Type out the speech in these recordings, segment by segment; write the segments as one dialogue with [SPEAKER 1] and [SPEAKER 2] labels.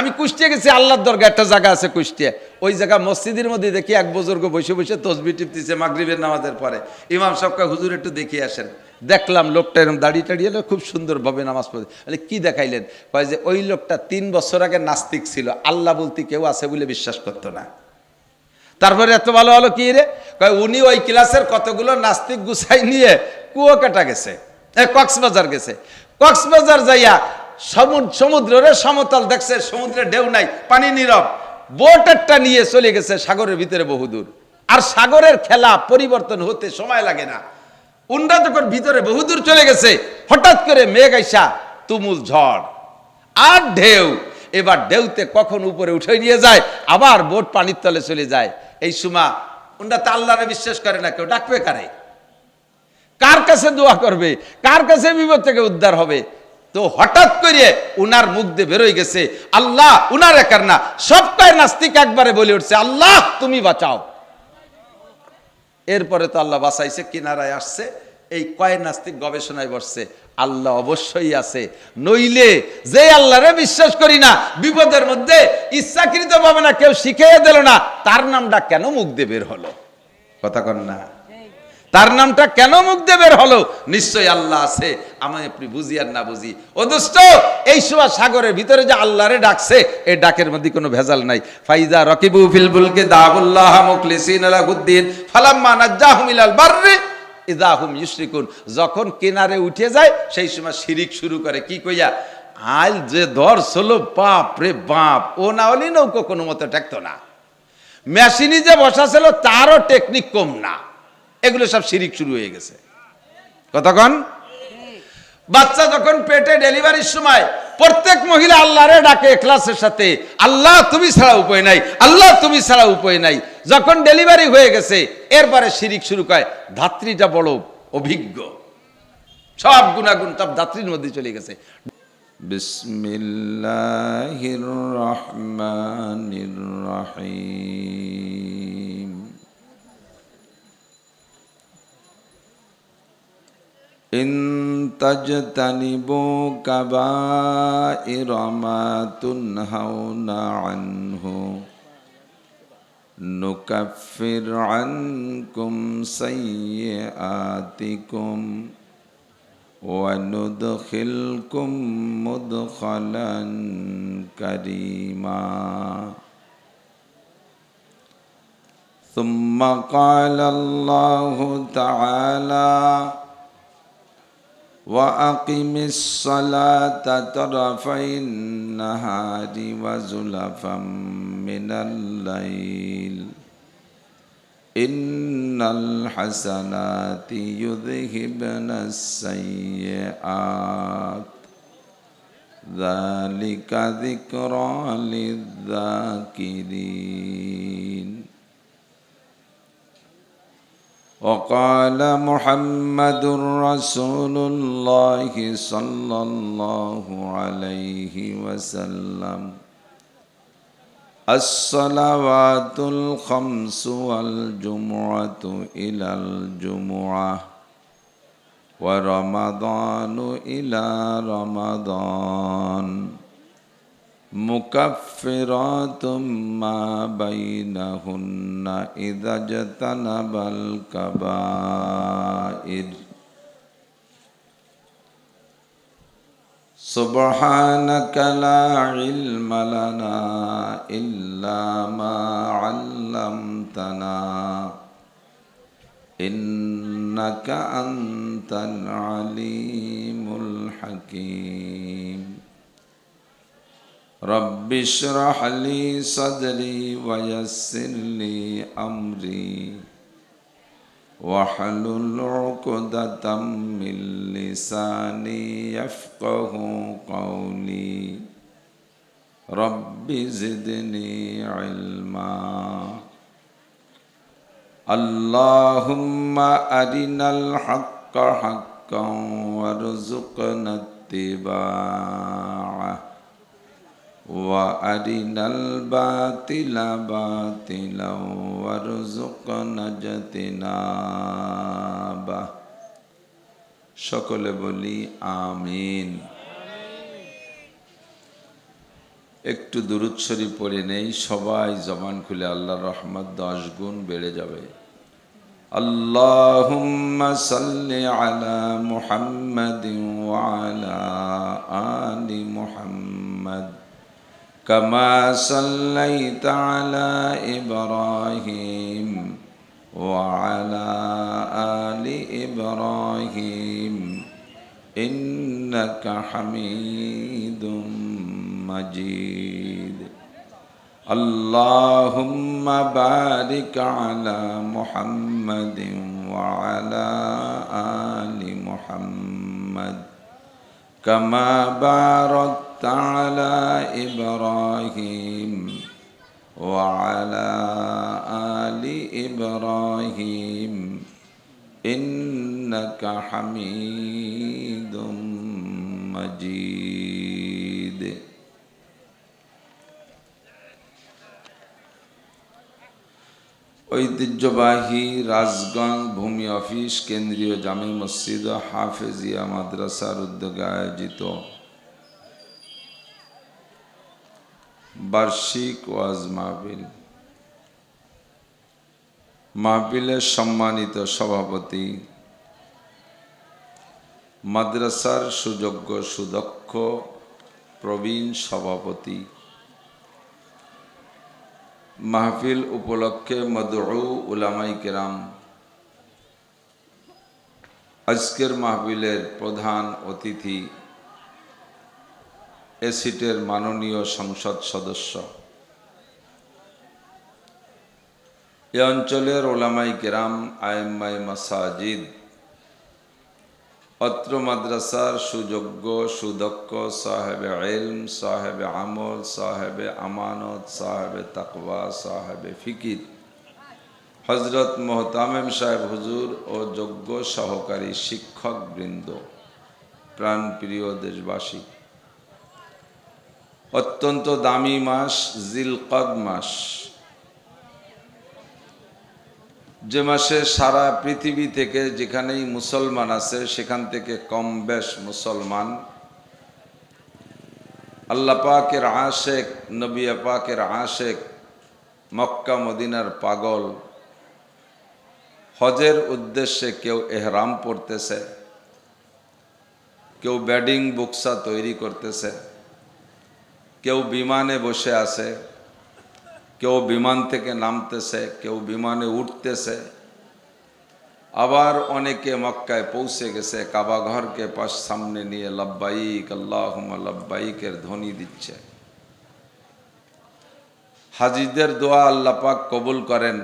[SPEAKER 1] আমি কুষ্টিয়া গেছি, আল্লাহর দরগা একটা জায়গা আছে কুষ্টিয়া, ওই জায়গা মসজিদের মধ্যে দেখি এক বুজুর্গ বসে বসে তসবিহ টিপতেছে মাগরিবের নামাজের পরে। ইমাম সাহেবকে হুজুর একটু দেখিয়ে আসেন। দেখলাম লোকটা এরকম দাড়ি টাড়িয়ে খুব সুন্দরভাবে নামাজ পড়ে। কি দেখাইলেন? কয় যে ওই লোকটা 3 বছর আগে নাস্তিক ছিল, আল্লাহ বলতে কেউ আছে বলে বিশ্বাস করতো না। তারপরে এত ভালো হলো কি রে, কয় উনি ওই ক্লাসের কতগুলো নাস্তিক গুছাই নিয়ে কুয়াকাটা গেছে, কক্সবাজার গেছে। কক্সবাজার যাইয়া সমুদ্রের সমতল দেখছে, সমুদ্রে ঢেউ নাই, পানি নীরব, বোট একটা নিয়ে চলে গেছে সাগরের ভিতরে বহুদূর। আর সাগরের খেলা পরিবর্তন হতে সময় লাগে না। উন্ডা যখন ভিতরে বহুদূর চলে গেছে, হঠাৎ করে মেঘ আইসা তুমুল ঝড় আর ঢেউ। এবার ঢেউতে কখন উপরে উঠে নিয়ে যায়, আবার বোট পানির তলে চলে যায়। এই সময় উন্ডা তো আল্লাহরে বিশ্বাস করে না, কেউ ডাকবে কারে? কার কাছে দোয়া করবে? কার কাছে বিপদ থেকে উদ্ধার হবে? তো হঠাৎ করে উনার মুখ দিয়ে বেরোয় গেছে আল্লাহ, উনার একার না, সবটাই নাস্তিক একবারে বলে উঠছে আল্লাহ তুমি বাঁচাও। এরপরে তো আল্লাহ বাঁচাইছে, কিনারায় আসছে। এই কয় নাস্তিক গবেষণায় বসছে আল্লাহ অবশ্যই আছে, নইলে যে আল্লাহরে বিশ্বাস করি না, বিপদের মধ্যে ইচ্ছাকৃত ভাবে না, কেউ শিখিয়ে দিল না, তার নামটা কেন মুখ দিয়ে বের হলো? কথা কন না, তার নামটা কেন মুখ দিয়ে বের হলো? নিশ্চয়ই আল্লাহ আছে, আমি আপনি বুঝি আর না বুঝি। ও দোস্ত, এই সময় সাগরের ভিতরে যে আল্লাহরে ডাকছে, এই ডাকের মধ্যে কোনো ভেজাল নাই। ফাইজা রাকিবু ফিল ফুলকি দাউল্লাহ মুখলিসিন লাহুদ্দিন ফালাম্মা নাজ্জাহুম ইলাল বাররি ইযা হুম ইউশরিকুন। যখন কিনারে উঠে যায় সেই সময় শিরিক শুরু করে। কি কইয়া? আল যে ধরছিল, বাপ রে বাপ, ও না হলে নৌকো কোনো মতে ঠেকতো না। মেশিনে যে বসা ছিল তারও টেকনিক কম না। এগুলো সব শিরিক শুরু হয়ে গেছে। কতক্ষণ? বাচ্চা যখন পেটে ডেলিভারির সময় প্রত্যেক মহিলা আল্লাহরে ডাকে ইখলাসের সাথে, আল্লাহ তুমি ছাড়া উপায় নাই, আল্লাহ তুমি ছাড়া উপায় নাই। যখন ডেলিভারি হয়ে গেছে এরপরে শিরিক শুরু করে। ধাত্রীটা বড় অভিজ্ঞ, সব গুণাগুণ সব ধাত্রীর মধ্যে চলে গেছে। বিসমিল্লাহির রহমানির রহিম। ইন তাজতানিবু কাবাইরা মা তুনহাউনা আনহু নুকাফির আনকুম সাইয়্যাতিকুম ওয়া নুদখিলকুম মুদখালান কারীমা। সুম্মা ক্বালা আল্লাহু তাআলা وأقم الصلاة طرفي النهار وزلفا من الليل إن الحسنات يذهبن السيئات ذلك ذكرى للذاكرين. وقال محمد رسول الله صلى الله عليه وسلم الصلوات الخمس والجمعة إلى الجمعة ورمضان إلى رمضان مكفرات ما بينهن إذا اجتنب الكبائر. سبحانك لا علم لنا إلا ما علمتنا إنك أنت العليم الحكيم. رب اشرح لي صدري ويسر لي أمري واحلل عقدة من لساني يفقه قولي رب زدني علما. اللهم أرنا الحق حقا وارزقنا اتباعه وأرنا الباطل باطلا وارزقنا اجتنابه. সকলে বলি আমিন। একটু দুরূদ শরীফ পড়ে নেই, সবাই জবান খুলে আল্লাহর রহমত 10 গুণ বেড়ে যাবে। আল্লাহুম্মা সাল্লি আলা মুহাম্মাদিন ওয়া আলা আলি মুহাম্মাদ কামা সাল্লাইতা আলা ইব্রাহিম ওয়া আলা আলি ইব্রাহিম ইন্নাকা হামিদুম মাজিদ। আল্লাহুম্মা বারিক আলা মুহাম্মাদিন ওয়া আলা আলি মুহাম্মাদ কামা বারাকতা আলা ইব্রাহিম ওয়া আলা আলি ইব্রাহিম ইন্নাকা হামিদুম মাজিদ। ঐতিহ্যবাহী রাজগঞ্জ ভূমি অফিস কেন্দ্রীয় জামে মসজিদ ও হাফেজিয়া মাদ্রাসার উদ্যোগে আয়োজিত বার্ষিক ওয়াজ মাহফিল। মাহফিলের সম্মানিত সভাপতি, মাদ্রাসার সুযোগ্য সুদক্ষ প্রবীণ সভাপতি, মাহফিল উপলক্ষে মদউ উলামায়ে কেরাম, আজকের মাহফিলের প্রধান অতিথি এসিটের মাননীয় সংসদ সদস্য, এ অঞ্চলের উলামায়ে কেরাম, আইম্মায়ে মাসাজিদ, অত্র মাদ্রাসার সুযোগ্য সুদক্ষ সাহেবে ইলম, সাহেবে আমল, সাহেবে আমানত, সাহেবে তাকওয়া, সাহেবে ফিকির হযরত মোহতামিম সাহেব হুজুর ও যোগ্য সহকারী শিক্ষক বৃন্দ, প্রাণপ্রিয় দেশবাসী, অত্যন্ত দামি মাস জিলকদ মাস, যে মাসে সারা পৃথিবী থেকে যেখানেই মুসলমান আছে সেখান থেকে কম বেশ মুসলমান আল্লাহ পাকের আশেক, নবী পাকের আশেক, মক্কা মদিনার পাগল, হজের উদ্দেশ্যে কেউ এহরাম পড়তেছে, কেউ ব্যাডিং বুকসা তৈরি করতেছে, কেউ বিমানে বসে আছে, কেউ বিমান থেকে নামতেছে, কেউ বিমানে উঠতেছে, আবার অনেকে মক্কায় পৌঁছে গেছে, কাবা ঘরকে পাশ সামনে নিয়ে লব্বাইক আল্লাহুম্মা লব্বাইকের ধ্বনি দিচ্ছে। হাজিদের দোয়া আল্লাহ পাক কবুল করেন।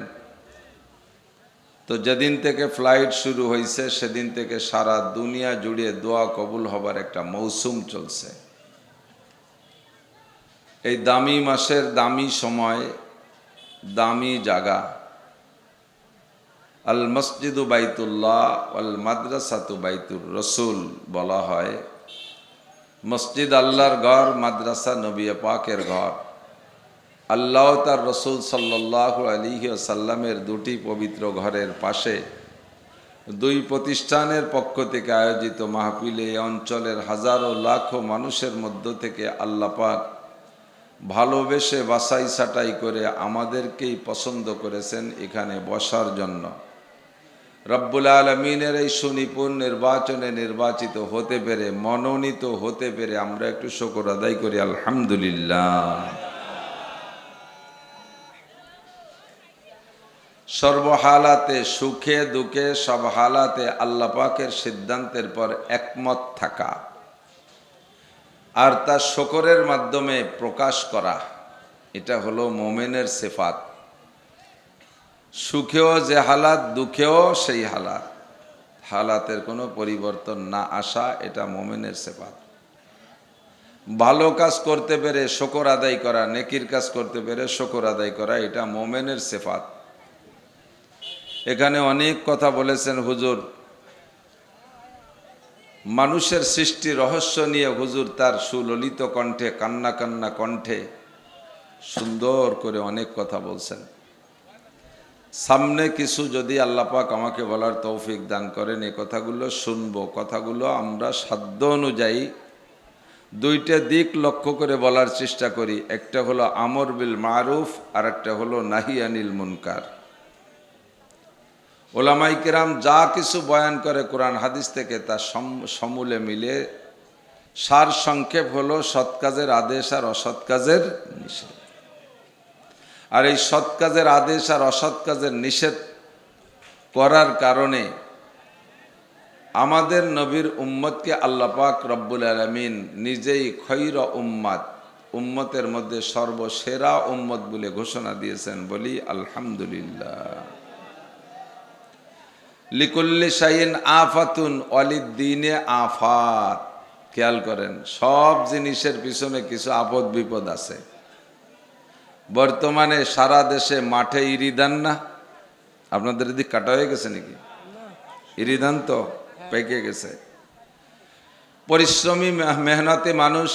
[SPEAKER 1] তো যেদিন থেকে ফ্লাইট শুরু হয়েছে সেদিন থেকে সারা দুনিয়া জুড়ে দোয়া কবুল হবার একটা মৌসুম চলছে। এই দামি মাসের দামি সময়, দামি জায়গা, আল মসজিদু বাইতুল্লাহ ওয়াল মাদ্রাসাতু বাইতুর রসুল বলা হয়। মসজিদ আল্লাহর ঘর, মাদ্রাসা নবী পাকের ঘর। আল্লাহ তার রসুল সাল্লাল্লাহু আলাইহি ওয়াসাল্লামের দুটি পবিত্র ঘরের পাশে দুই প্রতিষ্ঠানের পক্ষ থেকে আয়োজিত মাহফিলে এই অঞ্চলের হাজারো লাখো মানুষের মধ্য থেকে আল্লাহ পাক ভালোবেসে বাছাই ছাঁটাই করে আমাদেরকেই পছন্দ করেছেন এখানে বসার জন্য। রব্বুল আলামিনের এই সুনিপুণ নির্বাচনে নির্বাচিত হতে পেরে, মনোনীত হতে পেরে আমরা একটু শুকর আদায় করি আলহামদুলিল্লাহ। সর্বহালাতে, সুখে দুঃখে, সব হালাতে আল্লাহ পাকের সিদ্ধান্তের পর একমত থাকা আর তা শুকরের মাধ্যমে প্রকাশ করা, এটা হলো মোমেনের সিফাত। সুখেও যে হালাত, দুঃখেও সেই হালাত, হালাতের কোনো পরিবর্তন না আসা, এটা মোমেনের সিফাত। ভালো কাজ করতে পেরে শুকর আদায় করা, নেকির কাজ করতে পেরে শুকর আদায় করা, এটা মোমেনের সিফাত। এখানে অনেক কথা বলেছেন হুজুর, মানুষের সৃষ্টি রহস্য নিয়ে হুজুর তার সুললিত কণ্ঠে, কান্না কান্না কণ্ঠে সুন্দর করে অনেক কথা বলছেন। সামনে কিছু যদি আল্লাহ পাক আমাকে বলার তৌফিক দান করেন, এই কথাগুলো শুনবো, কথাগুলো আমরা সাধ্য অনুযায়ী দুইটা দিক লক্ষ্য করে বলার চেষ্টা করি। একটা হলো আমর বিল মারুফ, আর একটা হলো নাহি আনিল মুনকার। ওলামাই কেরাম যা কিছু বয়ান করে কোরআন হাদিস থেকে তা সমূলে মিলে সার সংক্ষেপ হলো সৎ কাজের আদেশ আর অসৎ কাজের নিষেধ। আর এই সৎ কাজের আদেশ আর অসৎ কাজের নিষেধ করার কারণে আমাদের নবীর উম্মতকে আল্লাহ পাক রব্বুল আলামিন নিজেই খৈর উম্মাত, উম্মতের মধ্যে সর্বসেরা উম্মত বলে ঘোষণা দিয়েছেন। বলি আলহামদুলিল্লাহ। লিকুল্লি শাইইন আফাতুন ওয়ালিদ্দীনে আফাত। খেয়াল করেন, সব জিনিসের পিছনে কিছু আপদ বিপদ আছে। বর্তমানে সারা দেশে মাঠে ইরিদান না? আপনাদের এদিক কাটা হয়ে গেছে নাকি? ইরিদান তো পেকে গেছে। পরিশ্রমী মেহনতি মানুষ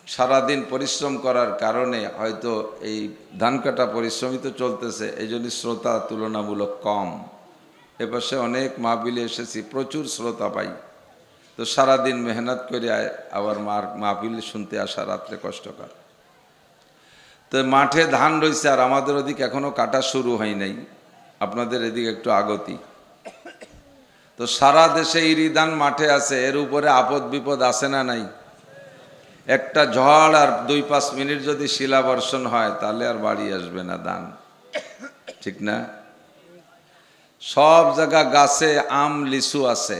[SPEAKER 1] সারাদিন পরিশ্রম করার কারণে হয়তো এই ধান কাটা পরিশ্রমী তো চলতেছে, এই জন্য শ্রোতা তুলনামূলক কম। এপাশে অনেক মাহফিলে এসেছি, প্রচুর শ্রোতা পাই। তো সারাদিন মেহনত করে আবার মাহফিল শুনতে আসা রাত্রে কষ্টকর। তো মাঠে ধান রয়েছে, আর আমাদের ওদিকে এখনো কাটা শুরু হয় নাই, আপনাদের এদিকে একটু আগতি। তো সারা দেশে ইরিদান মাঠে আছে, এর উপরে আপদ বিপদ আছে না নাই? একটা ঝড় আর 2-5 মিনিট যদি শিলাবর্ষণ হয় তাহলে আর বাড়ি আসবে না ধান, ঠিক না? সব জায়গা গাছে আম লিচু আছে,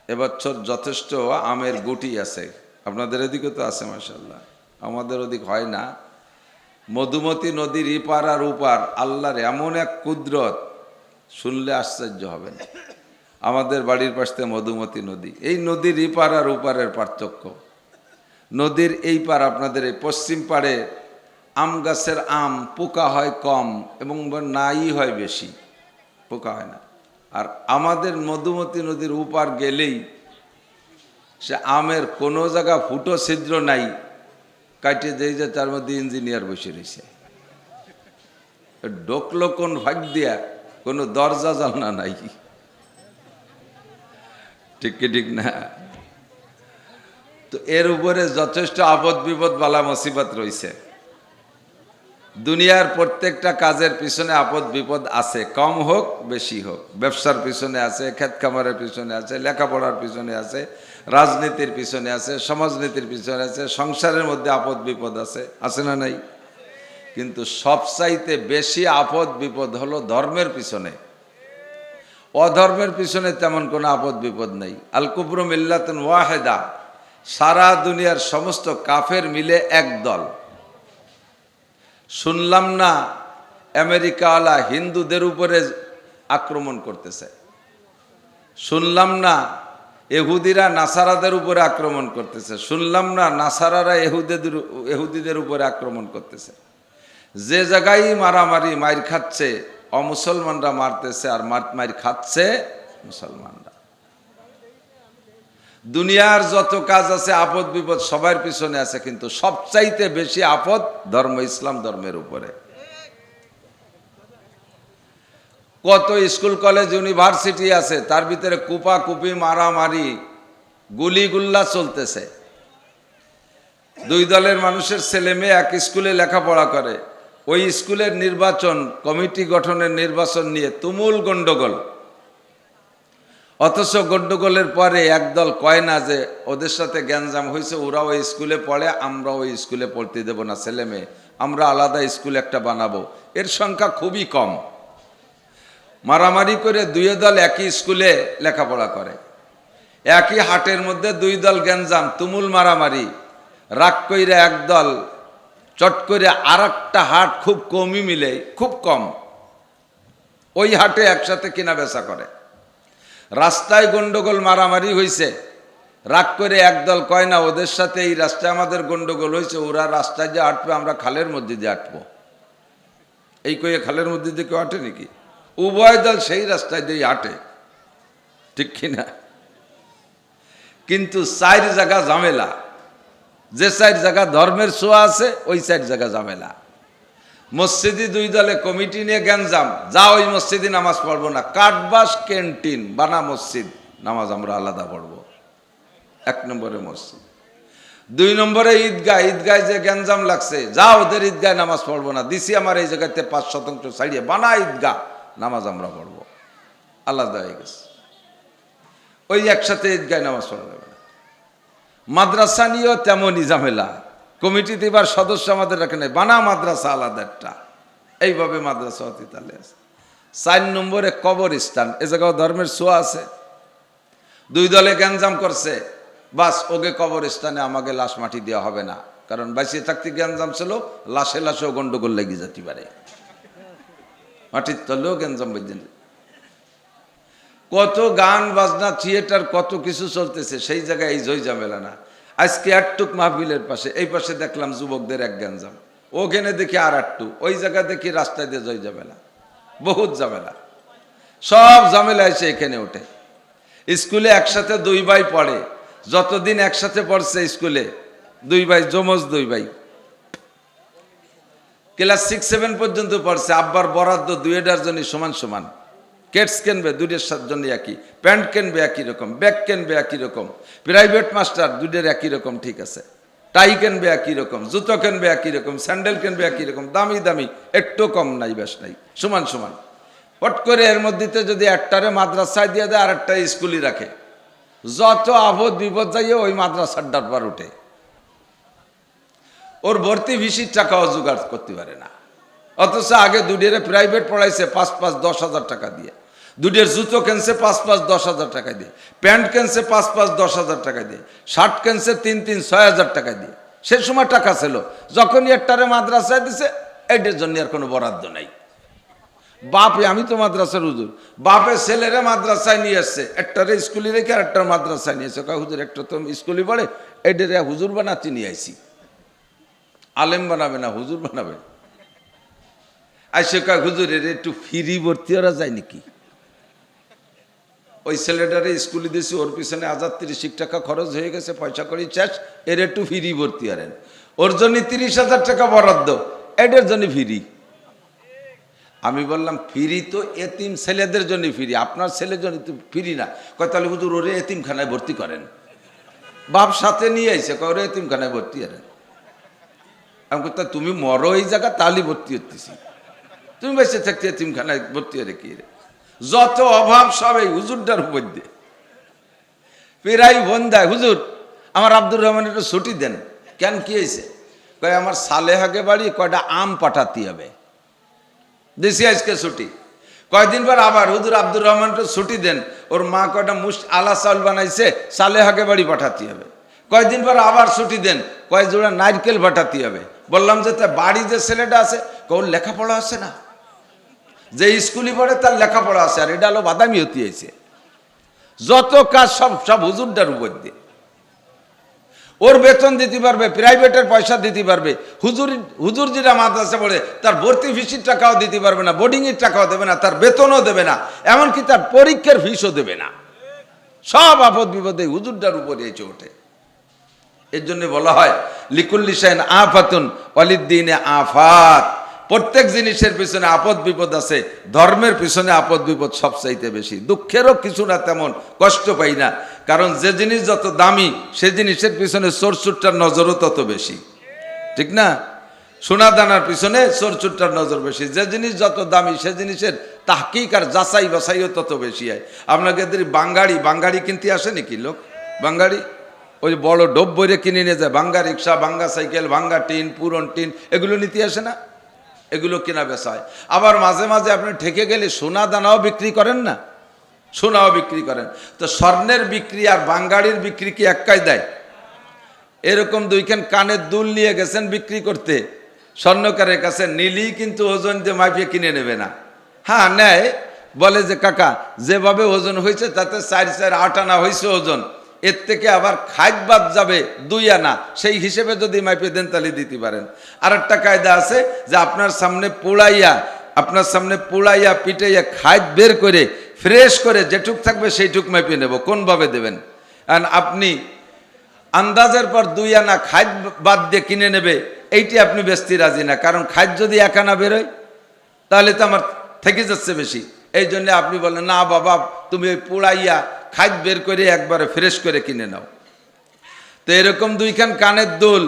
[SPEAKER 1] এবছর যথেষ্ট আমের গুটি আছে। আপনাদের এদিকে তো আছে মাশাআল্লাহ, আমাদের ওদিক হয় না। মধুমতি নদীর ইপার আর উপার আল্লাহর এমন এক কুদরত, শুনলে আশ্চর্য হবেন। আমাদের বাড়ির পাশে মধুমতি নদী, এই নদীর ইপার আর উপারের পার্থক্য। নদীর এই পার আপনাদের এই পশ্চিম পাড়ে আম গাছের আম পোকা হয় কম এবং নাই হয় বেশি, পোকা হয় না। আর আমাদের মধুমতি নদীর উপার গেলেই সে আমের কোনো জায়গা ফুটো ছিদ্র নাই, কাটে যেই যে তার মধ্যে ইঞ্জিনিয়ার বসে রয়েছে। ঢোকলো কোন ভাগ দিয়া, কোনো দরজা জানলা নাই, ঠিক কি ঠিক না? তো এর উপরে যথেষ্ট আপদ বিপদ বালা মুসিবত রয়েছে। দুনিয়ার প্রত্যেকটা কাজের পিছনে আপদ বিপদ আছে, কম হোক বেশি হোক। ব্যবসার পিছনে আছে, ক্ষেত খামারের পিছনে আছে, লেখাপড়ার পিছনে আছে, রাজনীতির পিছনে আছে, সমাজনীতির পিছনে আছে, সংসারের মধ্যে আপদ বিপদ আছে, আছে না নাই? কিন্তু সবচাইতে বেশি আপদ বিপদ হলো ধর্মের পিছনে। অধর্মের পিছনে তেমন কোনো আপদ বিপদ নেই। আল কুফরু মিল্লাতুন ওয়াহিদা, সারা দুনিয়ার সমস্ত কাফের মিলে এক দল। শুনলাম না আমেরিকাওয়ালা হিন্দুদের উপরে আক্রমণ করতেছে, শুনলাম না এহুদিরা নাসারাদের উপরে আক্রমণ করতেছে, শুনলাম না নাসারারা এহুদিদের উপরে আক্রমণ করতেছে। যে জায়গায় মারামারি মাইর খাচ্ছে অমুসলমানরা মারতেছে, আর মাইর খাচ্ছে মুসলমানরা। দুনিয়ার যত কাজ আছে আপদ বিপদ সবার পিছনে আছে, কিন্তু সবচাইতে বেশি আপদ ধর্ম ইসলাম ধর্মের উপরে। কত স্কুল কলেজ ইউনিভার্সিটি আছে, তার ভিতরে কুপাকুপি মারামারি গুলিগুল্লা চলতেছে। দুই দলের মানুষের ছেলে মেয়ে এক স্কুলে লেখাপড়া করে, ওই স্কুলের নির্বাচন কমিটি গঠনের নির্বাচন নিয়ে তুমুল গন্ডগোল। অথচ গন্ডগোলের পরে একদল কয় না যে ওদের সাথে গ্যাঞ্জাম হয়েছে, ওরা ওই স্কুলে পড়ে, আমরা ওই স্কুলে পড়তে দেব না ছেলে মেয়ে, আমরা আলাদা স্কুল একটা বানাবো। এর সংখ্যা খুবই কম। মারামারি করে দুই দল একই স্কুলে লেখাপড়া করে, একই হাটের মধ্যে দুই দল গ্যাঞ্জাম তুমুল মারামারি, রাগ কইরা একদল চট করে আর একটা হাট খুব কমই মিলে, খুব কম, ওই হাটে একসাথে কিনা বেচা করে। রাস্তায় গন্ডগোল মারামারি হয়েছে, রাগ করে একদল কয় না ওদের সাথে এই রাস্তায় আমাদের গন্ডগোল হয়েছে, ওরা রাস্তায় যে আটবে আমরা খালের মধ্যে দিয়ে আটবো। এই কয়ে খালের মধ্যে দিয়ে কেউ আটে নাকি? উভয় দল সেই রাস্তায় দিয়ে আটে, ঠিক কিনা? কিন্তু 4 জায়গা ঝামেলা, যে 4 জায়গা ধর্মের ছোঁয়া আছে ওই 4 জায়গা ঝামেলা। মসজিদে দুই দলে কমিটি নিয়ে গ্যাঞ্জাম, যা ওই মসজিদে নামাজ পড়বো না, কাঠবাস ক্যান্টিন বানা মসজিদ, নামাজ আমরা আলাদা পড়বো। 1 নম্বরে মসজিদ। 2 নম্বরে ঈদগাহ, ঈদগায় যে গ্যাঞ্জাম লাগছে, যা ওদের ঈদগায় নামাজ পড়বো না, দিছি আমার এই জায়গাতে 5% ছাড়িয়ে বানা ঈদগাহ, নামাজ আমরা পড়বো, আলাদা হয়ে গেছে। ওই একসাথে ঈদগায় নামাজ পড়া যাবে না। মাদ্রাসা নিয়েও তেমনই ঝামেলা, কমিটিতে এবার সদস্য আমাদের রাখে নাই, বানা মাদ্রাসা আলাদা একটা, এইভাবে মাদ্রাসা অতীতালে আছে। 4 নম্বরে কবরস্থান, এ জায়গাও ধর্মের ছোঁয়া আছে। 2 দলে গ্যাঞ্জাম করছে, বাস ওকে কবরস্থানে আমাকে লাশ মাটি দেওয়া হবে না, কারণ বাঁচিয়ে থাকতে গ্যাঞ্জাম ছিল, লাশে লাশেও গন্ডগোল লেগে যেতে পারে, মাটির তলেও গ্যাঞ্জাম বেঁধে। কত গান বাজনা থিয়েটার কত কিছু চলতেছে, সেই জায়গায় এই জয় ঝামেলা না। আজকে একটুক মাহফিলের পাশে, এই পাশে দেখলাম যুবকদের এক গ্যাঞ্জাম, ওখানে দেখি আর একটু, ওই জায়গা দেখি রাস্তায় দিয়ে জয় ঝামেলা, বহুত ঝামেলা, সব ঝামেলা এসে এখানে ওঠে। স্কুলে একসাথে 2 ভাই পড়ে, যতদিন একসাথে পড়ছে স্কুলে 2 ভাই, যমজ 2 ভাই, ক্লাস 6-7 পর্যন্ত পড়ছে। আব্বার বরাদ্দ 2টার জন্য সমান সমান, কেটস কিনবে 2টার জন্য একই, প্যান্ট কিনবে একই রকম, ব্যাগ কিনবে একই রকম, প্রাইভেট মাস্টার 2টার একই রকম, ঠিক আছে, টাই কিনবে একই রকম, জুতো কিনবে একই রকম, স্যান্ডেল কিনবে একই রকম, দামি দামি, একটু কম নাই বেশ নাই, সমান সমান। পট করে এর মধ্যে যদি একটারে মাদ্রাসায় দিয়ে দেয় আর একটা স্কুলই রাখে, যত আপদ বিপদ যাইয়ে ওই মাদ্রাসার ডারবার উঠে, ওর ভর্তি ভিসির টাকাও জোগাড় করতে পারে না। অথচ আগে 2টারে প্রাইভেট পড়াইছে 5-10 হাজার টাকা দিয়ে, 2টার জুতো কেনছে 5-10 হাজার টাকা দিয়ে, প্যান্ট কেনছে 5-10 হাজার টাকা দিয়ে, শার্ট কেনছে 3-6 হাজার টাকা দিয়ে। সে সময় টাকা ছিল, যখনই একটারে মাদ্রাসায় দিছে এইটার জন্য আর কোনো বরাদ্দ নাই। বাপে, আমি তো মাদ্রাসার হুজুর, বাপে ছেলেরা মাদ্রাসায় নিয়ে আসছে, একটারে স্কুলে রেখে আর একটা মাদ্রাসায় নিয়ে এসে, হুজুর একটা তো স্কুলে পড়ে, এইটারে হুজুর বানাতে নিয়ে আইসি, আলেম বানাবে না হুজুর বানাবে। আইসে হুজুরের একটু ফ্রি ভর্তি ওরা যায় নাকি, ওই ছেলেটারে স্কুলে দিয়েছি, ওর পিছনে 1030 টাকা খরচ হয়ে গেছে, পয়সা করি শেষ, এর একটু ফ্রি ভর্তি আরেন, ওর জন্য 30,000 টাকা বরাদ্দ, এটার জন্য ফ্রি। আমি বললাম ফ্রি তো এতিম ছেলেদের জন্য ফ্রি, আপনার ছেলের জন্য তো ফ্রি না। কয় তাহলে হুজুর ওরে এতিমখানায় ভর্তি করেন, বাপ সাথে নিয়ে আইসে, কয় ওরে এতিমখানায় ভর্তি করেন। আমি তা তুমি মরো এই জায়গা, তাহলে ভর্তি হতেছি, তুমি বেঁচে থাকতে এতিমখানায় ভর্তি হয়ে কি রে, যত অভাব সব এই হুজুরটার উপর দিয়ে। পেরাই বোন দেয়, হুজুর আমার আব্দুর রহমানের একটু ছুটি দেন। কেন, কি হয়েছে? কয় আমার সালেহাকে বাড়ি কয়টা আম পাঠাতে হবে, দেশি আজকে ছুটি। কয়দিন পর আবার হুজুর আব্দুর রহমান একটু ছুটি দেন, ওর মা কয়টা আলা চাউল বানাইছে, সালেহাকে বাড়ি পাঠাতে হবে। কয়দিন পর আবার ছুটি দেন, কয় জোড়া নারকেল পাঠাতে হবে। বললাম যে তা বাড়ি যে ছেলেটা আছে, ওর লেখাপড়া আছে না, যে স্কুলে পড়ে তার লেখাপড়া আছে, আর এটা হলো বাদামি হতে হয়েছে। যত কাজ সব সব হুজুরটার উপর দিয়ে, ওর বেতন দিতে পারবে, প্রাইভেটের পয়সা দিতে পারবে, হুজুর যেটা মাদ্রাসা পড়ে তার ভর্তি ফিসির টাকাও দিতে পারবে না, বোর্ডিংয়ের টাকাও দেবে না, তার বেতনও দেবে না, এমনকি তার পরীক্ষার ফিসও দেবে না। সব আপদ বিপদে হুজুরটার উপরে এসে ওঠে। এর জন্য বলা হয় লিকুল্লি শাইন আফাতুন ওয়ালিদ্দিনে আফাত, প্রত্যেক জিনিসের পিছনে আপদ বিপদ আছে, ধর্মের পিছনে আপদ বিপদ সবচাইতে বেশি। দুঃখেরও কিছু না তেমন কষ্ট পাই না, কারণ যে জিনিস যত দামি সে জিনিসের পিছনে চোরচুরটার নজরও তত বেশি, ঠিক না? সোনা দানার পিছনে চোরচুরটার নজর বেশি। যে জিনিস যত দামি সে জিনিসের তাহকিক আর যাচাই বাছাইও তত বেশি হয়। আপনাকে বাঙ্গাড়ি কিনতে আসে নাকি লোক? বাঙ্গাড়ি ওই বড় ডোব বইরে কিনে নিয়ে যায়, ভাঙ্গা রিক্সা, ভাঙ্গা সাইকেল, ভাঙ্গা টিন, পুরন টিন, এগুলো নিতে আসে না, এগুলো কেনা বেচা হয়। আবার মাঝে মাঝে আপনি ঠেকে গেলে সোনা দানাও বিক্রি করেন না, সোনাও বিক্রি করেন। তো স্বর্ণের বিক্রি আর বাঙ্গাড়ির বিক্রি কি এক কায়দায়? এরকম 2খান কানের দুল নিয়ে গেছেন বিক্রি করতে স্বর্ণকারের কাছে, নিলেই কিন্তু ওজন দিয়ে মাপিয়ে কিনে নেবে না। হ্যাঁ নেয়, বলে যে কাকা যেভাবে ওজন হয়েছে তাতে 4-8 আনা হয়েছে ওজন, এর থেকে আবার খাইট বাদ যাবে 2 আনা, সেই হিসেবে যদি মাইপে দেন তাহলে দিতে পারেন। আর একটা কায়দা আছে যে আপনার সামনে পোড়াইয়া পিটাইয়া খাইট বের করে ফ্রেশ করে যেটুক থাকবে সেইটুক মাইপে নেব, কোনভাবে দেবেন? আর আপনি আন্দাজের পর 2 আনা খাইট বাদ দিয়ে কিনে নেবে, এইটি আপনি বেচতে রাজি না, কারণ খাইট যদি 1 আনা বেরোয় তাহলে তো আমার থেকে যাচ্ছে বেশি। এই জন্য আপনি বলেন না বাবা, তুমি ওই পোড়াইয়া খাইট বের করে একবারে ফ্রেশ করে কিনে নাও। তো এরকম দুইখান কানের দুল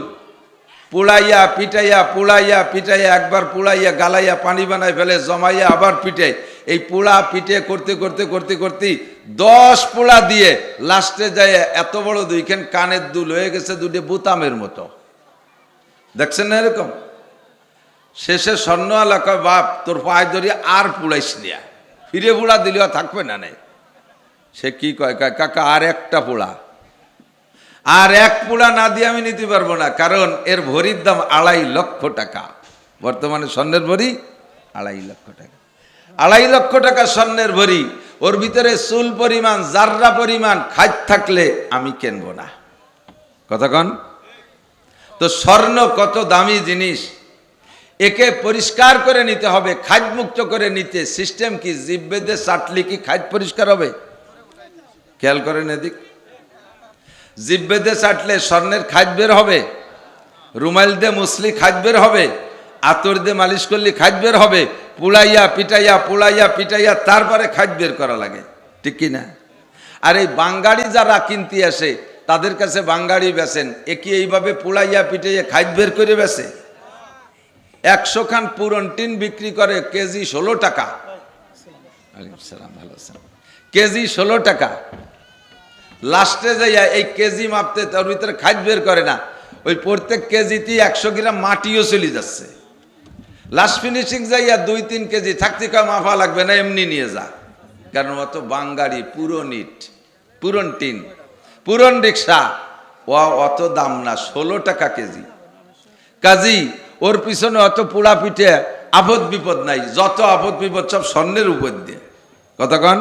[SPEAKER 1] পুড়াইয়া পিটাইয়া একবার পুড়াইয়া গালাইয়া পানি বানায় ফেলে জমাইয়া আবার পিটে, এই পোড়া পিটে করতে করতে করতে করতে 10 পোড়া দিয়ে লাস্টে যায় এত বড় দুইখান কানের দুল হয়ে গেছে দুটি বোতামের মতো। দেখছেন না এরকম? শেষে স্বর্ণওয়ালা কয়, বাপ তোর পায়ে ধরি আর পুড়াইস নিয়া, ফিরে পোড়া দিলেও থাকবে না নাই। সে কি কয়, কাকা আর একটা পোড়া, আর এক পোড়া না দিয়ে আমি নিতে পারবো না, কারণ এর ভরির দাম 2.5 লক্ষ টাকা। বর্তমানে স্বর্ণের ভরি 2.5 লক্ষ টাকা। 2.5 লক্ষ টাকা স্বর্ণের ভরি, ওর ভিতরে চুল পরিমাণ জাররা পরিমাণ খাদ থাকলে আমি কিনবো না। কথা কন? তো স্বর্ণ কত দামি জিনিস, একে পরিষ্কার করে নিতে হবে, খাদ মুক্ত করে নিতে সিস্টেম কি? জিভ বেঁধে চাটলে কি খাদ পরিষ্কার হবে? খেয়াল করেন এদিক, জিভ বেঁধে চাটলে স্বর্ণের খাদ বের হবে? রুমাইল দিয়ে মুসলি খাদ বের হবে? আতর দিয়ে মালিশ করলে খাদ বের হবে? পুড়াইয়া পিটাইয়া তারপরে খাদ বের করা লাগে, ঠিক কি না? আর এই বাঙ্গাড়ি যারা কিনতে আসে তাদের কাছে বাঙ্গাড়ি বেচেন, এ কি এইভাবে পুড়াইয়া পিটাইয়া খাদ বের করে বেচে? 100 খান পুরন টিন বিক্রি করে কেজি 16 টাকা। ভালো আছেন? কেজি 16 টাকা। লাস্টে যাইয়া এই কেজি মাপতে তার ভিতরে খাদ বের করে না, ওই প্রত্যেক কেজিতেই 100 গ্রাম মাটিও চলে যাচ্ছে। লাস্ট ফিনিশিং যাইয়া 2-3 কেজি থাকতে কয় মাফা লাগবে না, এমনি নিয়ে যা। কারণ অত বাঙ্গাড়ি পুরন ইট, পুরন টিন, পুরন রিক্সা, ও অত দাম না, 16 টাকা কেজি। কাজী ওর পিছনে অত পোড়া পিঠে আপদ বিপদ নাই, যত আপদ বিপদ সব স্বর্ণের উপর দিয়ে। কতক্ষণ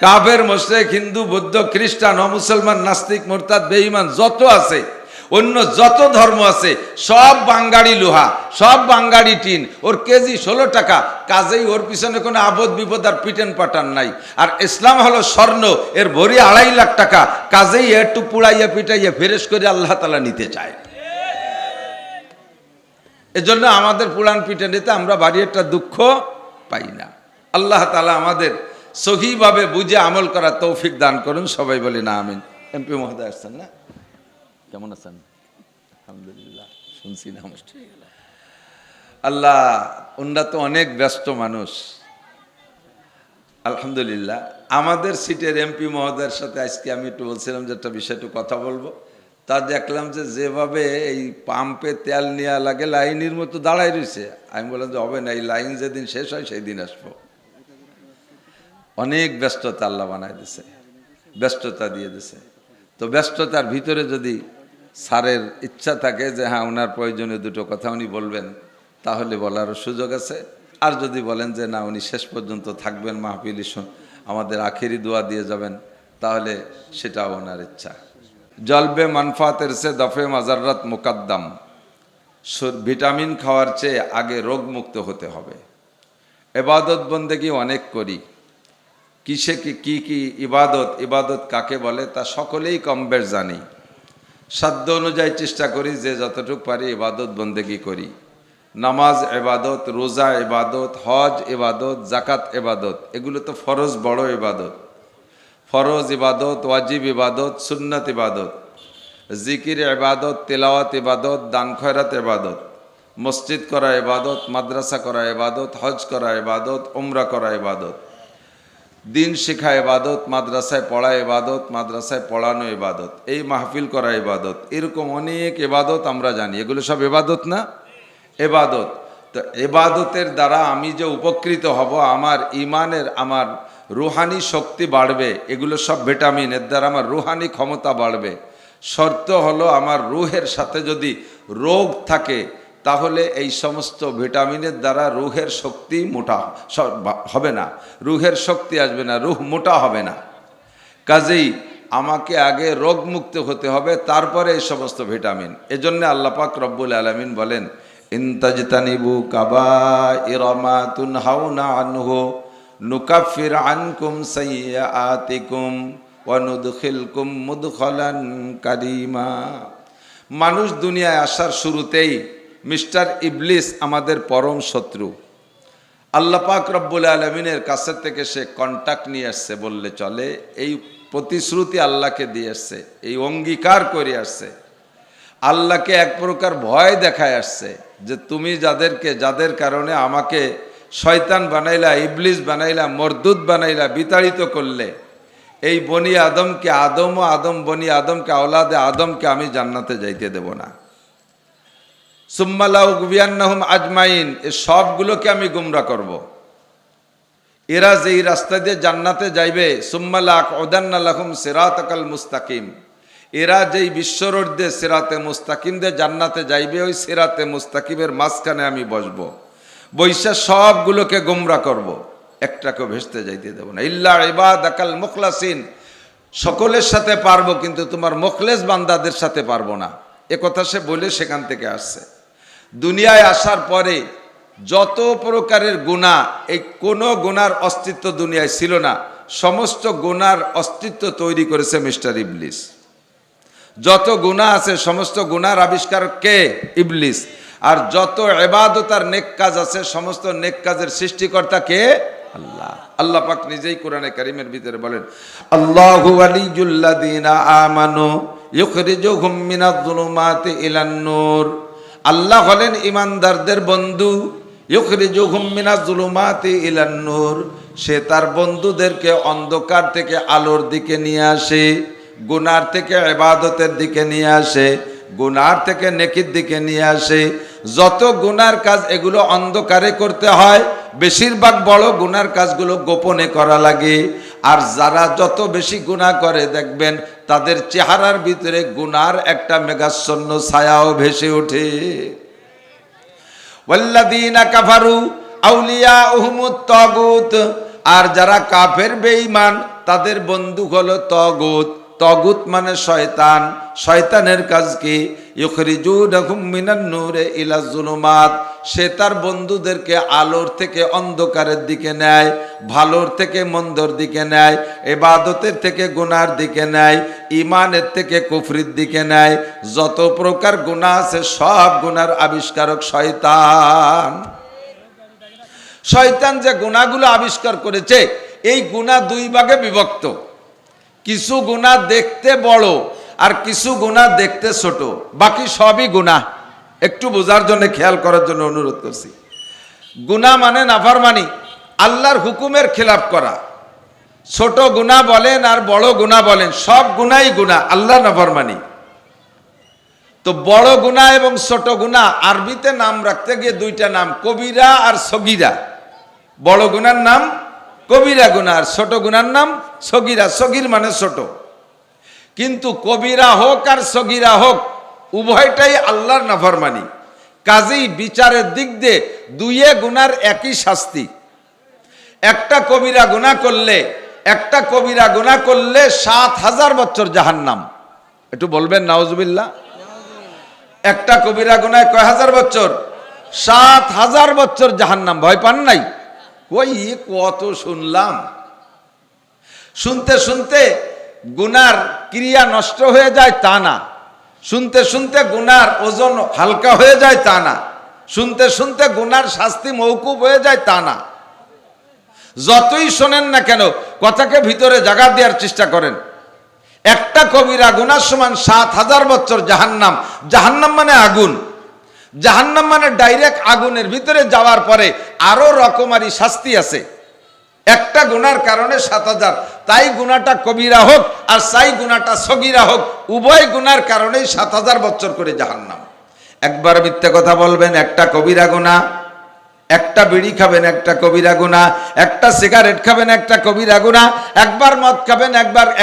[SPEAKER 1] কাফের মুশরিক হিন্দু বৌদ্ধ খ্রিস্টান অমুসলমান নাস্তিক মুরতাদ বেঈমান যত আছে, অন্য যত ধর্ম আছে, সব বাঙ্গাড়ি লোহা, সব বাঙ্গাড়ি টিন, ওর কেজি 16 টাকা। কাজেই ওর পিছনে কোনো আপদ বিপদ আর পিটেন পাটান নাই। আর ইসলাম হলো স্বর্ণ, এর ভরি 2.5 লাখ টাকা। কাজেই একটু পুড়াইয়া পিটাইয়া ফেরেশ করে আল্লাহ তাআলা নিতে চায়। এজন্য আমাদের পুরাণ পিঠে নিতে আমরা বাড়ি একটা দুঃখ পাই না। আল্লাহ তাআলা আমাদের সহিভাবে বুঝে আমল করার তৌফিক দান করুন, সবাই বলি না আমিন। এমপি মহোদয় আসছেন না? কেমন আছেন? আলহামদুলিল্লাহ, শুনছি না। আল্লাহ, ওনারা তো অনেক ব্যস্ত মানুষ। আলহামদুলিল্লাহ, আমাদের সিটের এমপি মহোদয়ের সাথে আজকে আমি একটু বলছিলাম যে একটা বিষয় একটু কথা বলবো। তা দেখলাম যে যেভাবে এই পাম্পে তেল নেওয়া লাগে লাইনের মতো দাঁড়াই রয়েছে। আমি বললাম যে হবে না, এই লাইন যেদিন শেষ হয় সেই দিন আসবো। অনেক ব্যস্ততা আল্লাহ বানাই দিছে, ব্যস্ততা দিয়ে দিছে। তো ব্যস্ততার ভিতরে যদি স্যারের ইচ্ছা থাকে যে হ্যাঁ ওনার প্রয়োজনীয় দুটো কথা উনি বলবেন, তাহলে বলারও সুযোগ আছে। আর যদি বলেন যে না উনি শেষ পর্যন্ত থাকবেন, মাহফিল আমাদের আখেরি দোয়া দিয়ে যাবেন, তাহলে সেটাও ওনার ইচ্ছা। জলবে মানফাতের সে দফে মাজাররাত মুকাদ্দাম, ভিটামিন খাওয়ার চেয়ে আগে রোগ মুক্ত হতে হবে। ইবাদত বন্দেগী অনেক করি, কিসে কি কি ইবাদত, ইবাদত কাকে বলে তা সকলেই কম বেশ জানি। সাধ্য অনুযায়ী চেষ্টা করি যে যতটুকু পারি ইবাদত বন্দেগী করি। নামাজ ইবাদত, রোজা ইবাদত, হজ ইবাদত, জাকাত ইবাদত, এগুলো তো ফরজ বড় ইবাদত। ফরজ ইবাদত, ওয়াজিব ইবাদত, সুন্নাত ইবাদত, জিকির ইবাদত, তেলাওয়াত ইবাদত, দান খয়রাত ইবাদত, মসজিদ করা ইবাদত, মাদ্রাসা করা ইবাদত, হজ করা ইবাদত, উমরা করা ইবাদত, দিন শেখা ইবাদত, মাদ্রাসায় পড়া ইবাদত, মাদ্রাসায় পড়ানো ইবাদত, এই মাহফিল করা ইবাদত, এরকম অনেক ইবাদত আমরা জানি। এগুলো সব ইবাদত না? ইবাদত। তো ইবাদতের দ্বারা আমি যে উপকৃত হব, আমার ইমানের, আমার রুহানি শক্তি বাড়বে, এগুলো সব ভিটামিন, এর দ্বারা আমার রুহানি ক্ষমতা বাড়বে। শর্ত হলো আমার রুহের সাথে যদি রোগ থাকে, তাহলে এই সমস্ত ভিটামিনের দ্বারা রুহের শক্তি মোটা হবে না, রুহের শক্তি আসবে না, রুহ মোটা হবে না। কাজেই আমাকে আগে রোগ মুক্ত হতে হবে, তারপরে এই সমস্ত ভিটামিন। এজন্য আল্লাহ পাক রব্বুল আলামিন বলেন, ইনতাজতানিবু কাবাইরা মা তুনহাউনা আনহু নুকাফির আনকুম সাইয়্যাতিকুম ওয়া নুদখিলকুম মুদখালান কারীমা। মানুষ দুনিয়ায় আসার শুরুতেই মিস্টার ইবলিস আমাদের পরম শত্রু। আল্লাহ পাক রব্বুল আলামিনের কাছে থেকে সে কন্টাক্ট নিয়ে আসছে বললে চলে। এই প্রতিশ্রুতি আল্লাহকে দিয়ে আসছে, এই অঙ্গীকার করে আসছে, আল্লাহকে এক প্রকার ভয় দেখায় আসছে যে তুমি যাদের কারণে আমাকে শয়তান বানাইলা, ইবলিস বানাইলা, মরদুদ বানাইলা, বিতাড়িত করলে, এই বনি আদমকে বনি আদমকে আওলাদে আদমকে আমি জান্নাতে যাইতে দেব না। সুম্মা লাউগবিয়ান্নাহুম আজমাইন, এ সবগুলোকে আমি গুমরা করব। এরা যেই রাস্তা দিয়ে জান্নাতে যাইবে, সুম্মা লাকউদান্না লাহুম সিরাতাকাল মুস্তাকিম, এরা যেই বিশ্বরোড দিয়ে সিরাতে মুস্তাকিম দিয়ে জান্নাতে যাইবে, ওই সিরাতে মুস্তাকিমের মাঝখানে আমি বসবো, বৈশা সবগুলোকে গুমরা করব, একটাকে ভেস্তে যাইতে দেব না। ইল্লা ইবাদাকাল মুখলাসিন, সকলের সাথে পারবো কিন্তু তোমার মুখলেস বান্দাদের সাথে পারবো না। এ কথা সে বলে সেখান থেকে আসছে। দুনিয়ায় আসার পরে যত প্রকারের গুনাহ, এই কোনো গুনার অস্তিত্ব দুনিয়ায় ছিল না, সমস্ত গুনার অস্তিত্ব তৈরি করেছে মিস্টার ইবলিস। যত গুনাহ আছে সমস্ত গুনার আবিষ্কারক কে? ইবলিস। আর যত ইবাদত আর নেক কাজ আছে সমস্ত নেক কাজের সৃষ্টিকর্তা কে? আল্লাহ। আল্লাহ পাক নিজেই কোরআনে কারীমের ভিতরে বলেন, আল্লাহু ওয়ালিয়ুল্লাযীনা আমানু ইউখরিজুহুম মিনাজ-যুলুমাতি ইলান-নূর, আল্লাহ হলেন ইমানদারদের বন্ধু। ইউখরিজুহুম মিনাজ-যুলুমাতি ইলান-নূর, সে তার বন্ধুদেরকে অন্ধকার থেকে আলোর দিকে নিয়ে আসে, গুনার থেকে ইবাদতের দিকে নিয়ে আসে, গুনার থেকে নেকির দিকে নিয়ে আসে। যত গুনার কাজ এগুলো অন্ধকারে করতে হয়, বেশিরভাগ বড় গুনার কাজগুলো গোপনে করা লাগে। আর যারা যত বেশি গুনাহ করে দেখবেন তাদের চেহারার ভিতরে গুনার একটা মেঘাচ্ছন্ন ছায়াও ভেসে ওঠে। ওয়াল্লাযীনা কাফারু আউলিয়াউহুমুত তাগুত, আর যারা কাফের বেঈমান তাদের বন্ধু হলো তাগুত। তাগুত মানে শয়তান। শয়তানের কাজ কি? ইউখরিজুনাহুম মিনান নূরে ইলা যুলুমাত, সে তার বন্ধুদেরকে আলোর থেকে অন্ধকারের দিকে নেয়, ভালোর থেকে মন্দর দিকে নেয়, ইবাদতের থেকে গুনার দিকে নেয়, ঈমানের থেকে কুফরির দিকে নেয়। যত প্রকার গুনাহ আছে সব গুনার আবিষ্কারক শয়তান। শয়তান যে গুনাহগুলো আবিষ্কার করেছে, এই গুনাহ দুই ভাগে বিভক্ত। কিছু গুনাহ দেখতে বড় আর কিছু গুনাহ দেখতে ছোট, বাকি সবই গুনাহ। একটু বোঝার জন্য, খেয়াল করার জন্য অনুরোধ করছি। গুনাহ মানে নাফরমানি, আল্লাহর হুকুমের খেলাফ করা। ছোট গুনাহ বলেন আর বড় গুনাহ বলেন, সব গুনাহই গুনাহ, আল্লাহর নাফরমানি। তো বড় গুনাহ এবং ছোট গুনাহ আরবিতে নাম রাখতে গিয়ে দুইটা নাম, কবিরা আর সগীরা। বড় গুনার নাম কবিরা গুনাহ আর ছোট গুনার নাম সগীরা। সগীর মানে ছোট। কিন্তু কবিরা হোক আর সগীরা হোক, উভয়টাই আল্লাহর নাফরমানি। কাজেই বিচারের দিক দিয়ে দুইয়ে গুনার একই শাস্তি। একটা কবিরা গুনাহ করলে ৭,০০০ বছর জাহান্নাম। একটু বলবেন নাউজুবিল্লাহ। একটা কবিরা গুনায় কয় হাজার বছর? ৭,০০০ বছর জাহান্নাম। ভয় পান নাই? ওই কত শুনলাম। শুনতে শুনতে গুনার ক্রিয়া নষ্ট হয়ে যায় তা না, শুনতে শুনতে গুনার ওজন হালকা হয়ে যায় তা না, শুনতে শুনতে গুনার শাস্তি মওকুফ হয়ে যায় তা না। যতই শোনেন না কেন কথাকে ভিতরে জায়গা দেওয়ার চেষ্টা করেন। একটা কবিরা গুনার সমান ৭,০০০ বছর জাহান্নাম। জাহান্নাম মানে আগুন। জাহান্নাম মানে ডাইরেক্ট আগুনের ভিতরে যাওয়ার পরে আরো রকমারি শাস্তি আছে। একটা গুনার কারণে ৭,০০০, তাই গুনাটা কবিরা হোক আর সাই গুনাটা সগীরা হোক, উভয় গুনার কারণেই ৭,০০০ বছর করে জাহান্নাম। একবার মিথ্যে কথা বলবেন, একটা কবিরা গুনাহ। একটা বিড়ি খাবেন, একটা কবিরা গুনাহ। একটা সিগারেট খাবেন, একটা কবিরা গুনাহ। একবার মদ খাবেন,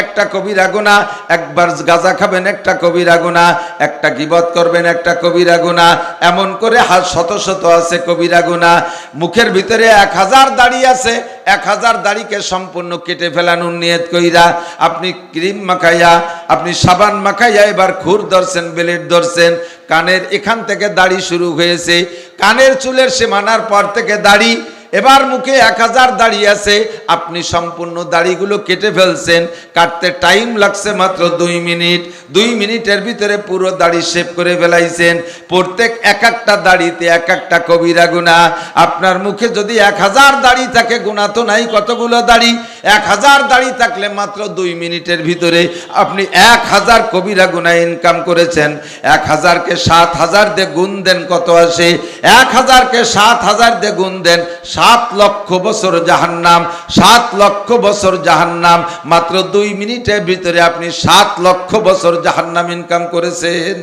[SPEAKER 1] একটা কবিরা গুনাহ। একবার গাঁজা খাবেন, একটা কবিরা গুনাহ। একটা গীবত করবেন, একটা কবিরা গুনাহ। এমন করে শত শত আছে কবিরা গুনাহ। মুখের ভিতরে ১,০০০ দাড়ি আছে, ১,০০০ দাড়িকে সম্পূর্ণ কেটে ফেলানোর নিয়ত কইরা আপনি ক্রিম মাখাইয়া, আপনি সাবান মাখাইয়া এবার খুর ধরছেন, ব্লেড ধরছেন। কানের এখান থেকে দাড়ি শুরু হয়েছে, কানের চুলের সীমানার পর থেকে দাড়ি, এবার মুখে 1000 দাড়ি আছে, আপনি সম্পূর্ণ দাড়িগুলো কেটে ফেলছেন, কাটতে টাইম লাগছে মাত্র 2 মিনিট। 2 মিনিটের ভিতরে পুরো দাড়ি শেভ করে ফেলাইছেন। প্রত্যেক এক একটা দাড়িতে এক একটা কবিরা গুনাহ। আপনার মুখে যদি 1000 দাড়ি থাকে, গুনাহ তো নাই কতগুলো দাড়ি, 1000 দাড়ি থাকলে মাত্র 2 মিনিটের ভিতরে আপনি 1000 কবিরা গুনাহ ইনকাম করেছেন। 1000 কে 7000 দিয়ে গুণ দেন, কত আসে? 1000 কে 7000 দিয়ে গুণ দেন, 7 লক্ষ বছর জাহান্নাম। 7 লক্ষ বছর জাহান্নাম। মাত্র 2 মিনিটের ভিতরে আপনি 7 লক্ষ বছর জাহান্নাম ইনকাম করেছেন।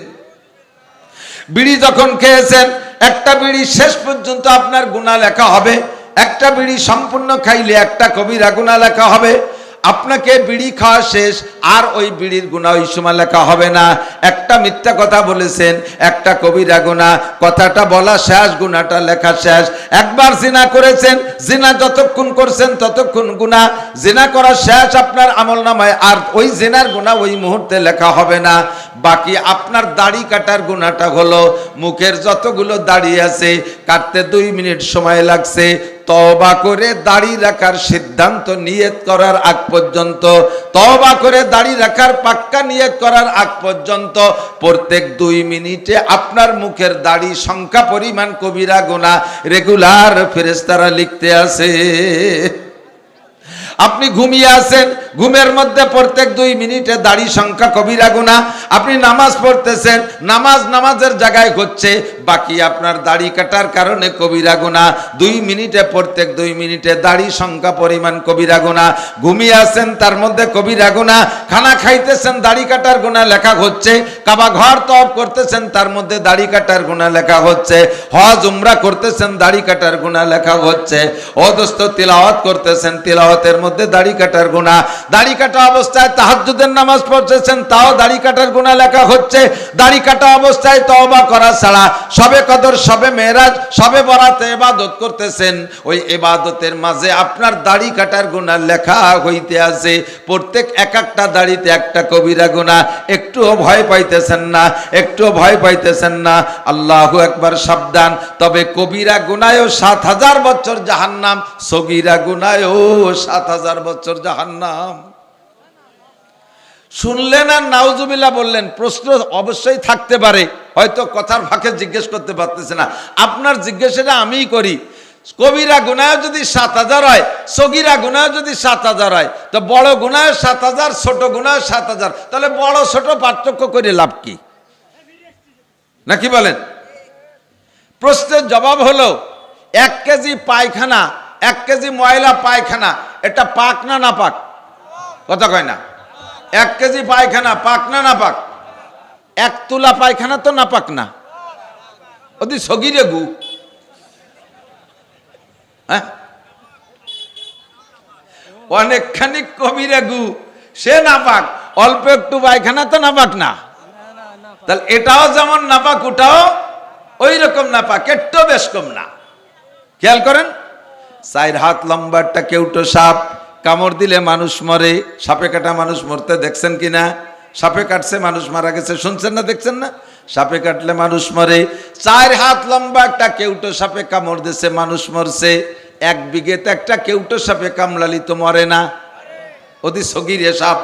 [SPEAKER 1] বিড়ি যখন খেয়েছেন, একটা বিড়ি শেষ পর্যন্ত আপনার গুনাহ লেখা হবে। একটা বিড়ি সম্পূর্ণ খাইলে একটা কবিরা গুনাহ লেখা হবে। আপনাকে বিড়ি খাওয়া শেষ, আর ওই বিড়ির গুনাহ ওই সময় লেখা হবে না। একটা মিথ্যা কথা বলেছেন, একটা কবিরা গুনাহ, কথাটা বলা শেষ, গুনাহটা লেখা শেষ। একবার জিনা করেছেন, জিনা যতক্ষণ করছেন ততক্ষণ গুনাহ, জিনা করা শেষ আপনার আমলনামায়, আর ওই জিনার গুনাহ ওই মুহূর্তে লেখা হবে না। বাকি আপনার দাড়ি কাটার গুনাহটা হলো, মুখের যতগুলো দাড়ি আছে কাটতে 2 মিনিট সময় লাগছে। তওবা করে দাড়ি রাখার সিদ্ধান্ত নিয়ত করার আগ পর্যন্ত, তওবা করে দাড়ি রাখার পাক্কা নিয়ত করার আগ পর্যন্ত প্রত্যেক 2 মিনিটে আপনার মুখের দাড়ি সংখ্যা পরিমাণ কবিরা গুনাহ রেগুলার ফেরেশতারা লিখতে আছে। আপনি ঘুমিয়ে আছেন, ঘুমের মধ্যে প্রত্যেক 2 মিনিটে দাড়ি সংখ্যা কবিরা গুনাহ। আপনি নামাজ পড়তেছেন, নামাজের জায়গায় হচ্ছে, বাকি আপনার দাড়ি কাটার কারণে কবিরা গুনাহ। 2 মিনিটে প্রত্যেক 2 মিনিটে দাড়ি সংখ্যা পরিমাণ কবিরা গুনাহ। ঘুমিয়ে আছেন, তার মধ্যে কবিরা গুনাহ। খানা খাইতেছেন, দাড়ি কাটার গুনাহ লেখা হচ্ছে। কাবা ঘর তওয়াফ করতেছেন, তার মধ্যে দাড়ি কাটার গুনাহ লেখা হচ্ছে। হজ উমরা করতেছেন, দাড়ি কাটার গুনাহ লেখা হচ্ছে। দোস্ত তিলাওয়াত করতেছেন, তিলাওয়াতের মধ্যে দাড়ি কাটার গুনাহ। দাড়ি কাটা অবস্থায় তাহাজ্জুদের নামাজ পড়তেছেন, তাও দাড়ি কাটার গুনাহ লেখা হচ্ছে। দাড়ি কাটা অবস্থায় তওবা করা ছাড়া শবে কদর, শবে মেরাজ, শবে বরাতে ইবাদত করতেছেন, ওই ইবাদতের মাঝে আপনার দাড়ি কাটার গুনাহ লেখা হইতে আছে। প্রত্যেক এক একটা দাড়িতে একটা কবিরা গুনাহ। একটুও ভয় পাইতেছেন না, একটুও ভয় পাইতেছেন না। আল্লাহু আকবার, সাবধান। তবে কবিরা গুনাহও 7000 বছর জাহান্নাম, সগীরা গুনাহও 7000 বছর জাহান্নাম। শুনলেন আর নাউজুবিল্লাহ বললেন, প্রশ্ন অবশ্যই থাকতে পারে, হয়তো কথার ফাঁকে জিজ্ঞেস করতে পারতেছে না। আপনার জিজ্ঞাসাটা আমিই করি। কবিরা গুনাহ যদি 7000 হয়, সগীরা গুনাহ যদি 7000 হয়, তো বড় গুনাহ 7000, ছোট গুনাহ 7000, তাহলে বড় ছোট পার্থক্য করে লাভ কি? নাকি বলেন? প্রশ্নের জবাব হলো, 1 কেজি পায়খানা, 1 কেজি ময়লা পায়খানা, এটা পাক না না পাক? কথা কয় না। 1 কেজি পায়খানা পাক না না পাক? 1 তুলা পায়খানা তো না পাক না, ওদি সগীরে গু। হ্যাঁ, অনেকখানি কবিরা গু, সে না পাক। অল্প একটু পায়খানা তো না পাক না? তাহলে এটাও যেমন না পাক, ওটাও ওই রকম না পাক, একটু বেশ কম না। খেয়াল করেন, 4 হাত লম্বা একটা কেউটো সাপ, কামড় দিলে মানুষ মরে। সাপে কাটা মানুষ মরতে দেখছেন কিনা? সাপে কাটছে মানুষ মারা গেছে, শুনছেন না, দেখছেন না? সাপে কাটলে মানুষ মরে। 4 হাত লম্বা একটা কেউটো সাপে কামড় দিছে, মানুষ মরছে। 1 বিঘেতে একটা কেউটো সাপে কামড়ালি তো মরে না, অতি সগীরে সাপ।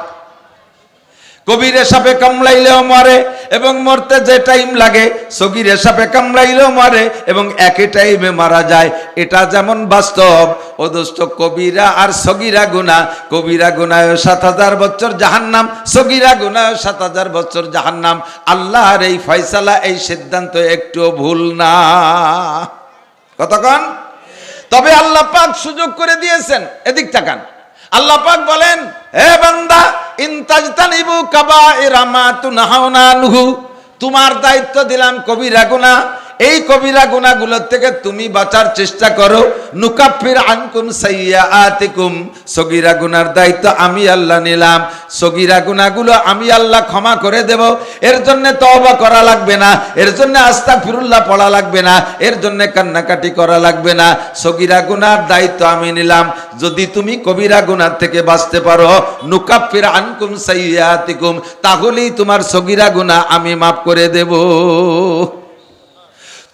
[SPEAKER 1] কবিরে সাপে কামড়াইলেও মরে, এবং মরতে যে টাইম লাগে, সগীরে সাপে কামড়াইলেও মরে, এবং একই টাইমে মারা যায়। এটা যেমন বাস্তব, ও দোস্ত, কবিরা আর সগীরা গুনাহ, কবিরা গুনাহ 7000 বছর জাহান্নাম, সগীরা গুনাহ 7000 বছর জাহান্নাম। আল্লাহর এই ফয়সালা, এই সিদ্ধান্ত একটু ভুল না। কতক্ষণ? তবে আল্লাহ পাক সুযোগ করে দিয়েছেন। এদিক তাকান, আল্লাহ পাক বলেন, হে বান্দা, ইনতাজতানিবু কাবাইরা মা তুনহাউনা আনহু, তোমার দায়িত্ব দিলাম কবিরা গুনাহ। এই কবিরা গুনাহগুলোর থেকে তুমি বাঁচার চেষ্টা করো। নুকাফির আনকুম সাইয়্যাতিকুম, সগীরা গুনার দায়িত্ব আমি আল্লাহ নিলাম। সগীরা গুনাহগুলো আমি আল্লাহ ক্ষমা করে দেব। এর জন্য তওবা করা লাগবে না, এর জন্য আস্তাগফিরুল্লাহ পড়া লাগবে না, এর জন্য কান্নাকাটি করা লাগবে না। সগীরা গুনার দায়িত্ব আমি নিলাম। যদি তুমি কবিরা গুনার থেকে বাঁচতে পারো, নুকাফির আনকুম সাইয়্যাতিকুম, তাহলেই তোমার সগীরা গুনাহ আমি মাফ করে দেব।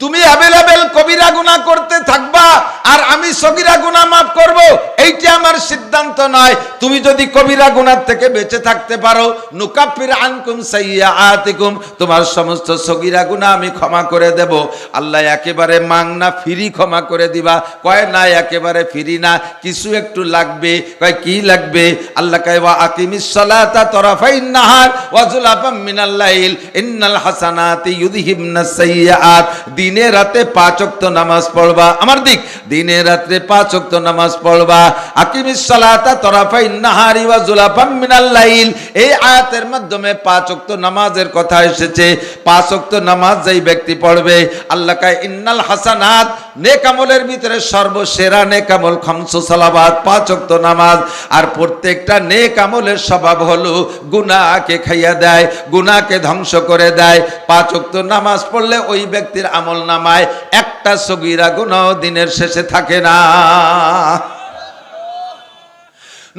[SPEAKER 1] তুমি অ্যাভেলেবেল কবিরা গুনাহ করতে থাকবা, আর আমি সগীরা গুনাহ মাফ করব এইটা আমার সিদ্ধান্ত নয়। তুমি যদি কবিরা গুনাহ থেকে বেঁচে থাকতে পারো, নুকাফির আনকুম সাইয়্যাতিকুম, তোমার সমস্ত সগীরা গুনাহ আমি ক্ষমা করে দেব। আল্লাহ একেবারে মাংনা ফ্রি ক্ষমা করে দিবা? কয় না, একেবারে ফ্রি না, কিছু একটু লাগবে। কয় কি লাগবে? আল্লাহ কয় ওয়া আকিমিস সালাতা তরাফাইন নাহার ওয়া যুলাফাম মিনাল লাইল ইন্নাল হাসানাতি ইউযহিবনাস সাইয়্যাত। দিনে রাতে 5 ওয়াক্ত নামাজ পড়বা। আমার দিক, দিনে রাতে 5 ওয়াক্ত নামাজ পড়বা। আকিমিস সালাতা তরাফাইন নাহারি ওয়া যুলাফাম মিনাল লাইল, এই আয়াতের মাধ্যমে 5 ওয়াক্ত নামাজের কথা এসেছে। 5 ওয়াক্ত নামাজ যেই ব্যক্তি পড়বে, আল্লাহ কয় ইন্নাল হাসানাত, নেক আমলের ভিতরে সর্বসেরা নেক আমল খামসু সালাওয়াত, 5 ওয়াক্ত নামাজ। আর প্রত্যেকটা নেক আমলের স্বভাব হলো গুনাহকে খাইয়া দেয়, গুনাহকে ধ্বংস করে দেয়। 5 ওয়াক্ত নামাজ পড়লে ওই ব্যক্তির আমল নামায় একটা সগীরা গুনাহ দিনের শেষে থাকে না।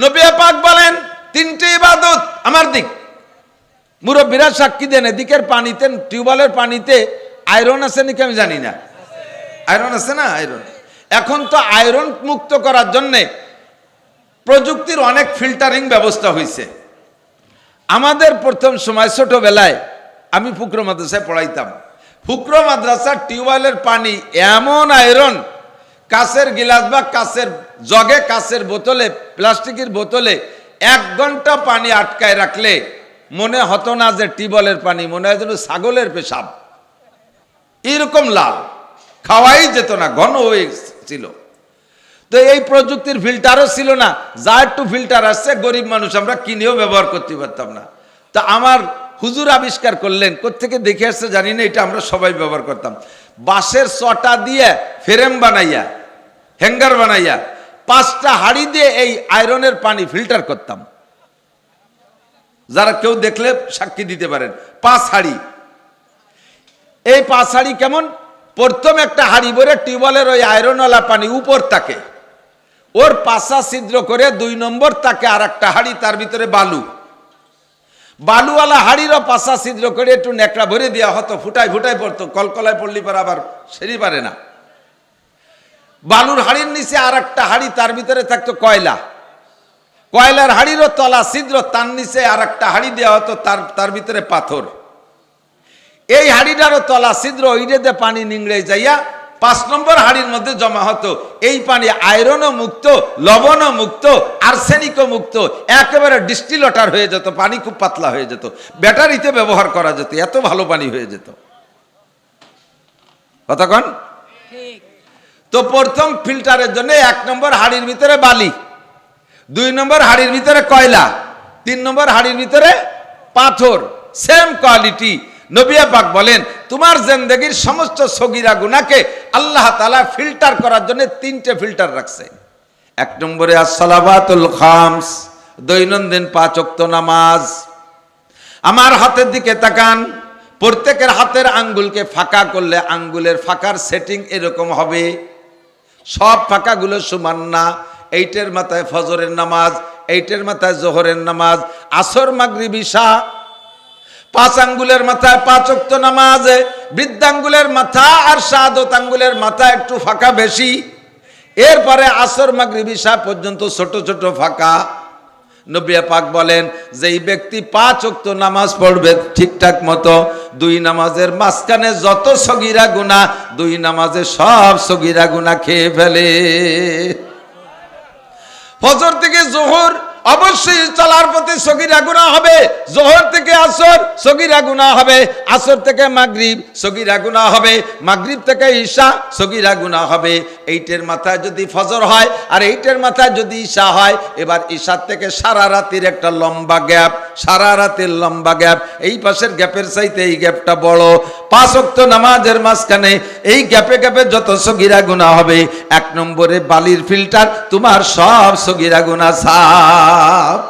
[SPEAKER 1] নবী পাক বলেন 3টে ইবাদত। আমার দিক, মুরব্বীরা সাক্ষী দেন, এদিকের পানিতে, টিউবওয়েলের পানিতে আয়রন আছে নাকি আমি জানি না। আয়রন আছে না? আয়রন। এখন তো আয়রন মুক্ত করার জন্যে প্রযুক্তির অনেক ফিল্টারিং ব্যবস্থা হয়েছে। আমাদের প্রথম সময় ছোটবেলায় আমি ফুকরো মাদ্রাসায় পড়াইতাম। ফুকরো মাদ্রাসার টিউবওয়েলের পানি এমন আয়রন, কাচের গিলাস বা কাচের জগে, কাচের বোতলে, প্লাস্টিকের বোতলে 1 ঘন্টা পানি আটকায় রাখলে মনে হতো না যে টিউবওয়েলের পানি, মনে হয় যেন ছাগলের পেশাব, এরকম লাল, খাওয়াই যেত না, ঘন হয়েছিল। তো এই প্রযুক্তির ফিল্টারও ছিল না। যা একটু ফিল্টার আসছে গরিব মানুষ আমরা কিনেও ব্যবহার করতে পারতাম না। তা আমার হুজুর আবিষ্কার করলেন, কোত্থেকে দেখে আসছে জানি না, এটা আমরা সবাই ব্যবহার করতাম। বাঁশের চটা দিয়ে ফ্রেম বানাইয়া, হ্যাঙ্গার বানাইয়া 5টা হাঁড়ি দিয়ে এই আয়রনের পানি ফিল্টার করতাম। যারা কেউ দেখলে সাক্ষী দিতে পারেন। 5 হাঁড়ি। এই 5 হাঁড়ি কেমন? প্রথম একটা হাঁড়ি ভরে টিউবওয়েলের ওই আয়রনওয়ালা পানি উপর তাকে, ওর পাশা ছিদ্র করে 2 নম্বর তাকে আর একটা হাঁড়ি, তার ভিতরে বালু, বালুওয়ালা হাঁড়িরও পাশা ছিদ্র করে একটু নেকড়া ভরে দেওয়া হতো, ফুটায় ফুটায় পড়তো, কলকলায় পড়লি পর আবার সেরি পারে না। বালুর হাঁড়ির নিচে আর একটা হাঁড়ি, তার ভিতরে থাকতো কয়লা, কয়লার হাঁড়িরও তলা ছিদ্র, তার নিচে আর একটা হাঁড়ি দেওয়া হতো, তার ভিতরে পাথর। এই হাঁড়িটারও তলা ছিদ্র, ওইটাতে পানি নিংড়ে যাইয়া 5 নম্বর হাঁড়ির মধ্যে জমা হতো। এই পানি আয়রনও মুক্ত, লবণও মুক্ত, আর্সেনিকও মুক্ত, একেবারে ডিস্টিল ওয়াটার হয়ে যেত, পানি খুব পাতলা হয়ে যেত, ব্যাটারিতে ব্যবহার করা যেত, এত ভালো পানি হয়ে যেত। কতক্ষণ? তো প্রথম ফিল্টারের জন্য 1 নম্বর হাঁড়ির ভিতরে বালি, 2 নম্বর হাঁড়ির ভিতরে কয়লা, 3 নম্বর হাঁড়ির ভিতরে পাথর, সেম কোয়ালিটি। নবী পাক বলেন তোমার জিন্দেগীর সমস্ত সগীরা গুনাহকে আল্লাহ তাআলা ফিল্টার করার জন্য 3টে ফিল্টার রাখছে। 1 নম্বরে as-সালাওয়াতুল খামস, দৈনন্দিন 5 ওয়াক্ত নামাজ। আমার হাতের দিকে তাকান, প্রত্যেকের হাতের আঙ্গুলকে ফাঁকা করলে আঙ্গুলের ফাঁকার সেটিং এরকম হবে, সব ফাঁকাগুলো সমান না। 8-এর মাথায় ফজরের নামাজ, 8-এর মাথায় জোহরের নামাজ, আসর, মাগরিব, ইশা। 5 আঙ্গুলের মাথায় 5 ওয়াক্ত নামাজ, বৃদ্ধাঙ্গুলের মাথা আর শাহাদত আঙ্গুলের মাথা একটু ফাঁকা বেশি। এরপরে আসর, মাগরিব, ইশা পর্যন্ত ছোট ছোট ফাঁকা। নবী পাক বলেন যেই ব্যক্তি 5 ওয়াক্ত নামাজ পড়বে ঠিকঠাক মতো, 2 নামাজের মাঝখানে যত সগীরা গুনাহ, 2 নামাজে সব সগীরা গুনাহ খেয়ে ফেলে। ফজর থেকে জোহর অবশ্যই চলার পথে সগীরা গুনাহ হবে, জোহর থেকে আসর সগীরা গুনাহ হবে, আসর থেকে মাগরিব সগীরা গুনাহ হবে, মাগরিব থেকে ঈশা সগীরা গুনাহ হবে। 8-এর মাথায় যদি ফজর হয় আর 8-এর মাথায় যদি ঈশা হয়, এবার ঈশার থেকে সারা রাতের একটা লম্বা গ্যাপ, সারা রাতের লম্বা গ্যাপ, এই পাশের গ্যাপের চাইতে এই গ্যাপটা বড়। 5 ওয়াক্ত নামাজের মাঝখানে এই গ্যাপে গ্যাপে যত সগীরা গুনাহ হবে, 1 নম্বরে বালির ফিল্টার, তোমার সব সগীরা গুনাহ সাফ।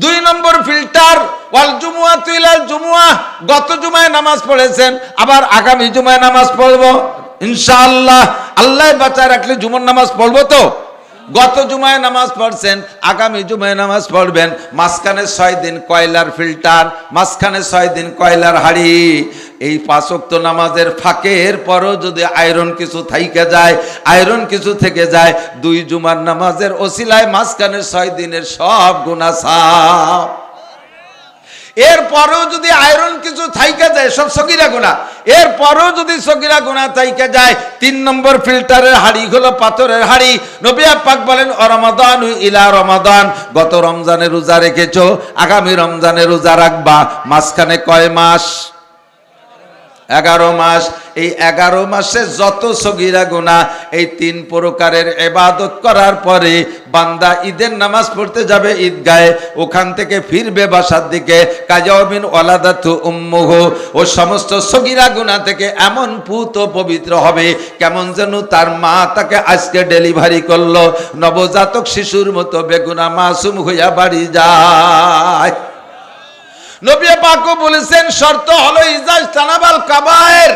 [SPEAKER 1] 2 নম্বর ফিল্টার ওয়াল জুমুআতু ইলাল জুমুআহ, গত জুমায় নামাজ পড়েছেন, আবার আগামী জুমায় নামাজ পড়বো ইনশাআল্লাহ। আল্লাহ বাঁচায় রাখলে জুমার নামাজ পড়বো তো গত জুমায় নামাজ পড়ছেন, আগামী জুমায় নামাজ পড়বেন, মাঝখানে 6 দিন কয়লার ফিল্টার, মাঝখানে 6 দিন কয়লার হাড়ি। এই 5 ওয়াক্ত নামাজের ফাঁকের পরও যদি আয়রন কিছু থাইকে যায়, আয়রন কিছু থেকে যায়, 2 জুমার নামাজের ওসিলায় মাঝখানে 6 দিনের সব গুনাহ সাফ। এরপরেও যদি আয়রন কিছু থাইকে যায়, সব সগীরা গুনাহ, এরপরেও যদি সগীরা গুনাহ থাইকে যায়, 3 নম্বর ফিল্টারের হাড়ি হলো পাথরের হাড়ি। নবী পাক বলেন রমাদান ইলা রমাদান, গত রমজানে রোজা রেখেছো, আগামী রমজানে রোজা রাখবা, মাঝখানে কয় মাস? 11 মাস। এই 11 মাসে যত সগীরা গুনাহ, এই 3 প্রকারের ইবাদত করার পরে বান্দা ঈদের নামাজ পড়তে যাবে ঈদগাহে, ওখান থেকে ফিরবে বাসার দিকে, কাজাওমিন ওয়ালাদাতু উম্মুহু, ও সমস্ত সগীরা গুনাহ থেকে এমন পুত পবিত্র হবে কেমন যেন তার মা তাকে আজকে ডেলিভারি করলো, নবজাতক শিশুর মতো বেগুনা মাসুম হইয়া বাড়ি যায়। নবী পাকও বলেছেন শর্ত হলো ইজাজ তানাবাল কাবায়ের,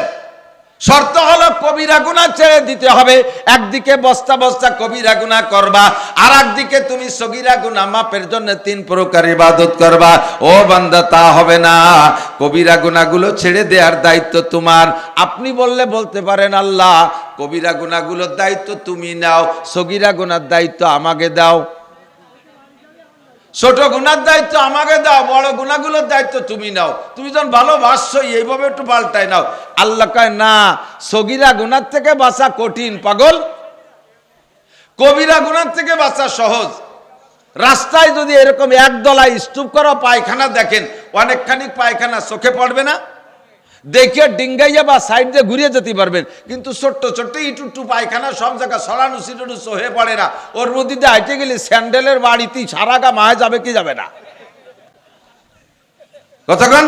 [SPEAKER 1] শর্ত হলো কবিরা গুনাহ ছেড়ে দিতে হবে। একদিকে বস্তা বস্তা কবিরা গুনাহ করবা, আর একদিকে তুমি সগীরা গুনাহ মাপের জন্য 3 প্রকার ইবাদত করবা। ও বান্দা, তা হবে না। কবিরা গুনাহগুলো ছেড়ে দেওয়ার দায়িত্ব তোমার। আপনি বললে বলতে পারেন আল্লাহ কবিরা গুনাহগুলোর দায়িত্ব তুমি নাও, সগীরা গুনাহর দায়িত্ব আমাকে দাও। ছোট গুনার দায়িত্ব আমাকে দাও, বড় গুনাহগুলোর দায়িত্ব তুমি নাও। তুমি যখন ভালোবাসছো এইভাবে একটু পাল্টাই নাও। আল্লাহ কয় না, সগীরা গুনার থেকে বাঁচা কঠিন পাগল, কবিরা গুনার থেকে বাঁচা সহজ। রাস্তায় যদি এরকম একদলায় স্তূপ করা পায়খানা দেখেন, অনেকখানি পায়খানা চোখে পড়বে না? দেখে ডিঙ্গাইয়া বা সাইড দিয়ে ঘুরিয়ে যেতে পারবেন, কিন্তু ছোট্ট ছোট্ট ইটুটু পায়খানা সব জায়গায় সরানো সিটুটু সহে পড়ে না। ওর মধ্যে দিয়ে হাইটে গেলে স্যান্ডেলের বাড়িতেই সারা গা মায় যাবে কি যাবে না? কতক্ষণ?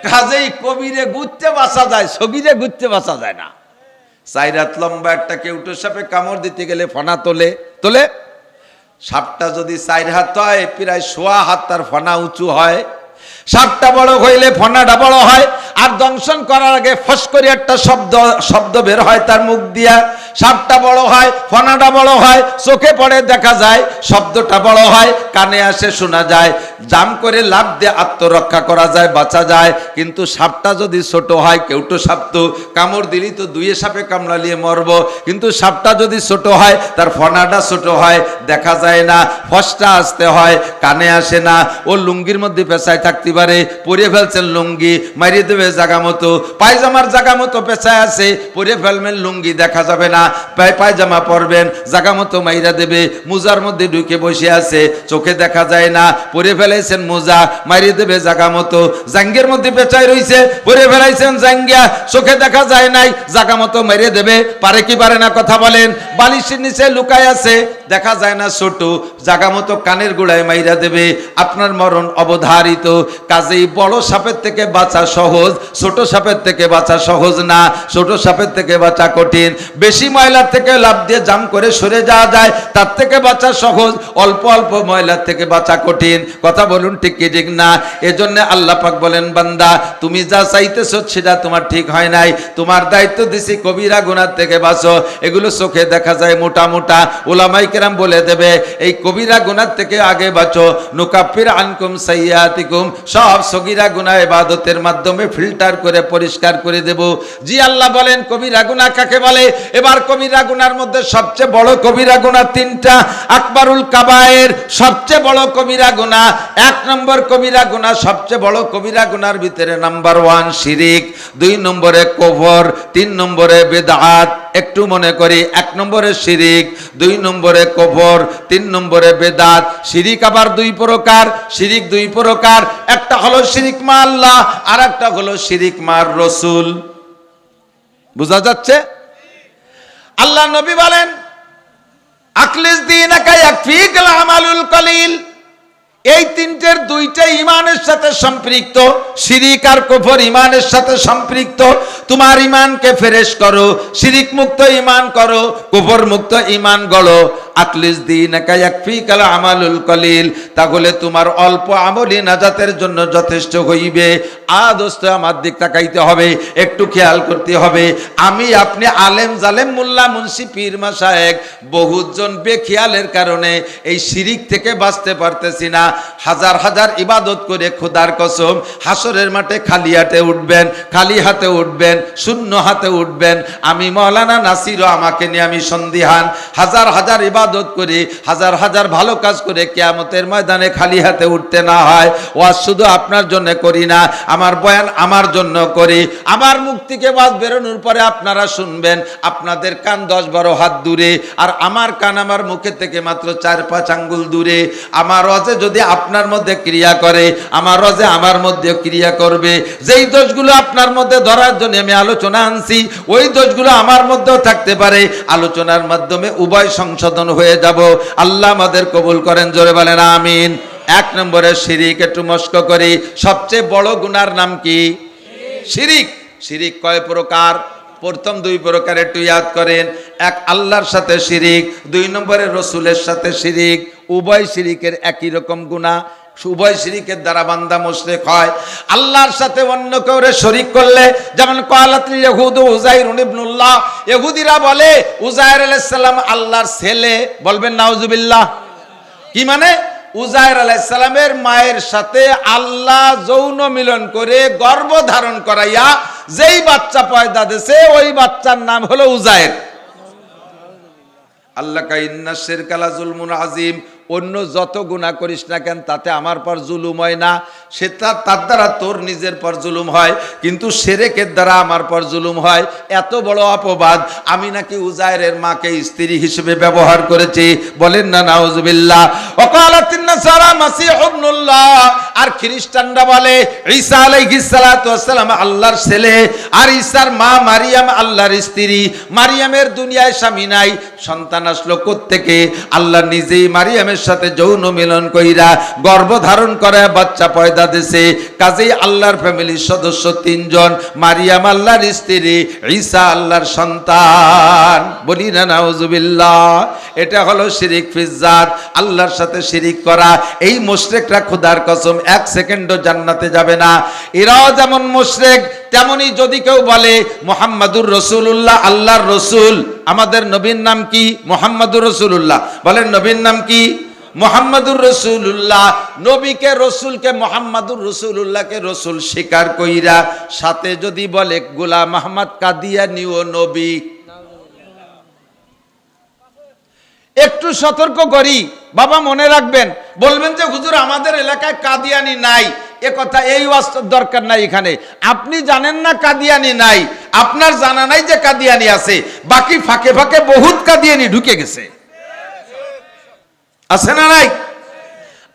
[SPEAKER 1] কাজেই কবিরে ঘুরতে বাঁচা যায়, সগীরে ঘুরতে বাঁচা যায় না। 4 হাত লম্বা একটা কেউটো সাপে কামড় দিতে গেলে ফনা তোলে তোলে। সাপটা যদি 4 হাত হয়, প্রায় 1.25 হাত তার ফনা উঁচু হয়। সাপটা বড় হইলে ফনাটা বড় হয়, আর দংশন করার আগে ফস করে একটা শব্দ বের হয় তার মুখ দিয়া। সাপটা বড় হয়, ফনাটা বড় হয়, চোখে পড়ে দেখা যায়, শব্দটা বড় হয়, কানে আসে শোনা যায়, জাম করে লাফ দিয়ে আত্মরক্ষা করা যায়, বাঁচা যায়। কিন্তু সাপটা যদি ছোট হয়, কেউটো সাপ তো কামড় দিলি তো 2 সাপে কামড়ালিয়ে মরব। কিন্তু সাপটা যদি ছোট হয়, তার ফনাটা ছোট হয়, দেখা যায় না, ফসটা আসতে হয়, কানে আসে না। ও লুঙ্গির মধ্যে পেঁচায় থাকতে পারে, পরে ফেলছেন লুঙ্গি, মারিয়ে দেবে জায়গা মতো, পায়জামার জায়গা মতো পেঁচায় আছে, পরে ফেলবেন লুঙ্গি দেখা যাবে না, পায়জামা পরবেন জায়গা মতো মাইরা দেবে, মোজার মধ্যে ঢুকে বসে আছে, চোখে দেখা যায় না, পরে ফেলাইছেন মোজা, মারিয়ে দেবে জায়গা মতো, জাঙ্গের মধ্যে পেঁচায় রইছে, পরে ফেলাইছেন জাঙ্গিয়া, চোখে দেখা যায় নাই, জায়গা মতো মারিয়ে দেবে, পারে কি পারে না কথা বলেন? বালিশের নিচে লুকায় আছে, দেখা যায় না, ছোট জায়গা মতো কানের গোড়ায় মাইরা দেবে, আপনার মরণ অবধারিত। কাজেই বড় সাপের থেকে বাঁচা সহজ, ছোট সাপের থেকে বাঁচা সহজ না, ছোট সাপের থেকে বাঁচা কঠিন। বেশি ময়লার থেকে লাফ দিয়ে জাম করে সরে যাওয়া যায়, তার থেকে বাঁচা সহজ, অল্প অল্প ময়লার থেকে বাঁচা কঠিন। কথা বলুন ঠিক কি ঠিক না? এজন্য আল্লাহ পাক বলেন বান্দা তুমি যা চাইতেছো সেটা তোমার ঠিক হয় নাই, তোমার দায়িত্ব দিছি কবিরা গুনাহ থেকে বাঁচো। এগুলো চোখে দেখা যায় মোটা মোটা, উলামায়ে কেরাম বলে দেবে এই কবিরা গুনাহ থেকে আগে বাঁচো। নুকাফির আনকুম সাইয়্যাতিকুম, সব সগীরা গুনাহ ইবাদতের মাধ্যমে ফিল্টার করে পরিষ্কার করে দেব। জি আল্লাহ বলেন কবিরা গুনাহ কাকে বলে? এবার কবিরা গুনার মধ্যে সবচেয়ে বড় কবিরা গুনাহ 3টা। আকবারুল কাবায়ের সবচেয়ে বড় কবিরা গুনাহ, 1 নম্বর কবিরা গুনাহ, সবচেয়ে বড় কবিরা গুনার ভিতরে নাম্বার 1 শিরিক, 2 নম্বরে কুফর, 3 নম্বরে বিদআত। একটু মনে করি, 1 নম্বরে শিরিক, 2 নম্বরে কুফর, 3 নম্বরে বিদআত। শিরিক আবার 2 প্রকার, শিরিক 2 প্রকার, একটা হলো শিরিক মা আল্লাহ, আর একটা হলো শিরিক মা রাসূল। বুঝা যাচ্ছে? আল্লাহ নবী বলেন আখলিস দীনাকা ইয়াকফিকাল আমালুল কলিল। এই 3টের 2টা ইমানের সাথে সম্পৃক্ত, শিরিক আর কুফর ইমানের সাথে সম্পৃক্ত। তোমার ইমানকে ফ্রেশ করো, শিরিক মুক্ত ইমান করো, কুফর মুক্ত ইমান গড়ো। আকলিস দীনাকা ইয়াকফিকাল আমালুল কলিল, তাহলে তোমার অল্প আমলই নাজাতের জন্য যথেষ্ট হইবে। দোস্ত আমার দিক তাকাইতে হবে, একটু খেয়াল করতে হবে। আমি আপনি আলেম জালেম মোল্লা মুন্সি পীর মাশায়েখ বহুজন বেখেয়ালের কারণে এই শিরিক থেকে বাঁচতে পারতেছি না। হাজার হাজার ইবাদত করে খোদার কসম হাসরের মাঠে খালি হাতে উঠবেন, খালি হাতে উঠবেন, শূন্য হাতে উঠবেন। আমি মাওলানা নাসিরও আমাকে নিয়ে আমি সন্দিহান। হাজার হাজার ইবাদত করে, হাজার হাজার ভালো কাজ করে কিয়ামতের ময়দানে খালি হাতে উঠতে না হয়। ওয়াজ শুধু আপনার জন্য করি না, আমার বয়ান আমার জন্য করি। আমার মুখ থেকে ওয়াজ বেরোনোর পরে আপনারা শুনবেন, আপনাদের কান 10-12 হাত দূরে, আর আমার কান আমার মুখের থেকে মাত্র 4-5 আঙ্গুল দূরে। আমার ওয়াজে যদি আপনার মধ্যে ক্রিয়া করে, আমার ওয়াজে আমার মধ্যে ক্রিয়া করবে। যেই দোষগুলো আপনার মধ্যে ধরার জন্য আমি আলোচনা আনছি, ওই দোষগুলো আমার মধ্যেও থাকতে পারে। আলোচনার মাধ্যমে উভয় সংশোধন হয়ে যাব। আল্লাহ আমাদের কবুল করেন, জোরে বলেন আমিন। 1 নম্বরে শিরিক, একটু মস্ক করি। সবচেয়ে বড় গুনার নাম কি? শিরিক। শিরিক কয় প্রকার? প্রথম 2 প্রকার একটু ইয়াদ করেন। 1 আল্লাহর সাথে শিরিক, 2 নম্বরে রসুলের সাথে শিরিক। উভয় শিরিকের একই রকম গুনাহ। উভয় শিরিকের দ্বারা বান্দা মুশরিক হয়। আল্লাহর সাথে অন্য কাউরে শরীক করলে, যেমন কালাতুল ইয়াহুদ উযাইর ইবনুল্লাহ, ইহুদিরা বলে উযাইর আলাইহিস সালাম আল্লাহর ছেলে। বলবেন নাউজুবিল্লাহ। কি মানে? উযাইর আলাইহিস সালামের মায়ের সাথে আল্লাহ যৌন মিলন করে গর্ভ ধারণ করাইয়া যেই বাচ্চা পয়দা দিয়েছে, ওই বাচ্চার নাম হলো উযাইর। আল্লাহ কা ইন্না শিরকা লা যুলমুন আযীম। অন্য যত গুনাহ করিস না কেন তাতে আমার পর জুলুম হয় না, সেটা তার দ্বারা তোর নিজের পর জুলুম হয়, কিন্তু শিরকের দ্বারা আমার পর জুলুম হয়। এত বড় অপবাদ। আমি নাকি উযাইরের মাকে স্ত্রী হিসেবে ব্যবহার করেছি। বলেন না নাউজুবিল্লাহ। ওয়াকালাতিন নাসারা মাসীহ ইবনুল্লাহ। আর খ্রিস্টানরা বলে ঈসা আলাইহিস সালাতু ওয়াস সালাম আল্লাহর ছেলে, আর ঈসার মা মারিয়াম আল্লাহর স্ত্রী। মারিয়ামের দুনিয়ায় স্বামী নাই, সন্তান আসলো কোত্থেকে? আল্লাহ নিজেই মারিয়ামের সাথে যৌন মিলন কইরা গর্ভ ধারণ করে বাচ্চা পয়দা দিয়েছে। কাজেই আল্লাহর ফ্যামিলির সদস্য 3 জন। মারিয়াম আল্লাহর স্ত্রী, ঈসা আল্লাহর সন্তান। বলি না নাউজুবিল্লাহ। এটা হলো শিরিক ফিজ্জাত, আল্লাহর সাথে শিরিক করা। এই মুশরিকরা খোদার কসম 1 সেকেন্ডও জান্নাতে যাবে না। এরাও যেমন মুশরিক, তেমনি যদি কেউ বলে মুহাম্মাদুর রাসূলুল্লাহ আল্লাহর রসুল, আমাদের নবীর নাম কি? মুহাম্মাদুর রাসূলুল্লাহ। বলেন নবীর নাম কি? মুহাম্মাদুর রাসূলুল্লাহ। নবীকে রসুলকে মুহাম্মাদুর রাসূলুল্লাহকে রসুল স্বীকার কইরা সাথে যদি বলে গোলাম আহমদ কাদিয়ানী ও নবী, একটু সতর্ক করি বাবা, মনে রাখবেন। বলবেন যে হুজুর আমাদের এলাকায় কাদিয়ানী নাই, এ কথা এই ওয়াজটার দরকার নাই। এখানে আপনি জানেন না কাদিয়ানী নাই, আপনার জানা নাই যে কাদিয়ানী আছে। বাকি ফাঁকে ফাঁকে বহুত কাদিয়ানী ঢুকে গেছে, আছে না নাই?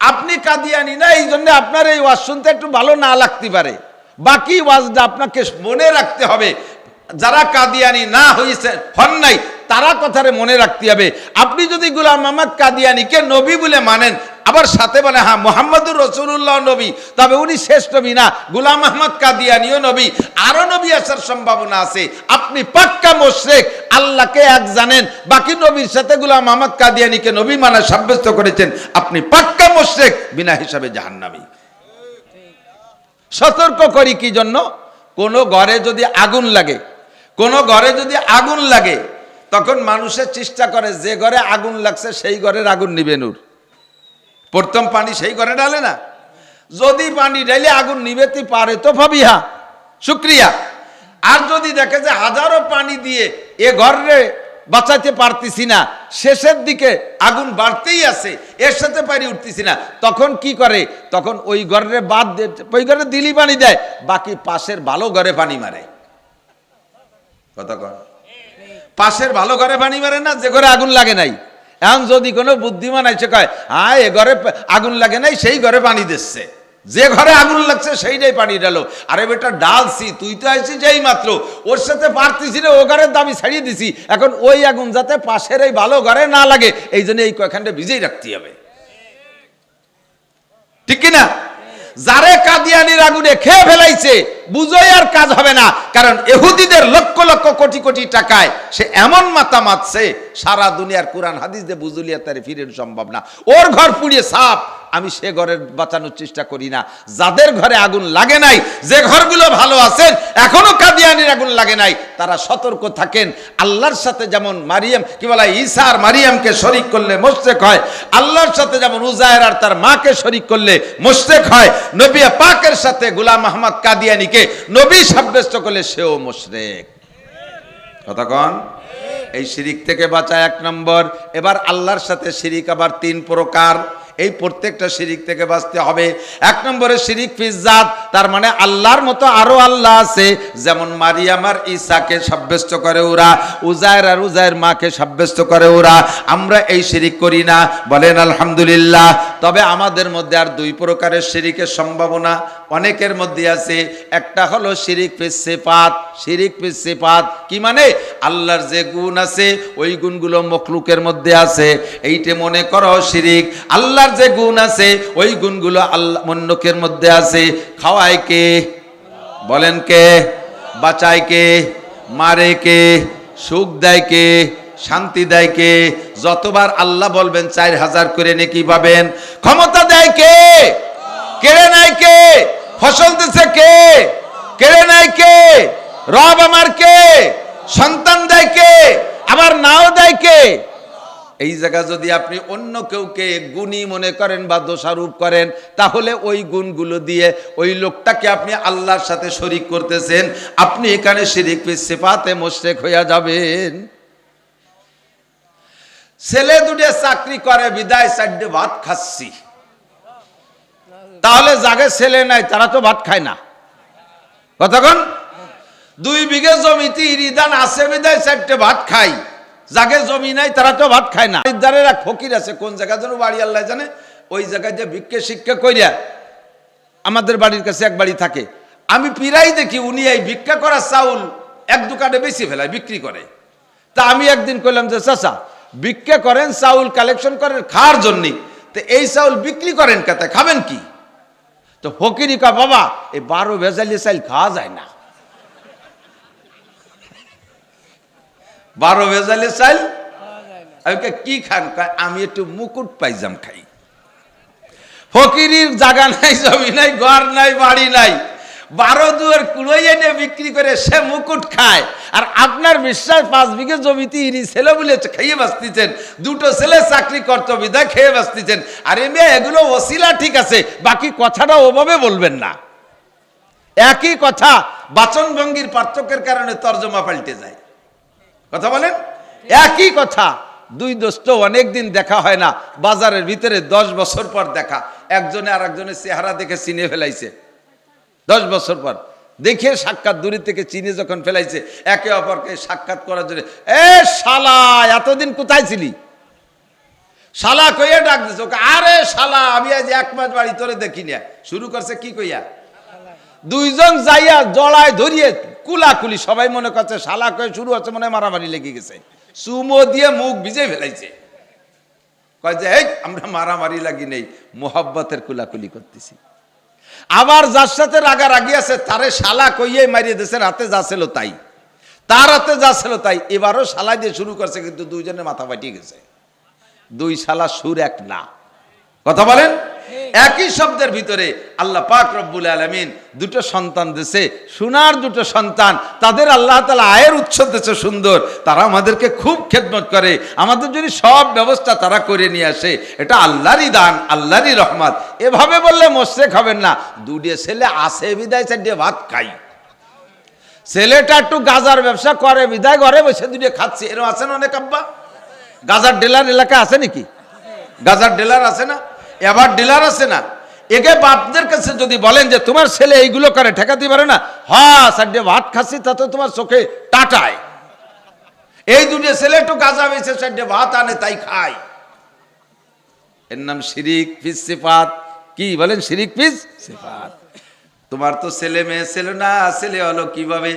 [SPEAKER 1] আপনি কাদিয়ানী না, এই জন্য আপনার এই ওয়াজ শুনতে একটু ভালো না লাগতে পারে। বাকি ওয়াজটা আপনাকে মনে রাখতে হবে। যারা কাদিয়ানী না হয়েছে, হন নাই, তারা কথারে মনে রাখতে হবে। আপনি যদি গোলাম আহমদ কাদিয়ানীকে নবী বলে মানেন, আবার সাথে বলে হ্যাঁ মুহাম্মাদুর রাসূলুল্লাহ নবী, তবে উনি শেষ নবী না, গোলাম আহমদ কাদিয়ানীও নবী, আরো নবী আসার সম্ভাবনা আছে। আপনি পাক্কা মুশরিক, আল্লাহকে এক জানেন, বাকি নবীর সাথে গোলাম আহমদ কাদিয়ানীকে নবী মানা সাব্যস্ত করেছেন, আপনি পাক্কা মুশরিক, বিনা হিসাবে জাহান্নামী। সতর্ক করি কি জন্য? কোন ঘরে যদি আগুন লাগে, কোন ঘরে যদি আগুন লাগে, তখন মানুষের চেষ্টা করে যে ঘরে আগুন লাগছে সেই ঘরের আগুন নিবে নূর। প্রথম পানি সেই ঘরে ঢালে না। যদি পানি ঢালে আগুন নিবেতে পারে তো ভাবিহা শুকরিয়া। আর যদি দেখে যে হাজারো পানি দিয়ে এ ঘরে বাঁচাইতে পারতেছি না, শেষের দিকে আগুন বাড়তেই আছে, এর সাথে পারি উঠতেছি না, তখন কি করে? তখন ওই ঘরে বাদ দিয়ে ওই ঘরে দিলি পানি দেয়, বাকি পাশের ভালো ঘরে পানি মারে। কথা কর, পাশের ভালো ঘরে পানি মারে না, যে ঘরে আগুন লাগে নাই। এখন যদি কোনো বুদ্ধিমান এসে কয় হ্যাঁ এ ঘরে আগুন লাগে নাই, সেই ঘরে পানি দিচ্ছে, যে ঘরে আগুন লাগছে সেইটাই পানি ডালো। আরে বেটা ডালছি, তুই তো আইসি যেই মাত্র, ওর সাথে পারতিছি না, ও ঘরের দাবি ছাড়িয়ে দিছি। এখন ওই আগুন যাতে পাশের এই ভালো ঘরে না লাগে, এই জন্য এই কয়খানটা ভিজেই রাখতে হবে, ঠিক কিনা? যারে কাদিয়ানির আগুনে খেয়ে ফেলাইছে বুঝোই আর কাজ হবে না, কারণ ইহুদিদের লক্ষ লক্ষ কোটি কোটি টাকায় সে এমন মাথা মারছে সারা দুনিয়ার কোরআন হাদিস দিয়ে বুঝুলিয়া তারে ফিরের সম্ভব না। ওর ঘর পুড়িয়ে সাপ, আমি সে ঘরের বাঁচানোর চেষ্টা করি না। যাদের ঘরে আগুন লাগে নাই, যে ঘরগুলো ভালো আছেন এখনো কাদিয়ানির আগুন লাগে নাই, তারা সতর্ক থাকেন। আল্লাহর সাথে যেমন মারিয়াম কি বলা, ঈসা আর মারিয়ামকে শরীক করলে মুশরিক হয়, আল্লাহর সাথে যেমন উজায়ের আর তার মাকে শরীক করলে মুশরিক হয়, নবী পাকের সাথে গোলাম আহমদ কাদিয়ানীকে নবী সাব্যস্ত করলে সেও মুশরিক। কথা কন? এই শিরিক থেকে বাঁচা এক নম্বর। এবার আল্লাহর সাথে শিরিক আবার 3 প্রকার, এই প্রত্যেকটা শিরিক থেকে বাঁচতে হবে। এক নম্বরে শিরিক ফিজ্জাত, তার মানে আল্লাহর মতো আরো আল্লাহ আছে, যেমন মারিয়াম আর ঈসাকে সাব্যস্ত করে ওরা, উজায়ের আর উজায়ের মাকে সাব্যস্ত করে ওরা। আমরা এই শিরিক করি না, বলেন আলহামদুলিল্লাহ। তবে আমাদের মধ্যে আর 2 প্রকারের শিরিকের সম্ভাবনা অনেকের মধ্যে আছে। একটা হলো শিরিক ফিস সিফাত। শিরিক ফিস সিফাত কি মানে? আল্লাহর যে গুণ আছে ওই গুণগুলো মখলুকের মধ্যে আছে, এইটা মনে করো শিরিক। আল্লাহর যে গুণ আছে ওই গুণগুলো আল্লাহ মন্নকের মধ্যে আছে। খাওয়ায় কে? বলেন কে? বাঁচায় কে? মারে কে? সুখ দেয় কে? শান্তি দেয় কে? যতবার আল্লাহ বলবেন 4000 করে নেকি পাবেন। ক্ষমতা দেয় কে? কেড়ে নেয় কে? ফসল দিছে কে? কেড়ে নেয় কে? রব আমার কে? সন্তান দেয় কে? আবার নাও দেয় কে? এই জায়গা যদি আপনি অন্য কেউকে গুণী মনে করেন বা দোষারোপ করেন, তাহলে ওই গুণগুলো দিয়ে ওই লোকটাকে আপনি আল্লাহর সাথে শরীক করতেছেন। আপনি এখানে শিরিক ফিস সিফাতে মুশরিক হয়ে যাবেন। ছেলে দুটো চাকরি করে বিদায় 4 ভাত খাচ্ছি, তাহলে যাকে ছেলে নাই তারা তো ভাত খায় না। কতক্ষণ? 2 বিঘে জমিতে ইরিদান আছে বিদায় 4 ভাত খাই, যাকে জমি নাই তারা তো ভাত খায় না। ইদারের এক ফকির আছে, কোন জায়গা যেন বাড়ি আল্লাহ জানে, ওই জায়গায় যে ভিক্ষে শিক্ষা কইরা, আমাদের বাড়ির কাছে এক বাড়ি থাকে, আমি পিরাই দেখি উনি এই ভিক্ষা করা চাউল এক দোকানে বেশি ফেলায় বিক্রি করে। তা আমি একদিন কইলাম যে চাচা, ভিক্ষা করেন চাউল কালেকশন করেন খাওয়ার জন্য, তো এই চাউল বিক্রি করেন কাতে, খাবেন কি? তো ফকিরি কা বাবা এই 12 ভেজালি চাউল খাওয়া যায় না। 12 ভেজালি চাউল আমি কি খান? আমি একটু মুকুট পাইজাম খাই। ফকিরির জায়গা নাই, জমি নাই, ঘর নাই, বাড়ি নাই, 12 দুয়ার কুড়োই এনে বিক্রি করে সে মুকুট খায়। আর আপনার বিশ্বাস 5 বিঘে জমিতে ইনি ছেলে বলে খেয়ে বাঁচতেছেন, 2টো ছেলে চাকরি করতো বিদায় খেয়ে বাঁচতেছেন। আরে মেয়ে এগুলো ওসিলা ঠিক আছে, বাকি কথাটা ওভাবে বলবেন না। একই কথা বাচন ভঙ্গির পার্থক্যের কারণে তর্জমা পাল্টে যায়। কথা বলেন? একই কথা। 2 দোস্ত অনেকদিন দেখা হয় না, বাজারের ভিতরে 10 বছর পর দেখা, একজনে আর একজনের চেহারা দেখে চিনে ফেলাইছে। 10 বছর পর দেখে সাক্ষাৎ দূরে থেকে চিনে যখন ফেলাইছে, একে অপরকে সাক্ষাৎ করার জন্য, এ শালা এতদিন কোথায় ছিলি? শালা কইয়া ডাক দিছে ওকে, আরে শালা আমি আজ 1 মাস বাড়ি তোরে দেখি না। শুরু করছে কি কইয়া, 2 জন যাইয়া জড়ায় ধরিয়ে কুলাকুলি, সবাই মনে করছে শালা কয়ে শুরু হচ্ছে, মনে মারামারি লেগে গেছে, চুমো দিয়ে মুখ ভিজে ফেলাইছে। কয় যে এই আমরা মারামারি লাগি নেই, মোহাব্বতের কুলাকুলি করতেছি। আবার যার সাথে রাগারাগি আছে তারে শালা কইয়ে মারিয়ে দিয়েছে, রাতে যা ছিল তাই, তার হাতে যা ছিল তাই। এবারও শালা দিয়ে শুরু করছে, কিন্তু 2 জনের মাথা ফাটিয়ে গেছে। 2 শালা সুর এক না। কথা বলেন? একই শব্দের ভিতরে আল্লাহ পাক রব্বুল আলামিন 2টো সন্তান দিয়েছে, সোনার 2টো সন্তান। তাদের আল্লাহ তাআলা আয়ের উৎস দিয়েছে সুন্দর, তারা আমাদেরকে খুব খেদমত করে, আমাদের জন্য সব ব্যবস্থা তারা করে নিয়ে আসে। এটা আল্লাহরই দান, আল্লাহরই রহমত। এভাবে বললে মুশরিক হবেন না। 2টো ছেলে আছে বিদায় 4 ভাত খাই, ছেলেটা একটু গাজার ব্যবসা করে বিদায় ঘরে বসে 2টো খাচ্ছে, এরকম আছে না অনেক আব্বা? গাজার ডিলার এলাকা আছে নাকি? গাজার ডিলার আছে না? এবার ডিলার আছে না? একে বাপদের কাছে যদি বলেন যে তোমার ছেলে এইগুলো করে, ঠেকাতে পারে না? হ্যাঁ 4 ভাত খাচ্ছি তাতে তোমার চোখে টাটায়। এই 2টো ছেলে একটু গাঁজা বেছে 4 ভাত আনে তাই খায়। এর নাম শিরিক ফিস সিফাত। কি বলেন? শিরিক ফিস সিফাত। তোমার তো ছেলে মেয়ে ছিল না, ছেলে হলো কিভাবে?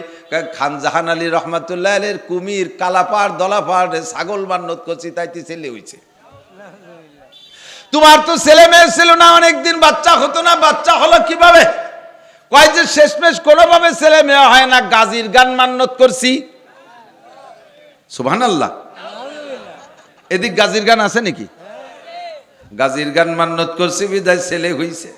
[SPEAKER 1] খান জাহান আলী রহমাতুল্লাহ আলাইহির কুমির কালাপাড় দলাপাড় ছাগল বান্নত করছি তাইতে ছেলে হইছে। তোমার তো ছেলে মেয়ে ছিল না, অনেকদিন বাচ্চা হতো না, বাচ্চা হলো কিভাবে? কয় যে শেষমেশ কোনোভাবে ছেলে মেয়ে হয় না, গাজীর গান মান্যত করছি। সুবহানাল্লাহ। এদিক গাজীর গান আছে নাকি? গাজীর গান মান্যত করছি বিদায় ছেলে হইছে।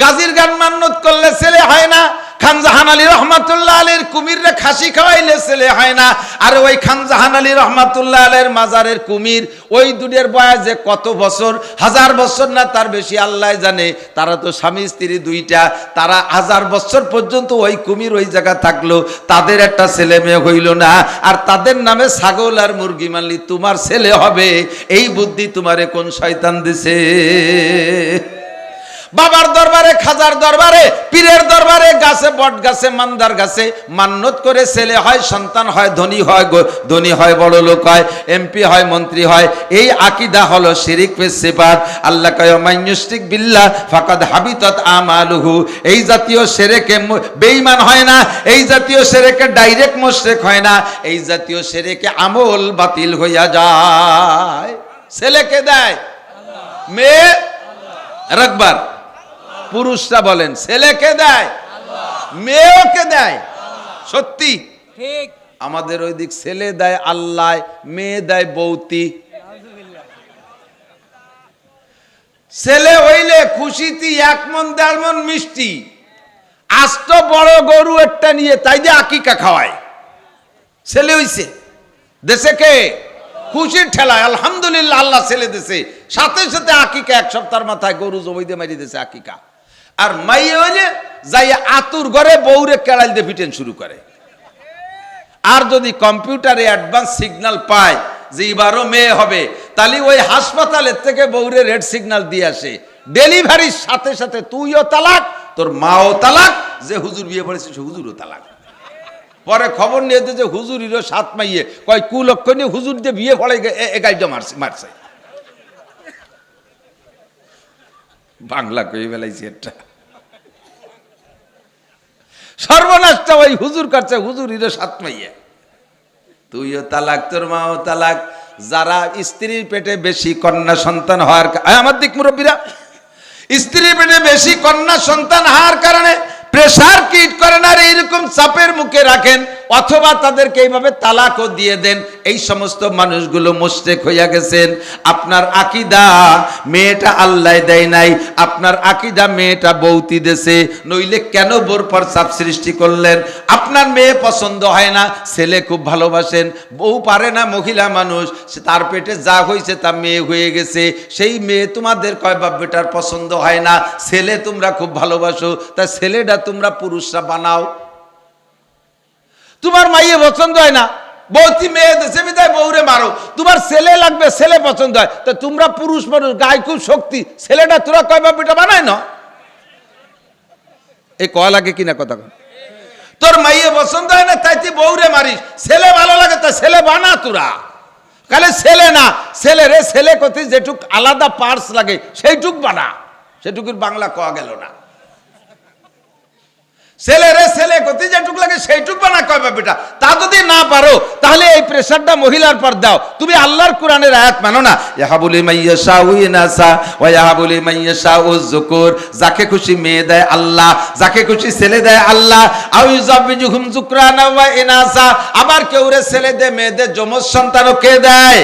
[SPEAKER 1] গাজীর গান মান্যত করলে ছেলে হয় না। খান জাহান আলী রহমাতুল্লাহ আলীর কুমিররে খাসি খাওয়াইলে ছেলে হয় না। আর ওই খান জাহান আলী রহমাতুল্লাহ আলীর মাজারের কুমির, ওই দুনিয়ার বয়স যে কত বছর, 1000 বছর না তার বেশি আল্লাহ জানে। তারা তো স্বামী স্ত্রী দুইটা, তারা 1000 বছর পর্যন্ত ওই কুমির ওই জায়গা থাকলো, তাদের একটা ছেলে মেয়ে হইল না। আর তাদের নামে ছাগল আর মুরগি মানলি তোমার ছেলে হবে, এই বুদ্ধি তোমারে কোন শয়তান দিছে? বাবার দরবারে, খাজার দরবারে, পীরের দরবারে, গাছে, বট গাছে, মান্দার গাছে মান্যত করে ছেলে হয়, সন্তান হয়, ধনী হয়, বড় লোক হয়, এমপি হয়, মন্ত্রী হয়। এই আকীদা হলো শিরিক ফিস সিফাত। আল্লাহ কয় মাইয়ুশরিক বিল্লাহ ফাকাদ হাবিতাত আমালুহু। এই জাতীয় শিরকে বেঈমান হয় না, এই জাতীয় শিরকে ডাইরেক্ট মুশরিক হয় না, এই জাতীয় শিরকে আমল বাতিল হইয়া যায়। ছেলেকে দেয় মেয়ে, রাখবার পুরুষরা বলেন ছেলেকে দেয়, মেয়েকে দেয়। সত্যি
[SPEAKER 2] ঠিক।
[SPEAKER 1] আমাদের ওই দিক ছেলে দেয় আল্লাহ, মেয়ে দেয় বৌতি। ছেলে হইলে খুশিতে 1 মণ 1.5 মণ মিষ্টি, আস্ত বড় গরু একটা নিয়ে তাই দিয়ে আকিকা খাওয়ায়। ছেলে হইছে দেশে কে? খুশির ঠেলায় আলহামদুলিল্লাহ আল্লাহ ছেলে দিছে, সাথে সাথে আকিকা 1 সপ্তাহের মাথায় গরু জবাই দিয়ে মারি দিছে আকিকা। আর মাইয়ে হইলে যাই আতুর ঘরে বউরে কেড়াল দিয়ে পিটেন শুরু করে। আর যদি কম্পিউটারে অ্যাডভান্স সিগন্যাল পায় যে এবারও মেয়ে হবে, তাহলে ওই হাসপাতালের থেকে বউরে রেড সিগন্যাল দিয়ে আসে। ডেলিভারির সাথে সাথে তুইও তালাক, তোর মাও তালাক, যে হুজুর বিয়ে পড়েছে সে হুজুরও তালাক। পরে খবর নিয়ে যে হুজুরিরও 7 মাইয়ে, কয় কুলক্ষ নিয়ে হুজুর দিয়ে বিয়ে পড়ে এগাইটা মারছে। বাংলা কই বেলাইছি একটা সর্বনাশটা ওই হুজুর করছে, হুজুরিরও 7 মাইয়ে। তুইও তালাক, তোর মাও তালাক। যারা স্ত্রীর পেটে বেশি কন্যা সন্তান হওয়ার, আমার দিক মুরব্বীরা, স্ত্রীর পেটে বেশি কন্যা সন্তান হওয়ার কারণে প্রেসার কিট করেন আর এইরকম চাপের মুখে রাখেন, অথবা তাদেরকে এইভাবে তালাকও দিয়ে দেন, এই সমস্ত মানুষগুলো মুশরিক হইয়া গেছেন। আপনার আকীদা মেয়েটা আল্লাহ দেয় নাই, আপনার আকীদা মেয়েটা বৌতি দেশে, নইলে কেন বোর পর চাপ সৃষ্টি করলেন? আপনার মেয়ে পছন্দ হয় না, ছেলে খুব ভালোবাসেন, বউ পারে না, মহিলা মানুষ, তার পেটে যা হয়েছে তা মেয়ে হয়ে গেছে, সেই মেয়ে তোমাদের কয় বাপ বেটার পছন্দ হয় না, ছেলে তোমরা খুব ভালোবাসো, তা ছেলেটা তোমরা পুরুষরা বানাও। তোমার মাইয়ে পছন্দ হয় না, বৌতি মেয়ে দেশে বিদায় বউরে মারো, তোমার ছেলে লাগবে, ছেলে পছন্দ হয়, তা তোমরা পুরুষ মানুষ, গায়ে খুব শক্তি, ছেলেটা তোরা কয় বাপ বেটা বানায় না। এই কয় লাগে কিনা কথা? তোর মাইয়ে পছন্দ হয় না তাই তুই বউরে মারিস, ছেলে ভালো লাগে তা ছেলে বানা তোরা। কালে ছেলে না, ছেলে রে ছেলে করতে যেটুক আলাদা পার্টস লাগে সেইটুক বানা, সেটুকুর বাংলা কওয়া গেল না। ছেলে রে ছেলে করতে যেটুক লাগে সেইটুক বানা কয় বেটা, তা যদি না পারো তাহলে এই প্রেসারটা মহিলার পর দাও। তুমি আল্লাহর কোরআনের আয়াত মানো না, ইয়াহাবুলি মাইয়াশাউ ইনাসা ওয়া ইয়াহাবুলি মাইয়াশাউ যুকুর, যাকে খুশি মেয়ে দেয় আল্লাহ, যাকে খুশি ছেলে দেয় আল্লাহ। আও ইউযাবিজুহুম যুকরানা ওয়া ইনাসা, আবার কেউ রে ছেলে দেয়, মেয়ে দেয়, যমজ সন্তানও কে দেয়?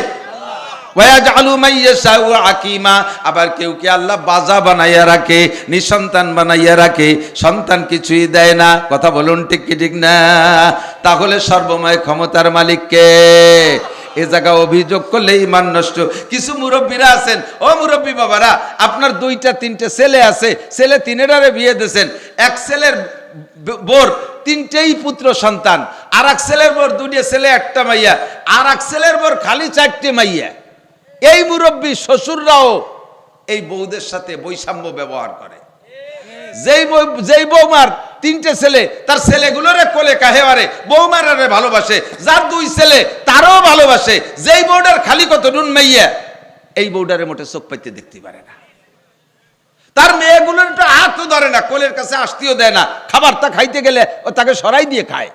[SPEAKER 1] ওয়াজআলু মাইয়াশাউ আকিমা, আবার কেউ কে আল্লাহ বাজা বানাইয়া রাখে, নিঃসন্তান বানাইয়া রাখে, সন্তান কিছুই দেয় না। কথা বলুন ঠিক কি ঠিক না? তাহলে সর্বময় ক্ষমতার মালিক কে? এ জায়গা অভিযোগ করলে ঈমান নষ্ট। কিছু মুরব্বীরা আছেন, ও মুরব্বী বাবারা, আপনার 2টা 3টে ছেলে আছে, ছেলে 3টারে বিয়ে দিয়েছেন, এক ছেলের বোর 3টেই পুত্র সন্তান, আর এক ছেলের বোর 2টে ছেলে 1টা মাইয়া, আর এক ছেলের বোর খালি 4টে মাইয়া। এই মুরব্বী শ্বশুররাও এই বউদের সাথে বৈষম্য ব্যবহার করে। যেই বৌমার 3টে ছেলে, তার ছেলেগুলোরে কোলে কাহেবারে বৌমারে ভালোবাসে, যার 2 ছেলে তারও ভালোবাসে। যেই বউডার খালি কত নুন মাইয়া, এই বউডারে মোটে চোখ পাইতে দেখতে পারে না, তার মেয়েগুলোর একটা হাতও ধরে না, কোলের কাছে আসতেও দেয় না, খাবারটা খাইতে গেলে ও তাকে সরাই দিয়ে খায়।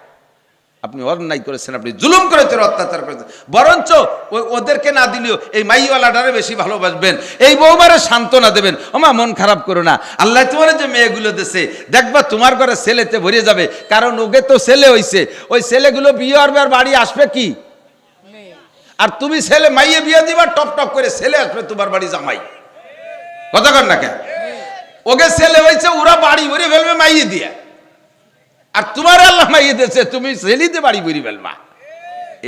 [SPEAKER 1] আপনি অন্যায় করেছেন, আপনি জুলুম করেছেন, অত্যাচার করেছেন। বরঞ্চ ওদেরকে না দিলেও এই মাইওয়ালাটারে বেশি ভালোবাসবেন, এই বৌমারে সান্ত্বনা দেবেন, ওমা মন খারাপ করো না, আল্লাহ তোমার যে মেয়েগুলো দেশে দেখবা তোমার ঘরে ছেলেতে ভরে যাবে, কারণ ওকে তো ছেলে হইছে, ওই ছেলেগুলো বিয়ে হবে আর বাড়ি আসবে কি, আর তুমি ছেলে মাইয়ে বিয়ে দিবা, টপ টপ করে ছেলে আসবে তোমার বাড়ি জামাই। কথা কর না কেন? ওকে ছেলে হয়েছে, ওরা বাড়ি ভরে ফেলবে মাইয়ে দিয়ে, আর তোমার আল্লাহ মাইয়ে দিয়েছে, তুমি ছেলিতে বাড়ি ভরে ফেলবা।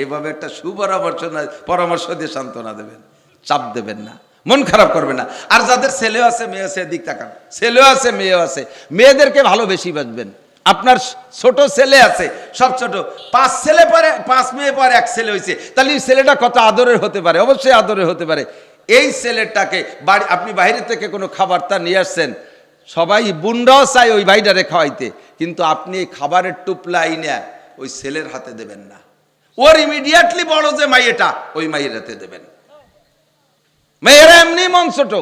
[SPEAKER 1] এইভাবে একটা পরামর্শ দিয়ে সান্ত্বনা দেবেন, চাপ দেবেন না, মন খারাপ করবে না। আর যাদের ছেলেও আছে মেয়ে আছে, দিক তাকান, ছেলেও আছে মেয়েও আছে, মেয়েদেরকে ভালো বেশি বাসবেন। আপনার ছোট ছেলে আছে, সব ছোট, 5 ছেলে পরে 5 মেয়ে পরে 1 ছেলে হয়েছে, তাহলে এই ছেলেটা কত আদরের হতে পারে? অবশ্যই আদরের হতে পারে। এই ছেলেটাকে বাড়ি, আপনি বাইরে থেকে কোনো খাবারটা নিয়ে আসছেন, সবাই বুনরাও চাই ওই ভাইটারে খাওয়াইতে, কিন্তু আপনি এই খাবারের টুপলা আইনা ওই ছেলের হাতে দেবেন না, ওর ইমিডিয়েটলি বড় যে মাইয়েটা, ওই মাইয়ের হাতে দেবেন। মেয়েরা এমনি মন ছোট,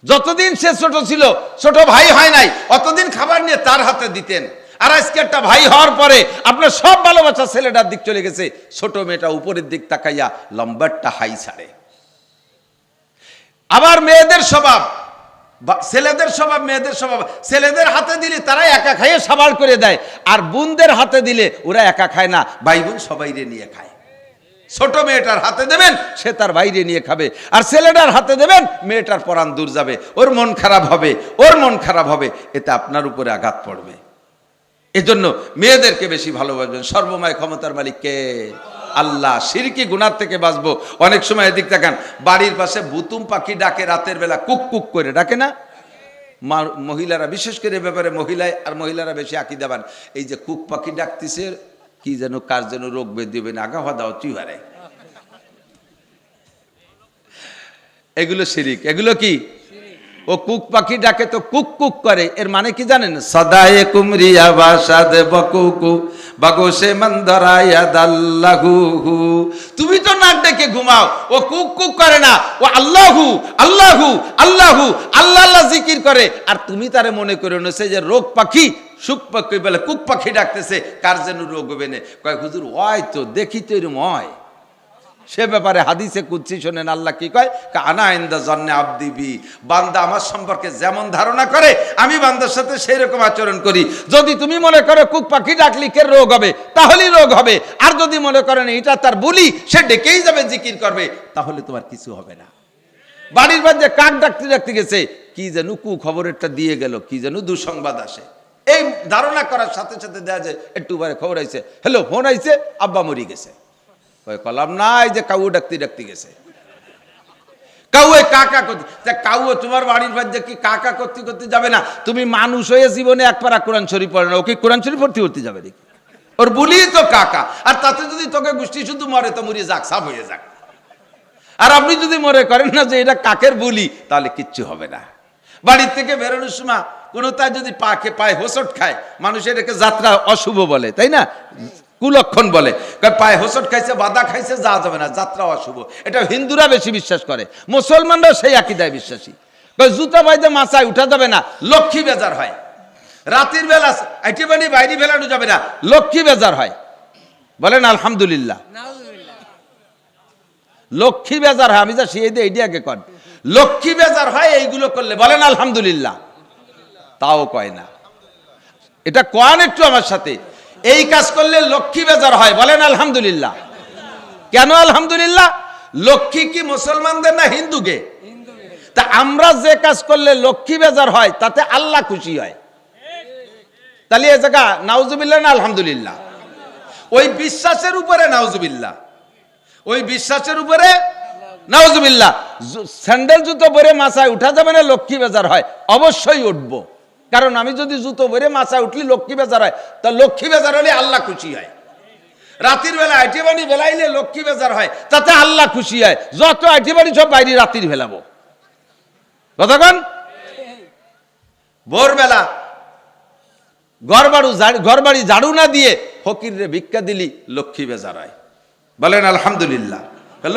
[SPEAKER 1] যতদিন সে ছোট ছিল, ছোট ভাই হয় নাই, অতদিন খাবার নিয়ে তার হাতে দিতেন। আর আজকে একটা ভাই হওয়ার পরে আপনার সব ভালোবাসা ছেলেটার দিক চলে গেছে, ছোট মেয়েটা উপরের দিক তাকাইয়া লম্বারটা হাই ছাড়ে। আবার মেয়েদের স্বভাব, ছেলেদের স্বভাব মেয়েদের স্বভাব, ছেলেদের হাতে দিলে তারা একা খাইয়ে সাবাল করে দেয়, আর বোনদের হাতে দিলে ওরা একা খায় না, ভাই বোন সবাইরে নিয়ে খায়। ছোট মেয়েটার হাতে দেবেন, সে তার বাইরে নিয়ে খাবে, আর ছেলেটার হাতে দেবেন, মেয়েটার পরাণ দূর যাবে, ওর মন খারাপ হবে, ওর মন খারাপ হবে, এতে আপনার উপরে আঘাত পড়বে। এজন্য মেয়েদেরকে বেশি ভালোবাসবেন। সর্বময় ক্ষমতার মালিক কে? আল্লাহ। শিরকি গুনাহ থেকে বাঁচবো। অনেক সময় এদিক তাকান, বাড়ির পাশে বুতুম পাখি ডাকে রাতের বেলা, কুক কুক করে ডাকে না? মহিলারা বিশেষ করে ব্যাপারে মহিলারা বেশি আকীদাবান। এই যে কুক পাখি ডাকতেছে, কি যেন কার যেন রোগ বেঁধে দেবে না, আগা দাও চিহারে, এগুলো শিরিক। এগুলো কি? ও কুক পাখি ডাকে তো কুক কুক করে, এর মানে কি জানেন? সদায়ে কুমরিয়া বাসাদ বকুকু বাগোসে মন্দরায়া দাল্লাহু। তুমি তো নাক ডেকে ঘুমাও, ও কুক কুক করে না, ও আল্লাহু আল্লাহু আল্লাহু আল্লাহ আল্লাহ জিকির করে, আর তুমি তারে মনে করে নেছে যে রোগ পাখি, সুখ পাখি বলে কুক পাখি ডাকতেছে, কার যেন রোগ হবে না। কয় হুজুর ওই তো দেখি তো এরকম হয়। সে ব্যাপারে হাদিসে কুদসি শোনেন, আল্লাহ কি কয়? আনা ইনদা জন্নে আবদি বি, বান্দা আমার সম্পর্কে যেমন ধারণা করে আমি বান্দার সাথে সেই রকম আচরণ করি। যদি তুমি মনে করো কুক পাখি ডাকলি কে রোগ হবে, তাহলেই রোগ হবে, আর যদি মনে করেন এটা তার বলি, সে ডেকেই যাবে, জিকির করবে, তাহলে তোমার কিছু হবে না। বাড়ির মধ্যে কাক ডাকতে ডাকতে গেছে, কি যেন কু খবরেরটা দিয়ে গেল, কি যেন দুঃসংবাদ আসে, এই ধারণা করার সাথে সাথে দেয়া যায় একটু পরে খবর আইছে, হ্যালো ফোন আইছে, আব্বা মরি গেছে। কলাম নাই যে কাউ ডাকতে ডাকতে গেছে, কাউয়ে কাকা করতে, কাউয়ে তোমার বাড়ির মধ্যে কি কাকা করতে করতে যাবে না? তুমি মানুষ হয়ে জীবনে এক পারা কোরআন শরীফ পড়ে না, ওকে কোরআন শরীফ পড়তে পড়তে যাবে দেখি, ওর বলি তো কাকা। আর তাতে যদি তোকে গোষ্ঠী শুধু মরে তো মরিয়ে যাক, সাফ হয়ে যাক। আর আপনি যদি মনে করেন না যে এটা কাকের বলি, তাহলে কিচ্ছু হবে না। বাড়ির থেকে বেরোনোর সময় কোনো তাই যদি পায়ে হোঁচট খায়, মানুষের এটাকে যাত্রা অশুভ বলে, তাই না? কুলক্ষণ বলে, পায়ে হোঁচট খাইছে, বাধা খাইছে, যা যাবে না, যাত্রা অশুভ। এটা হিন্দুরা বেশি বিশ্বাস করে, মুসলমানরা সেই আকীদায় বিশ্বাসী। জুতা বাইতে মাথায় উঠা যাবে না, লক্ষ্মী বেজার হয়। রাতের বেলা একেবারে বাইরে ফেলানো যাবে না, লক্ষ্মী বেজার হয়। বলেন আলহামদুলিল্লাহ। লক্ষ্মী বেজার হয়, আমি যা শিয়ে দিই এইটি আগে কন, লক্ষ্মী বেজার হয় এইগুলো করলে, বলেন আলহামদুলিল্লাহ। তাও কয় না, এটা কন একটু আমার সাথে, এই কাজ করলে লক্ষ্মী বেজার হয়, বলেন আলহামদুলিল্লাহ। কেন আলহামদুলিল্লাহ? লক্ষ্মী কি মুসলমানদের না হিন্দুকে? তা আমরা যে কাজ করলে লক্ষ্মী বেজার হয়, তাতে আল্লাহ খুশি হয়, তাহলে এ জায়গা নাউজুবিল্লাহ না আলহামদুলিল্লাহ? ওই বিশ্বাসের উপরে নাউজুবিল্লাহ, ওই বিশ্বাসের উপরে নাউজুবিল্লাহ। স্যান্ডেল জুতো পরে মাথায় উঠা যাবে না, লক্ষ্মী বেজার হয়, অবশ্যই উঠবো। কারণ আমি যদি জুতো পরে মাথায় উঠলি লক্ষ্মী বেজার হয়, তা লক্ষ্মী বেজার হলে আল্লাহ খুশি হয়। রাতের বেলা আইটিবানি বেলাইলে লক্ষ্মী বেজার হয়, তাতে আল্লাহ খুশি হয়। যত আইটিবানি সব বাইরে রাত্রির বেলাবো, কতক্ষণ? ভোরবেলা ঘরবাড়ি ঝাড়ু না দিয়ে ফকিরে ভিক্ষা দিলি লক্ষ্মী বেজার হয়, বলেন আলহামদুলিল্লাহ।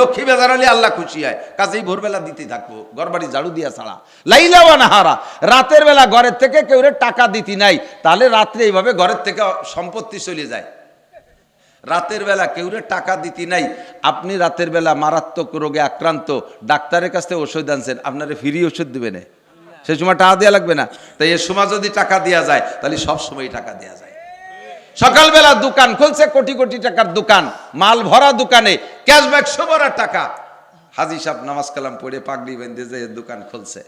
[SPEAKER 1] লক্ষ্মী বেজার হলে আল্লাহ খুশি হয়, কাজেই ভোরবেলা দিতে থাকবো, ঘরবাড়ি ঝাড়ু দিয়া ছাড়া। লাইলা ওয়া নাহারা, রাতের বেলা ঘরের থেকে কেউ টাকা দিতি নাই, তাহলে রাত্রে এইভাবে ঘরের থেকে সম্পত্তি চলে যায়। রাতের বেলা কেউরে টাকা দিতে নাই, আপনি রাতের বেলা মারাত্মক রোগে আক্রান্ত, ডাক্তারের কাছ থেকে ওষুধ আনছেন, আপনারা ফ্রি ওষুধ দিবে না, সেই সময় টাকা দেওয়া লাগবে না। তাই এর সময় যদি টাকা দেওয়া যায় তাহলে সব সময় টাকা দেওয়া যায়। সকালবেলা দোকান খুলছে, কোটি কোটি টাকার দোকান, মাল ভরা দোকানে, ক্যাশব্যাক ভরা টাকা, হাজি সাহেব নামাজ কালাম পড়ে পাগড়ি বেঁধে যে দোকান খুলছে,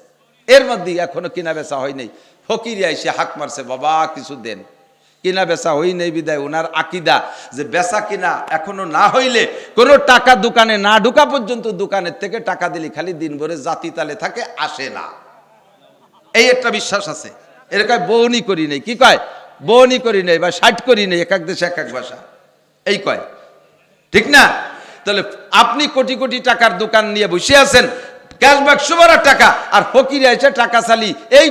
[SPEAKER 1] এর মধ্যে এখনো কিনা বেচা হয় নাই। ফকির এসে হাক মারছে, বাবা কিছু দেন। কিনা বেচা হই নেই বিদায় ওনার আকিদা যে বেচা কিনা এখনো না হইলে কোনো টাকা দোকানে না ঢুকা পর্যন্ত দোকানের থেকে টাকা দিলে খালি দিন ভরে জাতি তালে থাকে, আসে না। এই একটা বিশ্বাস আছে। এর কয় বউনি করি নেই, কি কয় বউনি করি নেই বা 60 করি নেই, এক এক দেশে এক এক ভাষা এই কয়, ঠিক না? তাহলে আপনি কোটি কোটি টাকার দোকান নিয়ে বসে আছেন, ক্যাশব্যাক ভরা টাকা, আর ফকির এসে টাকা চালি, এই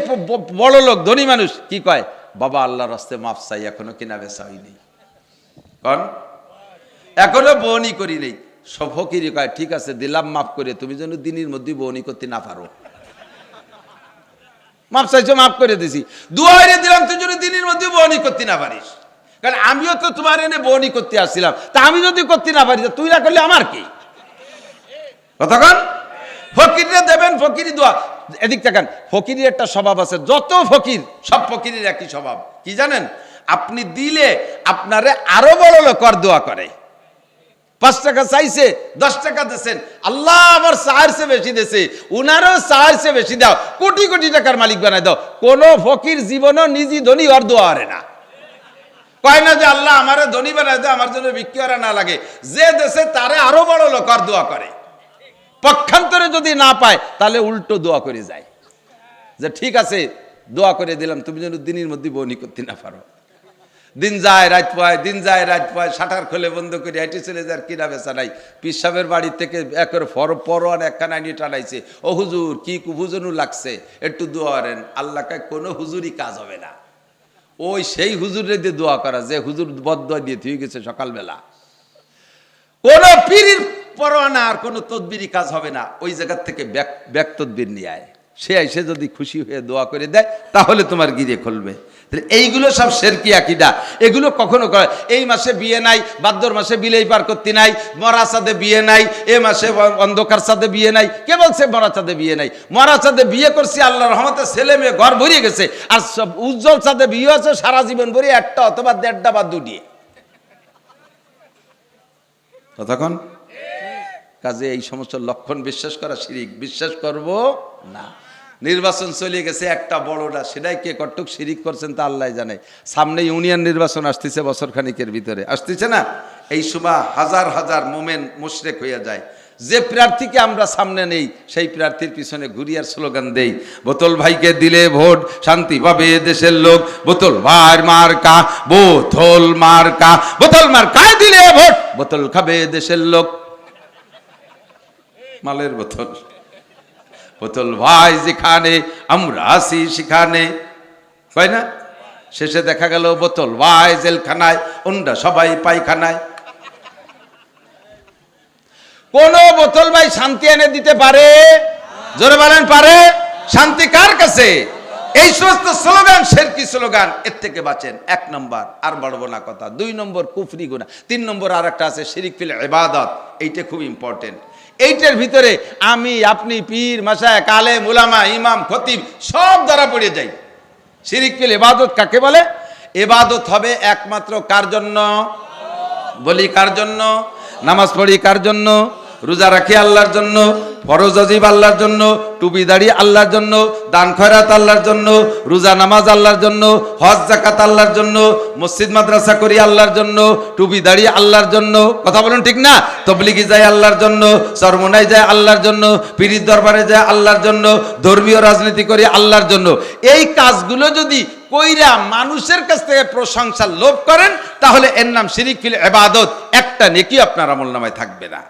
[SPEAKER 1] বড় লোক ধনী মানুষ কি কয়, বাবা আল্লাহর রাস্তে মাফ চাই, এখনো কিনা বেচা হয়নি, কন এখনো বউনি করি নেই। সব ফকিরি কয় ঠিক আছে দিলাম মাফ করে, তুমি যেন দিনের মধ্যে বউনি করতে না পারো। মাফ চাইছো, মাফ করে দিছি, দুয়া হইরে দিলাম তুই যদি দিনের মধ্যে বউনি করতে না পারিস, কারণ আমিও তো তোমার এনে বউনি করতে আসছিলাম, তা আমি যদি করতে না পারি তুই না করলে আমার কি কতক্ষণ। ফকিরে দেবেন, ফকিরি দোয়া। এদিক থাকেন, ফকিরের একটা স্বভাব আছে, যত ফকির সব ফকিরের একই স্বভাব, কি জানেন? আপনি দিলে আপনারে আরো বড় লোক দোয়া করে। 5 টাকা চাইছে, 10 টাকা দিয়েছেন, আল্লাহ আমার 4 চেয়ে বেশি দিয়েছে, উনারও 4 চেয়ে বেশি দাও, কোটি কোটি টাকার মালিক বানাই দাও। কোন ফকির জীবনও নিজে ধনী হওয়ার দোয়া করে না, কয় না যে আল্লাহ আমারে ধনী বানাই দাও, আমার জন্য বিক্রি করা না লাগে। যে দেশে তারে আরো বড় লোক দোয়া করে, পক্ষান্তরে যদি না পায় তাহলে উল্টো দোয়া করে যায় যে ঠিক আছে দোয়া করে দিলাম, তুমি যেন দিনের মধ্যে বউনি করতে না পারো। দিন যায় রাত পায়, দিন যায় রাত পায়, শাটার খুলে বন্ধ করে হাইটে চলে যায়, কিনা বেচা নাই। পিসাবের বাড়ি থেকে একের পরোয়ান একখানা নিয়ে টানাইছে, ও হুজুর কি কুহুজনু লাগছে, একটু দোয়া করেন। আল্লাহকে কোনো হুজুরই কাজ হবে না, ওই সেই হুজুরের দিয়ে দোয়া করা যে হুজুর বদদোয়া দিয়ে থুয়ে গেছে সকালবেলা। কোন পীরের পরোয়ানা আর কোন তদবিরি কাজ হবে না, ওই জায়গার থেকে ব্যাক তদবির নিয়ে আয়, সে এসে যদি খুশি হয়ে দোয়া করে দেয় তাহলে তোমার গিরে খুলবে। এইগুলো সব শিরকি আকীদা, এগুলো কখনো করে। এই মাসে বিয়ে নাই, ভাদ্র মাসে বিলেই পার করতে নাই, মরা চাঁদে বিয়ে নাই, এ মাসে অন্ধকার চাঁদে বিয়ে নাই। কে বলছে মরা চাঁদে বিয়ে নাই? মরা চাঁদে বিয়ে করছি, আল্লাহর রহমতে ছেলে মেয়ে ঘর ভরিয়ে গেছে। আর সব উজ্জ্বল চাঁদে বিয়ে আছে সারা জীবন ভরি, একটা অথবা 1.5টা বা 2টি। তখন কাজে এই সমস্ত লক্ষণ বিশ্বাস করা শিরিক, বিশ্বাস করব না। নির্বাচন চলে গেছে একটা বড়টা, সেটাই কে কটুক শিরিক করছেন তা আল্লাহ জানে। সামনে ইউনিয়ন নির্বাচন আসতেছে, বছর খানিকের ভিতরে আসতেছে না? এই সময় হাজার হাজার মোমেন মুশরিক হয়ে যায়। যে প্রার্থীকে আমরা সামনে নেই সেই প্রার্থীর পিছনে ঘুরিয়ার স্লোগান দেই, বোতল ভাইকে দিলে ভোট শান্তি পাবে দেশের লোক, বোতল ভাই মার্কা, বোতল মার্কা, বোতল মার্কায় দিলে ভোট, বোতল খাবে দেশের লোক। মালের বোতল, বোতল ভাই যেখানে আমরা আসি সেখানে, হয় না? শেষে দেখা গেল বোতল ভাই জেলখানায়, অন্যরা সবাই পায়খানায়। কোন বোতল ভাই শান্তি এনে দিতে পারে? জোরে বলেন পারে? শান্তি কার কাছে? এই সমস্ত স্লোগান শিরকি স্লোগান, এর থেকে বাঁচেন। 1 নম্বর, আর বাড়বো না কথা। 2 নম্বর কুফরি গুনাহ। 3 নম্বর আর একটা আছে শিরিক ফিল ইবাদত, এইটা খুব ইম্পর্টেন্ট। এইটার ভিতরে আমি আপনি পীর মাশায়েখ আলেম উলামা ইমাম খতিব সব ধরা পড়ে যাই। শিরিক ফিল ইবাদত কাকে বলে? ইবাদত হবে একমাত্র কার জন্য? বলি কার জন্য? নামাজ পড়ি কার জন্য? রোজা রাখি আল্লাহর জন্য, ফরজ ওয়াজিব আল্লাহর জন্য, টুপি দাড়ি আল্লাহর জন্য, দান খয়রাত আল্লাহর জন্য, রোজা নামাজ আল্লাহর জন্য, হজ যাকাত আল্লাহর জন্য, মসজিদ মাদ্রাসা করি আল্লাহর জন্য, টুপি দাড়ি আল্লাহর জন্য। কথা বলুন ঠিক না? তবলিগি যায় আল্লাহর জন্য, চরমোনাই যায় আল্লাহর জন্য, পীরের দরবারে যায় আল্লাহর জন্য, ধর্মীয় রাজনীতি করি আল্লাহর জন্য। এই কাজগুলো যদি কইরা মানুষের কাছ থেকে প্রশংসার লোভ করেন তাহলে এর নাম শিরিক ফিল ইবাদত, একটা নেকি আপনার আমলনামায় থাকবে না।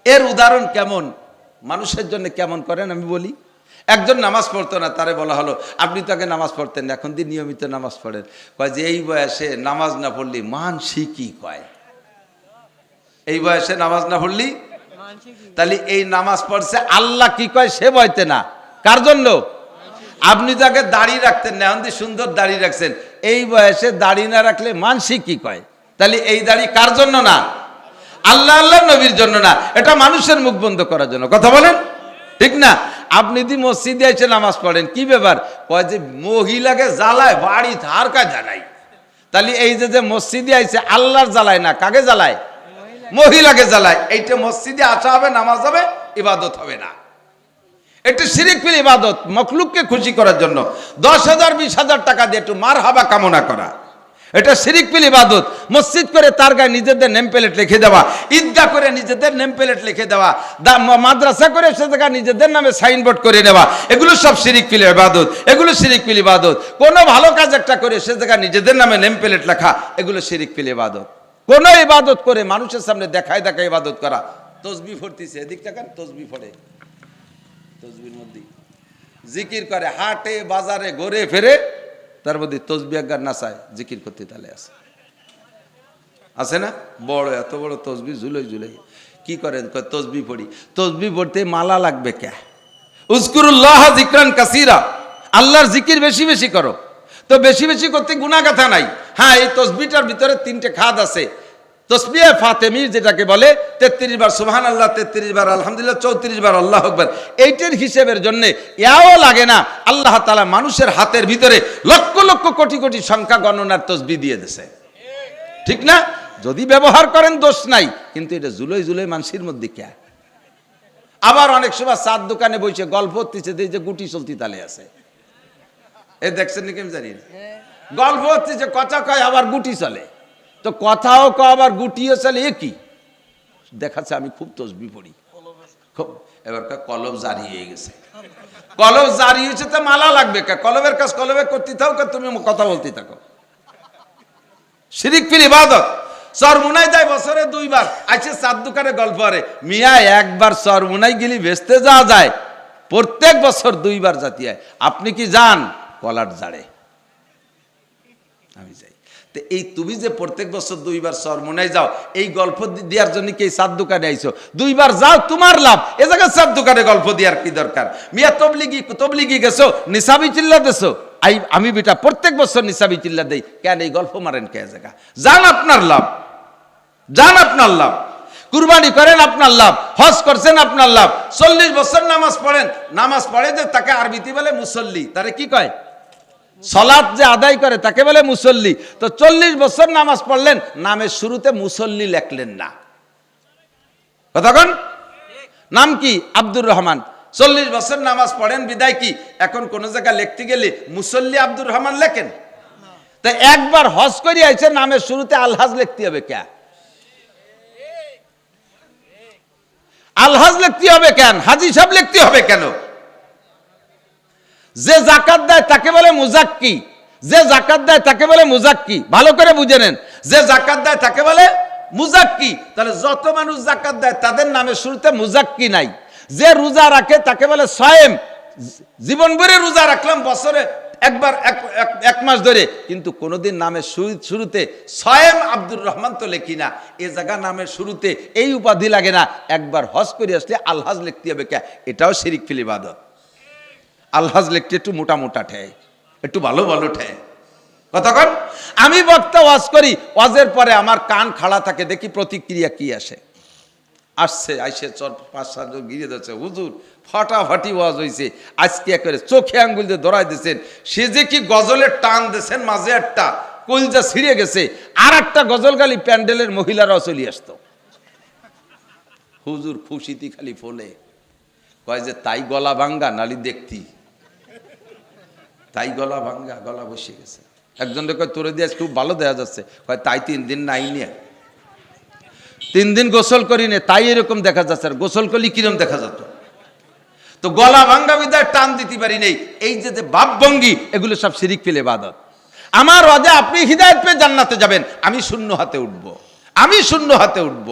[SPEAKER 1] এর উদাহরণ কেমন, মানুষের জন্য কেমন করেন আমি বলি। একজন নামাজ পড়তো না, তারে বলা হলো আপনি তো আগে নামাজ পড়তেন, এখন দিন নিয়মিত নামাজ পড়েন। কয় যে এই বয়সে নামাজ না পড়লি মানসি কি কয়, এই বয়সে নামাজ না পড়লি, তাহলে এই নামাজ পড়ছে আল্লাহ কি কয় সে বইতে না। কার জন্য? আপনি তো আগে দাড়ি রাখতেন না, এখন সুন্দর দাড়ি রাখছেন, এই বয়সে দাড়ি না রাখলে মানসি কি কয়। তাহলে এই দাড়ি কার জন্য না? আল্লাহ আল্লাহ নবীর জন্য না, এটা মানুষের মুখ বন্ধ করার জন্য। কথা বলেন ঠিক না? আপনি যদি মসজিদে এসে নামাজ পড়েন, কি ব্যাপার? কয় যে মহিলাকে জ্বালায়, বাড়ি ধার কাজ জ্বালায়। তাহলে এই যে মসজিদে আইছে আল্লাহর জ্বালায় না, কাকে জ্বালায়? মহিলাকে জ্বালায়। এইটা মসজিদে আসা হবে, নামাজ হবে, ইবাদত হবে না। এটা শিরিক ফিল ইবাদত, মখলুককে খুশি করার জন্য 10,000 20,000 টাকা দিয়ে একটু মার হাবা কামনা করা, এটা শিরিক ফিল ইবাদত। মসজিদ করে তার গায়ে নিজেদের নেম প্লেট লিখে দেওয়া, ঈদগাহ করে নিজেদের নেম প্লেট লিখে দেওয়া, মাদ্রাসা করে সে জায়গায় নিজেদের নামে সাইনবোর্ড করে নেওয়া, এগুলো সব শিরিক ফিল ইবাদত, এগুলো শিরিক ফিল ইবাদত। কোনো ভালো কাজ একটা করে সে জায়গায় নিজেদের নামে নেম প্লেট লেখা, এগুলো শিরিক ফিল ইবাদত। কোন ইবাদত করে মানুষের সামনে দেখায় দেখায় ইবাদত করা। তসবিহ পড়তেছে, এদিক তাকান, তসবিহ পড়ে, তসবির মধ্যে জিকির করে, হাটে বাজারে ঘুরে ফেরে, তার মধ্যে তসবিহ গান নাচায়, জিকির করতে তালে আছে না? বড় এত বড় তসবিহ ঝুলাই ঝুলাই কি করেন? তসবিহ পড়ি। তসবিহ পড়তে মালা লাগবে কে? উযকুরুল্লাহ যিকরান কাসীরা, আল্লাহর জিকির বেশি বেশি করো। তো বেশি বেশি করতে গুনাহ কথা নাই। হ্যাঁ, এই তসবিহটার ভিতরে 3টে খাদ আছে। তসবিহ ফাতেমি যেটাকে বলে, 33 বার সুবহানাল্লাহ, 33 বার আলহামদুলিল্লাহ, 34 বার আল্লাহু আকবার। এইটার হিসেবের জন্য ইয়াও লাগে না। আল্লাহ তাআলা মানুষের হাতের ভিতরে লক্ষ লক্ষ কোটি কোটি সংখ্যা গণনার তসবিহ দিয়ে দিয়েছে, ঠিক না? যদি ব্যবহার করেন দোষ নাই, কিন্তু এটা জুলাই জুলাই মানুষের মধ্যে কে? আবার অনেক সময় চার দোকানে বসে গল্প হচ্ছে, যে গুটি চলতি তালে আছে, এ দেখছেন নাকি আমি জানি না। গল্প হচ্ছে, কথা কয় আবার গুটি চলে, তো কথাও কয় আবার গুটিও চলে, এ কি দেখাচ্ছে? আমি খুব তসবিহ পড়ি, খুব। এবার কলম জারি হয়ে গেছে, কলম জারি হয়েছে, তো মালা লাগবে কে? কলমের কাজ কলমে করতে থাকো, তুমি কথা বলতে থাকো। শিরিক ফিল ইবাদত। চরমুনাই যায় বছরে 2 বার, আইছে 4 দোকানে গল্প করে। মিয়া একবার চরমুনাই গেলি বেচতে যাওয়া যায়, প্রত্যেক বছর 2 বার জাতি হয়। আপনি কি যান? কলার জাড়ে আমি যাই। তো এই তুমি যে প্রত্যেক বছর 2 বার চরমুনাই যাও, এই গল্প দেওয়ার জন্য কি এই 4 দোকানে আইছো? 2 বার যাও, তোমার লাভ। এ জায়গায় 4 দোকানে গল্প দেওয়ার কি দরকার? মিয়া তবলিগি গেছো, নিসাবি চিল্লা দেছো, আমি বেটা প্রত্যেক বছর নিসাবি চিল্লা দেই, কেন এই গল্প মারেন কে? জায়গা যান, আপনার লাভ, যান, আপনার লাভ। কুরবানি করেন, আপনার লাভ। হজ করছেন, আপনার লাভ। 40 বছর নামাজ পড়েন, নামাজ পড়ে যে তাকে আরবিতে বলে মুসল্লি, তারে কি কয়? সালাত যে আদায় করে তাকে বলে মুসল্লি। তো 40 বছর নামাজ পড়লেন, নামের শুরুতে মুসল্লি লেখলেন না। কতক্ষণ? নাম কি? আব্দুর রহমান। 40 বছর নামাজ পড়েন, বিদায় কি? এখন কোন জায়গায় লিখতে গেলে মুসল্লি আব্দুর রহমান লেখেন? তাই একবার হজ করে আইছে, নামের শুরুতে আলহাজ লিখতে হবে কে? আলহাজ লিখতে হবে কেন? হাজী সাহেব লিখতে হবে কেন? যে যাকাত দেয় তাকে বলে মুজাক্কি, যে যাকাত দেয় তাকে বলে মুজাক্কি। ভালো করে বুঝে নেন, যে যাকাত দেয় তাকে বলে মুজাক্কি। তাহলে যত মানুষ যাকাত দেয় তাদের নামের শুরুতে মুজাক্কি নাই। যে রোজা রাখে তাকে বলে সায়েম, জীবন ভরে রোজা রাখলাম, বছরে একবার এক মাস ধরে, কিন্তু কোনোদিন নামের শুরুতে সায়েম আব্দুর রহমান তো লেখি না। এ জায়গা নামের শুরুতে এই উপাধি লাগে না। একবার হজ করে আসলে আলহাজ লিখতে হবে কে? এটাও শিরিক ফিল ইবাদত। আলহাজ লিখতে একটু মোটা মোটা ঠেয়, একটু ভালো ভালো ঠেয়। কতক্ষণ? আমি বক্তা ওয়াজ করি, ওয়াজের পরে আমার কান খাড়া থাকে, দেখি প্রতিক্রিয়া কি আসে। আসছে, আইসে 5-7 জন গিরে যাচ্ছে, হুজুর ফাটাফাটি ওয়াজ হয়েছে, আজকে একেবারে চোখে আঙ্গুল দিয়ে ধরাই দিয়েছেন। সে যে কি গজলের টান দিয়েছেন, মাঝে একটা কলজা ছিঁড়ে গেছে, আর একটা গজল গালি প্যান্ডেলের মহিলারাও চলে আসতো। হুজুর খুশিতে খালি ফলে কয় যে তাই গলা ভাঙ্গা, নালি দেখতি তাই গলা ভাঙ্গা, গলা বসে গেছে। একজন কয় তোরে দিয়ে খুব ভালো দেখা যাচ্ছে, কয় তাই 3 দিন নাই নিয়ে 3 দিন গোসল করি নে, তাই এরকম দেখা যাচ্ছে। আর গোসল করলে কিরম দেখা যেত? তো গলা ভাঙ্গা বিদায় টান দিতে পারি নেই। এই যে ভাবভঙ্গি, এগুলো সব শিরিক ফিল ইবাদত। আমার ওয়াজে আপনি হিদায়াত পেয়ে জান্নাতে যাবেন, আমি শূন্য হাতে উঠব, আমি শূন্য হাতে উঠব।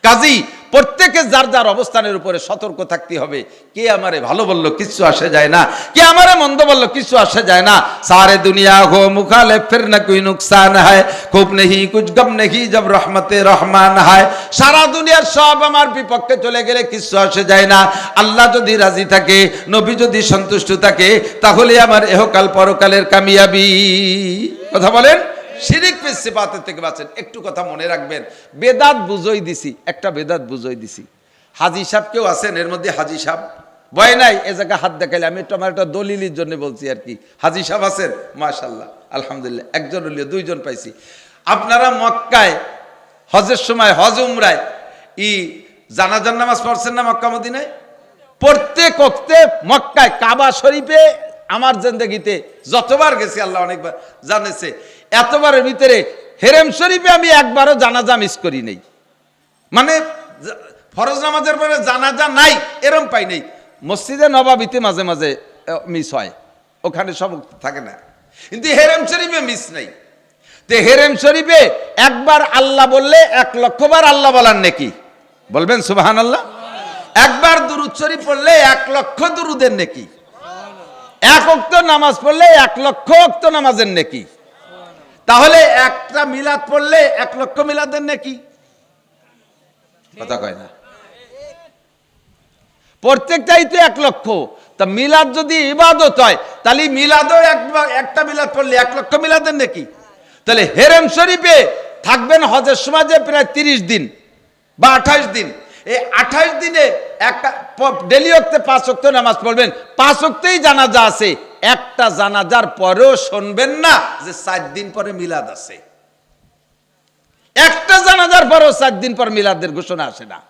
[SPEAKER 1] কাজী প্রত্যেকে যার যার অবস্থানের উপরে সতর্ক থাকতে হবে। কে আমারে ভালো বললো কিছু আসে যায় না, কে আমারে মন্দ বললো কিছু আসে যায় না। সারে দুনিয়া হো মুখালিফ ফির না কোই নুকসান হয়, খুব নেহি কুছ গম নেহি জব রহমতে রহমান হয়। সারা দুনিয়ার সব আমার বিপক্ষে চলে গেলে কিছু আসে যায় না। আল্লাহ যদি রাজি থাকে, নবী যদি সন্তুষ্ট থাকে, তাহলে আমার এহকাল পরকালের কামিয়াবি। কথা বলেন, শিরিক ফিস সিফাতের থেকে বাঁচেন। একটু কথা মনে রাখবেন, বেদাত বুঝই দিছি, একটা বেদাত বুঝই দিছি। হাজী সাহেব কেউ আছেন এর মধ্যে? হাজী সাহেব ভয় নাই, এ জায়গায় হাত দেখাইলে আমি একটু আমার একটা দলিলের জন্য বলছি আর কি। হাজী সাহেব আছেন? মাশাআল্লাহ, আলহামদুলিল্লাহ, একজন হলিও দুইজন পাইছি। আপনারা মক্কায় হজের সময়, হজ উমরায় জানাজার নামাজ পড়ছেন না মক্কা মদিনায়? প্রত্যেক ওয়াক্তে মক্কায় কাবা শরীফে আমার জিন্দেগিতে যতবার গেছি, আল্লাহ অনেকবার জানেছে, এতবারের ভিতরে হেরেম শরীফে আমি একবারও জানাজা মিস করি নাই। মানে ফরজ নামাজের পরে জানাজা নাই এরম পাই নাই। মসজিদে নবাবিতে মাঝে মাঝে মিস হয়, ওখানে সব থাকে না, কিন্তু হেরেম শরীফে মিস নাই। তে হেরেম শরীফে একবার আল্লাহ বললে 1,00,000 বার আল্লাহ বলার নেকি, বলবেন সুবহানাল্লাহ। একবার দুরূদ শরীফ পড়লে 1,00,000 দুরুদের নেকি, এক ওয়াক্ত নামাজ পড়লে 1,00,000 ওয়াক্ত নামাজের নেকি। তাহলে একটা মিলাদ পড়লে 1,00,000 মিলাদের নেকি, কথা কয় না? প্রত্যেকটাই তো 1,00,000। তা মিলাদ যদি ইবাদত হয়, তাহলে মিলাদও একটা মিলাদ পড়লে 1,00,000 মিলাদের নেকি। তাহলে হেরেম শরীফে থাকবেন হজের সময় যে প্রায় 30 দিন বা 28 দিন, এই 28 দিনে একটা ডেলি ওয়াক্তে 5 ওয়াক্ত নামাজ পড়বেন, 5 ওয়াক্তেই জানাজা আছে। একটা জানাজার পরেও শুনবেন না যে 4 দিন পরে মিলাদ আছে। একটা জানাজার পরেও 4 দিন পর মিলাদের ঘোষণা আসে না।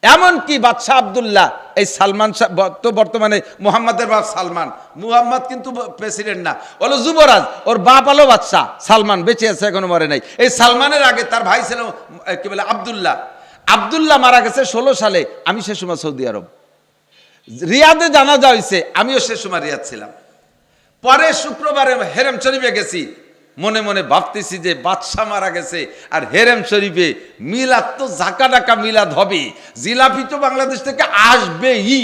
[SPEAKER 1] এমনকি বাদশাহ আব্দুল্লাহ, এই সালমান তো বর্তমানে মুহাম্মাদের বাপ সালমান, মুহাম্মদ কিন্তু প্রেসিডেন্ট না, হলো যুবরাজ, ওর বাপ হলো বাদশাহ সালমান, বেঁচে আছে, এখনো মরে নাই। এই সালমানের আগে তার ভাই ছিল কি বলে আব্দুল্লাহ। আব্দুল্লাহ মারা গেছে 16 সালে, আমি সে সময় সৌদি আরব, রিয়াদে জানাজা হয়েছে, আমিও সে সময় রিয়াদ ছিলাম। পরে শুক্রবারে হেরেম শরীফে গেছি, মনে মনে ভাবতেছি যে বাদশাহ মারা গেছে আর হেরেম শরীফে মিলাদ, তো ঝাঁকা ডাকা মিলাদ হবে, জিলাপি তো বাংলাদেশ থেকে আসবেই।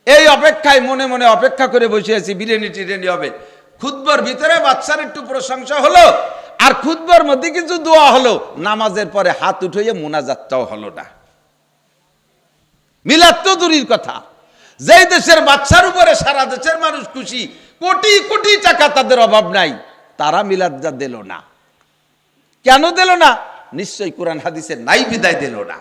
[SPEAKER 1] এই অপেক্ষায় মনে মনে অপেক্ষা করে বসে আছি, বিরিয়ানি টিরিয়ানি হবে। খুতবার ভিতরে বাদশার একটু প্রশংসা হলো, আর খুতবার মধ্যে কিছু দোয়া হলো, নামাজের পরে হাত উঠাইয়ে মোনাজাতটাও হলো না। মিলাদ তো দূরের কথা, যেই দেশের বাদশার উপরে সারা দেশের মানুষ খুশি, কোটি কোটি টাকা তাদের অভাব নাই, তারা মিলাদটা দিল না। কেন দিল না? নিশ্চয়ই কোরআন হাদিসে নাই বিদায় দিল না।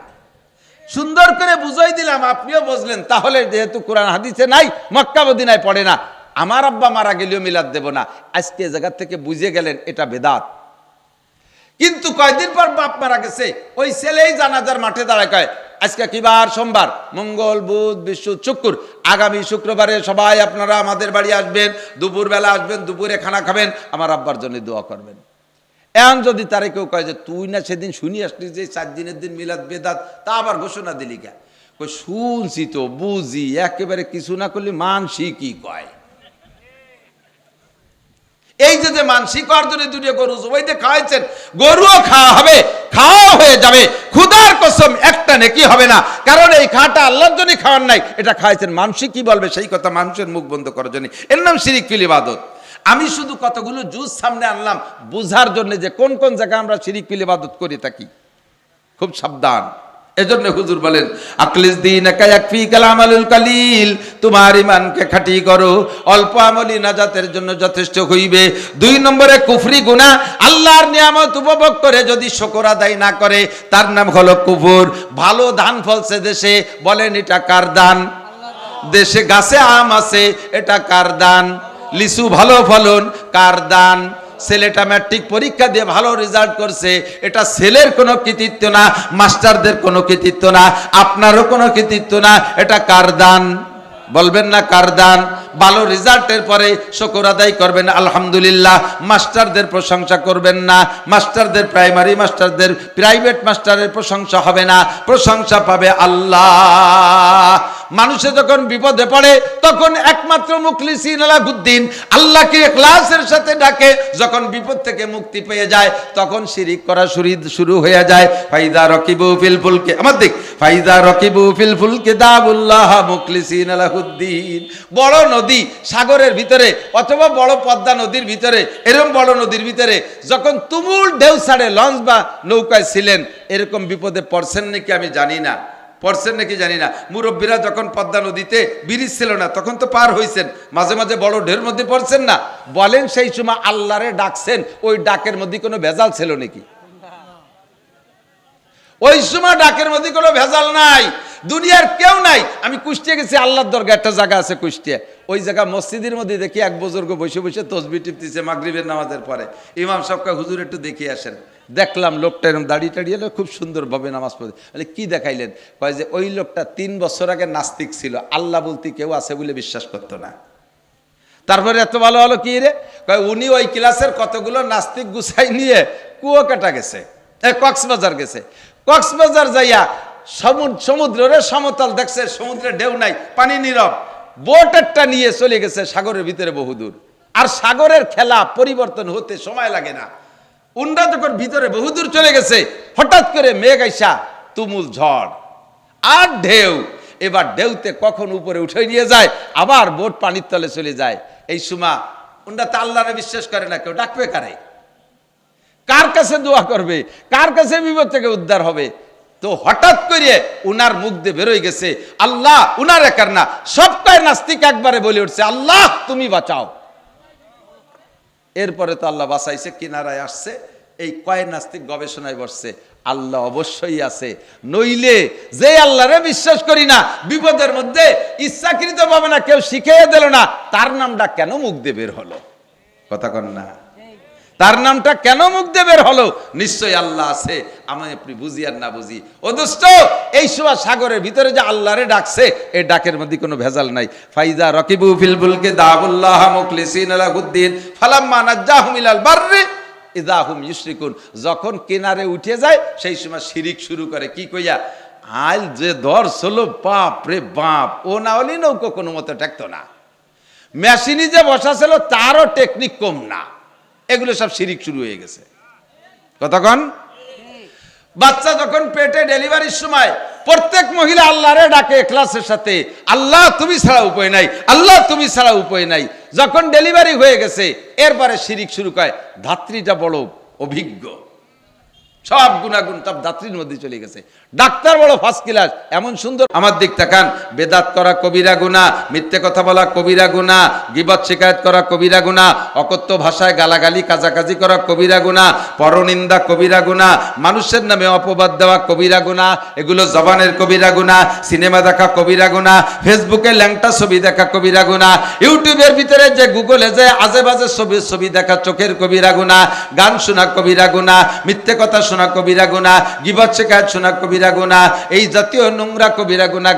[SPEAKER 1] সুন্দর করে বুঝাই দিলাম, আপনিও বুঝলেন। তাহলে যেহেতু কোরআন হাদিসে নাই, মক্কা মদিনায় পড়ে না, আমার আব্বা মারা গেলেও মিলাদ দেব না, আজকে জায়গা থেকে বুঝে গেলেন এটা বেদাত। কিন্তু কয়দিন পর বাপ মারা গেছে, ওই ছেলেই জানাজার মাঠে দাঁড়ায় কয়, আজকে কি বার? সোমবার, মঙ্গল, বুধ, বৃহস্পতি, শুক্র, আগামী শুক্রবারে সবাই আপনারা আমাদের বাড়ি আসবেন, দুপুরবেলা আসবেন, দুপুরে খানা খাবেন, আমার আব্বার জন্য দোয়া করবেন। এখন যদি তারে কেউ কয় যে তুই না সেদিন শুনি আসলি যে 4 দিনের দিন মিলাদ বেদাত, তা আবার ঘোষণা দিলি কে? কই শুনছি তো, বুঝি, একেবারে কিছু না করলে মানসি কি কয়। এই যে মানসি করার জন্য দুটো গরু জবাইতে খাওয়াইছেন, গরুও খাওয়া হবে, খাওয়া হয়ে যাবে, খুদার কসম একটা নেকি হবে না, কারণ এই খাটা আল্লাহর জন্য খাওয়ার নাই, এটা খাওয়াইছেন। মানসি কি বলবে সেই কথা মানুষের মুখ বন্ধ করার জন্য, এর নাম শিরিক ফিল ইবাদত। আমি শুধু কতগুলো জুজ সামনে আনলাম বুঝার জন্য যে কোন কোন জায়গায় আমরা শিরিক ফিল ইবাদত করে থাকি। খুব সাবধান। এজন্য হুজুর বলেন, আকলিস দীনাকা ইয়াকফি কালামালুল কালিল, তোমার ঈমানকে খাঁটি করো, অল্প আমলই নাজাতের জন্য যথেষ্ট হইবে। 2 নম্বরে কুফরি গুনাহ, আল্লাহর নিয়ামত উপভোগ করে যদি শুকর আদায় না করে, তার নাম হলো কুফর। ভালো ধান ফলছে দেশে, বলেন এটা কার দান? দেশে গাছে আম আছে, এটা কার দান? লিচু ভালো ফলন, কার দান? ছেলেটা ম্যাট্রিক পরীক্ষা দিয়ে ভালো রেজাল্ট করছে, এটা ছেলের কোনো কৃতিত্ব না, মাস্টারদের কোনো কৃতিত্ব না, আপনারও কোনো কৃতিত্ব না, এটা কার দান? বলবেন না কার দান? ভালো রেজাল্টের পরে শুকর আদায় করবেন আলহামদুলিল্লাহ, মাস্টারদের প্রশংসা করবেন না, মাস্টারদের, প্রাইমারি মাস্টারদের, প্রাইভেট মাস্টারের প্রশংসা হবে না, প্রশংসা পাবে আল্লাহ। মানুষে যখন বিপদে পড়ে তখন একমাত্র মুখলিসিন আলাহুদ্দিন আল্লাহকে ইখলাসের সাথে ডাকে, যখন বিপদ থেকে মুক্তি পেয়ে যায় তখন শিরিক করা শুরু হয়ে যায়। ফাইদা রকিবু ফিল ফুলকে, আমার দিক, ফাইদা রকিবু ফিল ফুলকে দাউল্লাহ মুখলিসিন আলাহুদ্দিন। বড় নদী সাগরের ভিতরে অথবা বড় পদ্মা নদীর ভিতরে, এরকম বড় নদীর ভিতরে যখন তুমুল ঢেউ ছাড়ে, লঞ্চ বা নৌকায় ছিলেন, এরকম বিপদে পড়ছেন নাকি আমি জানি না, পড়ছেন নাকি জানি না, মুরব্বীরা যখন পদ্মা নদীতে ব্রিজ ছিল না তখন তো পার হইছেন, মাঝে মাঝে বড় ঢের মধ্যে পড়ছেন না, বলেন সেই সময় আল্লাহরে ডাকছেন, ওই ডাকের মধ্যে কোনো ভেজাল ছিল নাকি? ওই সময় ডাকের মধ্যে কোনো ভেজাল নাই, দুনিয়ার কেউ নাই। আমি কুষ্টিয়া গেছি, আল্লাহর দরগা একটা জায়গা আছে কুষ্টিয়া, ওই জায়গা মসজিদের মধ্যে দেখি এক বুজুর্গ বসে বসে তসবিহ টিপতেছে মাগরিবের নামাজের পরে। ইমাম সাহেবকে হুজুর একটু দেখিয়ে আসেন। দেখলাম লোকটা এরকম দাড়ি টাড়িয়ে খুব সুন্দরভাবে নামাজ পড়ে। বলে কি দেখাইলেন? কয় যে ওই লোকটা 3 বছর আগে নাস্তিক ছিল, আল্লাহ বলতে কেউ আছে বলে বিশ্বাস করতো না। তারপরে এত ভালো হলো কি রে? কয় উনি ওই ক্লাসের কতগুলো নাস্তিক গুছাই নিয়ে কুয়াকাটা গেছে, কক্সবাজার গেছে। কক্সবাজার যাইয়া সমুদ্রের সমতল দেখছে, সমুদ্রে ঢেউ নাই, পানি নীরব, বোট একটা নিয়ে চলে গেছে সাগরের ভিতরে বহুদূর। আর সাগরের খেলা পরিবর্তন হতে সময় লাগে না। উন্ডা যখন ভিতরে বহুদূর চলে গেছে, হঠাৎ করে মেঘ আইসা তুমুল ঝড় আর ঢেউ। এবার ঢেউতে কখন উপরে উঠে নিয়ে যায়, আবার বোট পানির তলে চলে যায়। এই সময় উন্ডা তো আল্লাহরে বিশ্বাস করে না, কেউ ডাকবে কারে? কার কাছে দোয়া করবে? কার কাছে বিপদ থেকে উদ্ধার হবে? তো হঠাৎ করে উনার মুখ দিয়ে বেরোয় গেছে আল্লাহ, উনার একার না, সব কয় নাস্তিক একবারে বলে উঠছে আল্লাহ তুমি বাঁচাও। এরপরে তো আল্লাহ বাঁচাইছে, কিনারায় আসছে। এই কয় নাস্তিক গবেষণায় বসছে আল্লাহ অবশ্যই আছে, নইলে যে আল্লাহরে বিশ্বাস করি না, বিপদের মধ্যে ইচ্ছাকৃত ভাবে না কেউ শিখিয়ে দিল না, তার নামটা কেন মুখ দিয়ে বের হলো? কথা কন না, তার নামটা কেন মুখ দিয়ে বের হলো? নিশ্চয়ই আল্লাহ আছে, আমি আপনি বুঝি আর না বুঝি। ও দোস্ত, এই সময় সাগরের ভিতরে যে আল্লাহরে ডাকছে, এই ডাকের মধ্যে কোনো ভেজাল নাই। ফাইজা রাকিবু ফিল ফুলকি দাউল্লাহ মুখলিসিন লাহুদ্দিন ফালাম্মা নাজ্জাহুম ইলাল বাররি ইযা হুম ইউশরিকুন। যখন কিনারে উঠে যায় সেই সময় শিরিক শুরু করে। কি কইয়া? আল যে ধরছিল, বাপ রে বাপ, ও না হলে নৌকো কোনো মতে ঠেকতো না। মেশিনে যে বসা ছিল তারও টেকনিক কম না। এগুলো সব শিরিক শুরু হয়ে গেছে। কতক্ষণ? বাচ্চা যখন পেটে ডেলিভারির সময় প্রত্যেক মহিলা আল্লাহরে ডাকে ইখলাসের সাথে, আল্লাহ তুমি ছাড়া উপায় নাই, আল্লাহ তুমি ছাড়া উপায় নাই। যখন ডেলিভারি হয়ে গেছে এরপরে শিরিক শুরু করে। ধাত্রীটা বড় অভিজ্ঞ, সব গুণাগুণ সব ধাত্রীর মধ্যে চলে গেছে। ডাক্তার বড় ফার্স্ট ক্লাস, এমন সুন্দর। আমার দিক তাকান, বেদাত করা কবিরা গুনাহ, মিথ্যে কথা বলা কবিরা গুনাহ, গীবত শিকায়ত করা কবিরা গুনাহ, অকথ্য ভাষায় গালাগালি কাজাকাজি করা কবিরা গুনাহ, পরনিন্দা কবিরা গুনাহ, মানুষের নামে অপবাদ দেওয়া কবিরা গুনাহ, এগুলো জবানের কবিরা গুনাহ, সিনেমা দেখা কবিরা গুনাহ, ফেসবুকে ল্যাংটা ছবি দেখা কবিরা গুনাহ, ইউটিউবের ভিতরে যে গুগলে যে আজে বাজে ছবি দেখা চোখের কবিরা গুনাহ, গান শোনা কবিরা গুনাহ, মিথ্যে কথা শোনা কবিরা গুনাহ, গীবত শিকায়ত শোনা কবিরা গুনাহ, এই জাতীয় নোংরা কবিরা গুনাহ,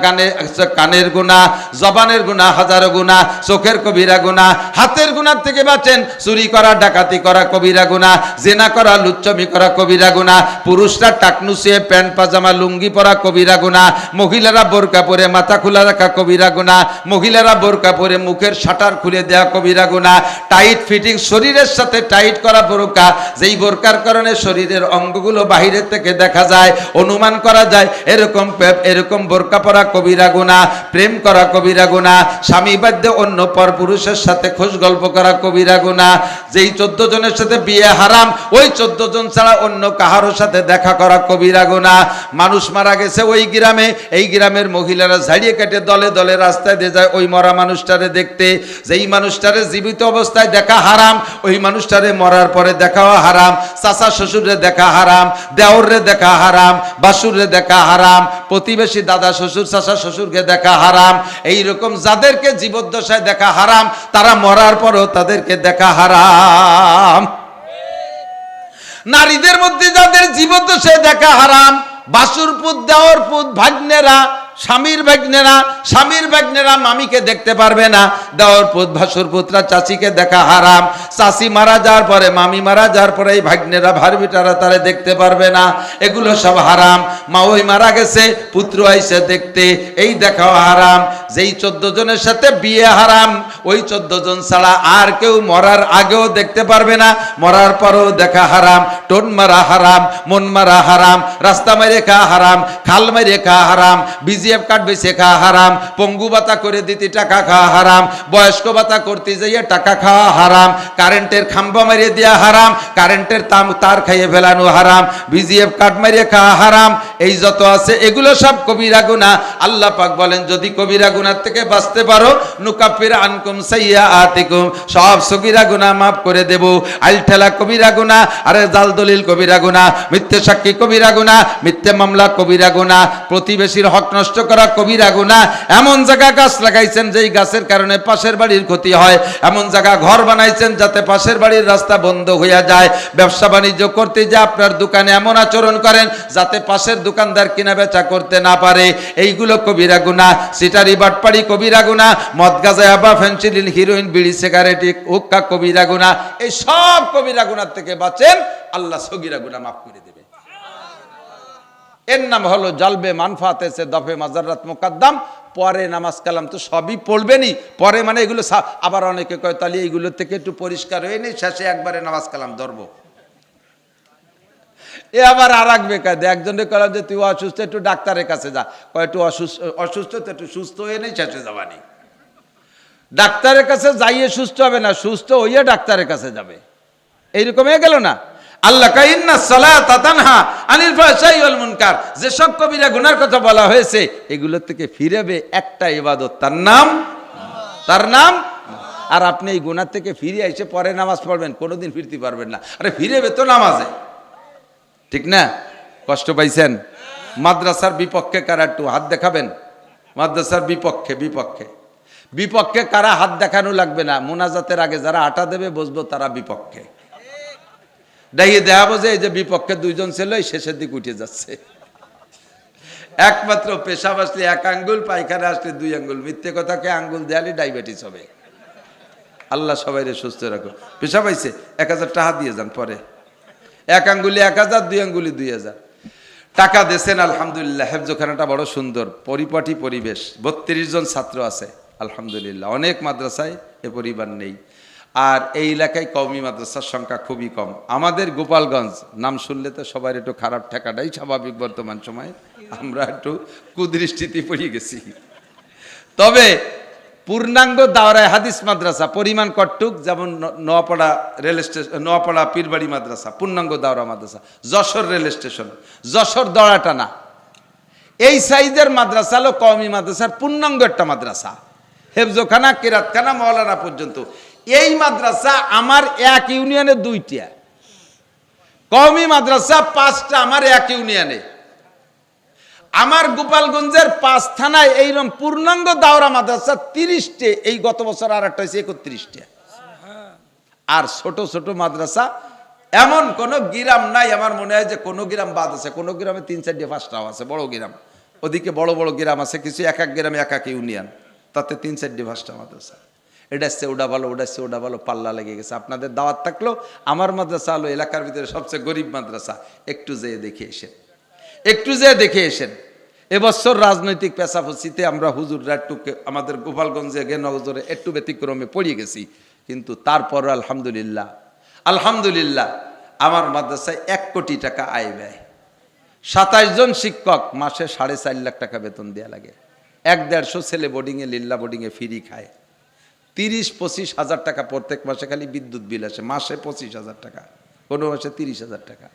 [SPEAKER 1] কানের গুনাহ, জবানের গুনাহ হাজারো গুনাহ, চোখের কবিরা গুনাহ, হাতের গুনাহ থেকে বাঁচেন। চুরি করা ডাকাতি করা কবিরা গুনাহ, জেনা করা লুচ্চমি করা কবিরা গুনাহ, পুরুষরা টাকনুসিয়ে প্যান্ট পাজামা লুঙ্গি পরা কবিরা গুনাহ, মহিলারা বোরকা পরে মাথা খোলা রাখা কবিরা গুনাহ, মহিলারা বোরকা পরে মুখের শাটার খুলে দেওয়া কবিরা গুনাহ, টাইট ফিটিং শরীরের সাথে টাইট করা বোরকা, যেই বোরকার কারণে শরীরের অঙ্গগুলো বাহিরের থেকে দেখা যায়, অনুমান করা যায়, এরকম বোরকা পরা কবিরা গুনাহ, প্রেম করা কবিরা গুনাহ, স্বামী বাধ্যে অন্য পর পুরুষের সাথে খোশ গল্প করা কবিরা গুনাহ, যেই 14 জনের সাথে বিয়ে হারাম, ওই 14 জন ছাড়া অন্য কাহারোর সাথে দেখা করা কবিরা গুনাহ। মানুষ মারা গেছে ওই গ্রামে, এই গ্রামের মহিলারা ঝাড়িয়ে কেটে দলে দলে রাস্তায় দিয়ে যায় ওই মরা মানুষটারে দেখতে। যেই মানুষটারে জীবিত অবস্থায় দেখা হারাম, ওই মানুষটারে মরার পরে দেখাও হারাম। চাচা শ্বশুরে দেখা হারাম, দেওরে দেখা হারাম, বাসুরে দেখা হারাম, প্রতিবেশী দাদা শ্বশুর চাচা শ্বশুরকে দেখা হারাম। এইরকম যাদেরকে জীবদ্দশায় দেখা হারাম, তারা মরার পরও তাদেরকে দেখা হারাম। নারীদের মধ্যে যাদের জীবদ্দশায় দেখা হারাম, বাসুর পুত, দেওর পুত, ভাগ্নেরা, স্বামীর ভাগ্নেরা মামিকে দেখতে পারবে না, দেওর পুত ভাসুর পুত্রা চাচিকে দেখা হারাম। চাচি মারা যাওয়ার পরে, মামি মারা যাওয়ার পরে এই ভাগ্নেরা ভারবিটারা তারে দেখতে পারবে না, এগুলো সব হারাম। মা ওই মারা গেছে, পুত্র আইসে দেখতে, এই দেখাও হারাম। যেই 14 জনের সাথে বিয়ে হারাম, ওই 14 জন ছাড়া আর কেউ মরার আগেও দেখতে পারবে না, মরার পরেও দেখা হারাম। টোন মারা হারাম, মন মারা হারাম, রাস্তা মেরে খাওয়া হারাম, খাল মেরে খাওয়া হারাম, বিজিএফ কার্ড বেছে খাওয়া হারাম, পঙ্গু ভাতা করে দিতে টাকা খাওয়া হারাম, বয়স্ক ভাতা করতে যাইয়ে টাকা খাওয়া হারাম, কারেন্টের খাম্বা মেরে দেওয়া হারাম, কারেন্টের তার খাইয়ে ফেলানো হারাম, বিজিএফ কার্ড মেরে খাওয়া হারাম। এই যত আছে এগুলো সব কবিরা গুনাহ। আল্লাহ পাক বলেন যদি কবিরা গুনাহ থেকে বাঁচতে পারো, নুকাফির আনকুম সাইয়্যাতিকুম, সব সগীরা গুনাহ মাফ করে দেব। আইলঠেলা কবিরা গুনাহ, আরে জাল দলিল কবিরা গুনাহ, মিথ্যে সাক্ষী কবিরা গুনাহ, মিথ্যে মামলা কবিরা গুনাহ, প্রতিবেশীর হক নষ্ট করা কবিরা গুনাহ। এমন জায়গা গাছ লাগাইছেন যেই গাছের কারণে পাশের বাড়ির ক্ষতি হয়, এমন জায়গা ঘর বানাইছেন যাতে পাশের বাড়ির রাস্তা বন্ধ হইয়া যায়, ব্যবসা বাণিজ্য করতে যে আপনার দোকানে এমন আচরণ করেন যাতে পাশের দোকানদার কিনা বেচা করতে না পারে, এইগুলো কবিরা গুনাহ। সিটারি বাটপাড়ি কবিরা গুনাহ, মদ গাঁজা ইয়াবা ফেনসিডিল হিরোইন বিড়ি সিগারেট হুক্কা কবিরা গুনাহ। এই সব কবিরা গুনাহ থেকে বাঁচেন, আল্লাহ সগীরা গুনাহ মাফ করে দেবে। এর নাম হলো জালবে মানফাতে সে দফে মাজারাত মুকদ্দম। পরে নামাজ কালাম তো সবই পড়বেনই, পরে মানে এগুলো আবার অনেকে কয় তাহলে এইগুলোর থেকে একটু পরিষ্কার হয়ে নেই, শেষে একবারে নামাজ কালাম ধরবো। এ আবার আর এক বেকায়দা, একজনে কলাম যে তুই অসুস্থ একটু ডাক্তারের কাছে যা, কয় একটু অসুস্থ তো একটু সুস্থ হয়ে নেই, শেষে যাবানি। ডাক্তারের কাছে যাইয়ে সুস্থ হবে না, সুস্থ হইয়া ডাক্তারের কাছে যাবে, এইরকম হয়ে গেল না। আল্লাহ কয় ইন্না সালাতা তানহা আনিল ফাহশাই ওয়াল মুনকার, যেসব কবিরা গুনার কথা বলা হয়েছে এগুলোর থেকে ফিরেবে একটা ইবাদত, তার নাম। আর আপনি এই গুনার থেকে ফিরে এসে পরে নামাজ পড়বেন, কোনোদিন ফিরতে পারবেন না। আরে ফিরেবে তো নামাজে, ঠিক না? কষ্ট পাইছেন? মাদ্রাসার বিপক্ষে কারা একটু হাত দেখাবেন? মাদ্রাসার বিপক্ষে কারা হাত দেখানো লাগবে না, মোনাজাতের আগে যারা আটা দেবে বসবো তারা বিপক্ষে। দাঁড়িয়ে দেখাবো যে এই যে বিপক্ষে দুইজন ছিল, এই শেষের দিকে উঠে যাচ্ছে। একমাত্র পেশাব আসলে 1 আঙ্গুল, পায়খানা আসলে 2 আঙ্গুল, মিথ্যে কথাকে আঙ্গুল দেয়ালে ডায়াবেটিস হবে। আল্লাহ সবাইরে সুস্থ রাখো। পেশাব আইছে 1000 টাকা দিয়ে যান, পরে 1 আঙ্গুলি 1000, 2 আঙ্গুলি 2000 টাকা দিয়েছেন। আলহামদুলিল্লাহ, হেফজখানাটা বড় সুন্দর, পরিপাটি পরিবেশ, 32 জন ছাত্র আছে আলহামদুলিল্লাহ। অনেক মাদ্রাসায় এ পরিবার নেই। আর এই এলাকায় কওমি মাদ্রাসার সংখ্যা খুবই কম। আমাদের গোপালগঞ্জ নাম শুনলে তো সবার একটু খারাপ ঠেকাটাই স্বাভাবিক, বর্তমান সময়ে আমরা একটু কুদৃষ্টিতে পড়ে গেছি। তবে পূর্ণাঙ্গ দাওরায়ে হাদিস মাদ্রাসা পরিমাণ কটুক, যেমন নোয়াপাড়া রেল স্টেশন, নোয়াপাড়া পীরবাড়ি মাদ্রাসা পূর্ণাঙ্গ দাওরা মাদ্রাসা, যশোর রেল স্টেশন, যশোর দড়াটানা, এই সাইজের মাদ্রাসা হলো কওমি মাদ্রাসার পূর্ণাঙ্গ একটা মাদ্রাসা। হেফজখানা, কিরাতখানা, মাওলানা পর্যন্ত। এই মাদ্রাসা আমার এক ইউনিয়নে 2টা, কওমি মাদ্রাসা 5টা আমার এক ইউনিয়নে। আমার গোপালগঞ্জের 5 থানায় এইরকম পূর্ণাঙ্গ দাওরা মাদ্রাসা 30টে, এই গত বছর আর একটা হয়েছে 31টে। আর ছোট ছোট মাদ্রাসা এমন কোন গ্রাম নাই, আমার মনে হয় যে কোনো গ্রাম বাদ আছে, কোনো গ্রামে 3, 4, 5টাও আছে বড় গ্রাম। ওদিকে বড় বড় গ্রাম আছে কিছু, এক গ্রামে এক ইউনিয়ন, তাতে 3, 4, 5টা মাদ্রাসা। এটা হচ্ছে ওটা ভালো, ওটা হচ্ছে ওটা ভালো, পাল্লা লেগে গেছে। আপনাদের দাওয়াত থাকলেও আমার মাদ্রাসা হলো এলাকার ভিতরে সবচেয়ে গরিব মাদ্রাসা, একটু যেয়ে দেখে এসেন। এবছর রাজনৈতিক পেশাফসিতে আমরা হুজুররা একটু আমাদের গোপালগঞ্জে নজরে একটু ব্যতিক্রমে পড়ে গেছি, কিন্তু তারপর আলহামদুলিল্লাহ আমার মাদ্রাসায় 1 কোটি টাকা আয় ব্যয়, 27 জন শিক্ষক, মাসে 4.5 লাখ টাকা বেতন দেওয়া লাগে, 1-150 ছেলে বোর্ডিংয়ে, লিল্লা বোর্ডিংয়ে ফ্রি খায়, 30-25 হাজার টাকা প্রত্যেক মাসে খালি বিদ্যুৎ বিল আসে, মাসে 25,000 টাকা, কোনো মাসে 30,000 টাকা।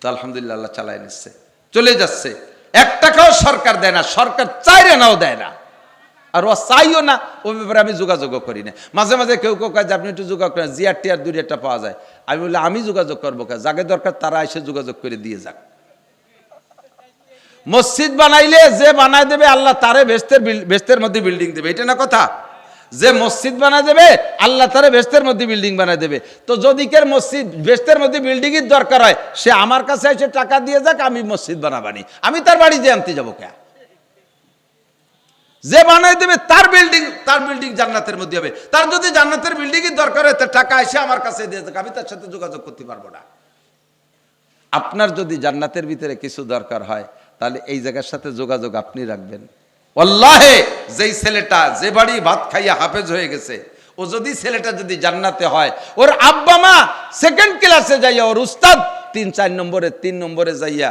[SPEAKER 1] তো আলহামদুলিল্লাহ আল্লাহ চালায় নিচ্ছে, চলে যাচ্ছে। 1 টাকাও সরকার দেয় না, সরকার চাইরে নাও দেয় না, আর ও চাইও না। ও ব্যাপারে আমি যোগাযোগও করি না। মাঝে মাঝে কেউ কাজ আপনি একটু যোগাযোগ করেন, জিআরটি আর 2 পাওয়া যায়। আমি বলি আমি যোগাযোগ করবো, যাকে দরকার তারা এসে যোগাযোগ করে দিয়ে যাক। মসজিদ বানাইলে যে বানায় দেবে আল্লাহ তারে বেহেশতের মধ্যে বিল্ডিং দেবে, এটা না কথা? যে মসজিদ বানায় দেবে আল্লাহ তারে বেহেশতের মধ্যে বিল্ডিং বানায় দেবে। তো যদি কের মসজিদ বেহেশতের মধ্যে বিল্ডিং এর দরকার হয়, সে আমার কাছে এসে টাকা দিয়ে যাক, আমি মসজিদ বানাবানি, আমি তার বাড়ি দিয়ে আনতে যাবো কে? যে বানায় দেবে তার বিল্ডিং জান্নাতের মধ্যে হবে। তার যদি জান্নাতের বিল্ডিং এর দরকার হয়, তার টাকা এসে আমার কাছে দিয়ে যাক, আমি তার সাথে যোগাযোগ করতে পারবো না। আপনার যদি জান্নাতের ভিতরে কিছু দরকার হয়, তাহলে এই জায়গার সাথে যোগাযোগ আপনি রাখবেন। আল্লাহে যেই ছেলেটা যে বাড়ি ভাত খাইয়া হাফেজ হয়ে গেছে, ও যদি ছেলেটা যদি জান্নাতে হয়, ওর আব্বা মা সেকেন্ড ক্লাসে যাইয়া ওর উস্তাদ 3 নম্বরে যাইয়া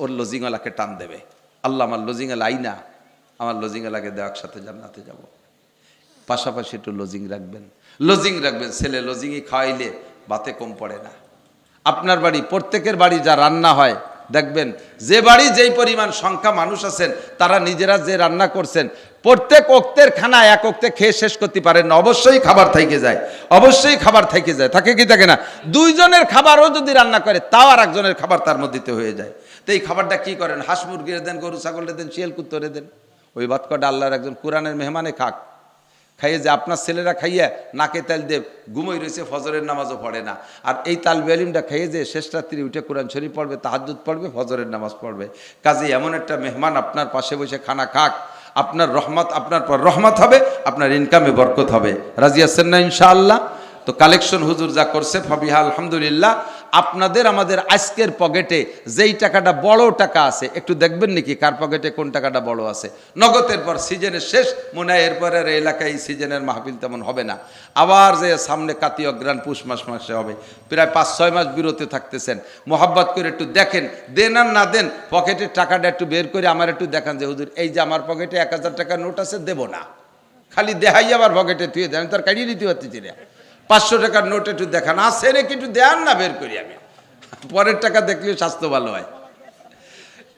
[SPEAKER 1] ওর লজিংওয়ালাকে টান দেবে, আল্লাহ আমার লজিংওয়ালা আই না, আমার লজিংওয়ালাকে দেওয়ার সাথে জান্নাতে যাব। পাশাপাশি একটু লজিং রাখবেন। ছেলে লজিংই খাওয়াইলে বাতে কম পড়ে না। আপনার বাড়ি, প্রত্যেকের বাড়ি যা রান্না হয় দেখবেন, যে বাড়ি যেই পরিমাণ সংখ্যা মানুষ আছেন তারা নিজেরা যে রান্না করছেন, প্রত্যেক ওক্তের খানা এক ওক্তে খেয়ে শেষ করতে পারেন না, অবশ্যই খাবার থেকে যায়, থাকে কি থাকে না? দুইজনের খাবারও যদি রান্না করে তাও আর একজনের খাবার তার মধ্যে হয়ে যায়। তো এই খাবারটা কি করেন? হাঁস মুরগিরে দেন, গরু ছাগলরে দেন, শিয়াল কুত্তরে দেন। ওই ভাত কটা আল্লাহর একজন কোরআনের মেহমানে খাক, খাইয়ে যে আপনার ছেলেরা খাইয়া নাকে তেল দিয়ে ঘুমোই রয়েছে, ফজরের নামাজও পড়ে না, আর এই তালবে আলিমটা খাইয়ে যে শেষ রাত্রি উঠে কোরআন শরীফ পড়বে, তাহাজ্জুদ পড়বে, ফজরের নামাজ পড়বে। কাজে এমন একটা মেহমান আপনার পাশে বসে খানা খাক, আপনার রহমত, আপনার পর রহমত হবে, আপনার ইনকামে বরকত হবে। রাজি আছেন না ইনশাআল্লাহ? তো কালেকশন হুজুর যা করছে ফাবিহা আলহামদুলিল্লাহ। আপনাদের আমাদের আজকের পকেটে যেই টাকাটা বড় টাকা আছে, একটু দেখবেন নাকি কার পকেটে কোন টাকাটা বড় আছে। নগদের পর সিজনের শেষ মনে হয়, এরপরে এলাকায় এই সিজনের মাহফিল তেমন হবে না, আবার যে সামনে কাতি অগ্রাণ পুষ মাসে হবে। প্রায় 5-6 মাস বিরতি থাকতেছেন, মোহাব্বত করে একটু দেখেন, দেন আর না দেন পকেটের টাকাটা একটু বের করে আমার একটু দেখান যে হুজুর এই যে আমার পকেটে 1000 টাকার নোট আছে, দেব না, খালি দেখাই আবার পকেটে তুই দেন, তার কাটিয়ে দিতে পারতেছি না। 500 টাকার নোট একটু দেখান, আছে নাকি একটু দেন না, বের করি আমি, পরের টাকা দেখলেও স্বাস্থ্য ভালো হয়।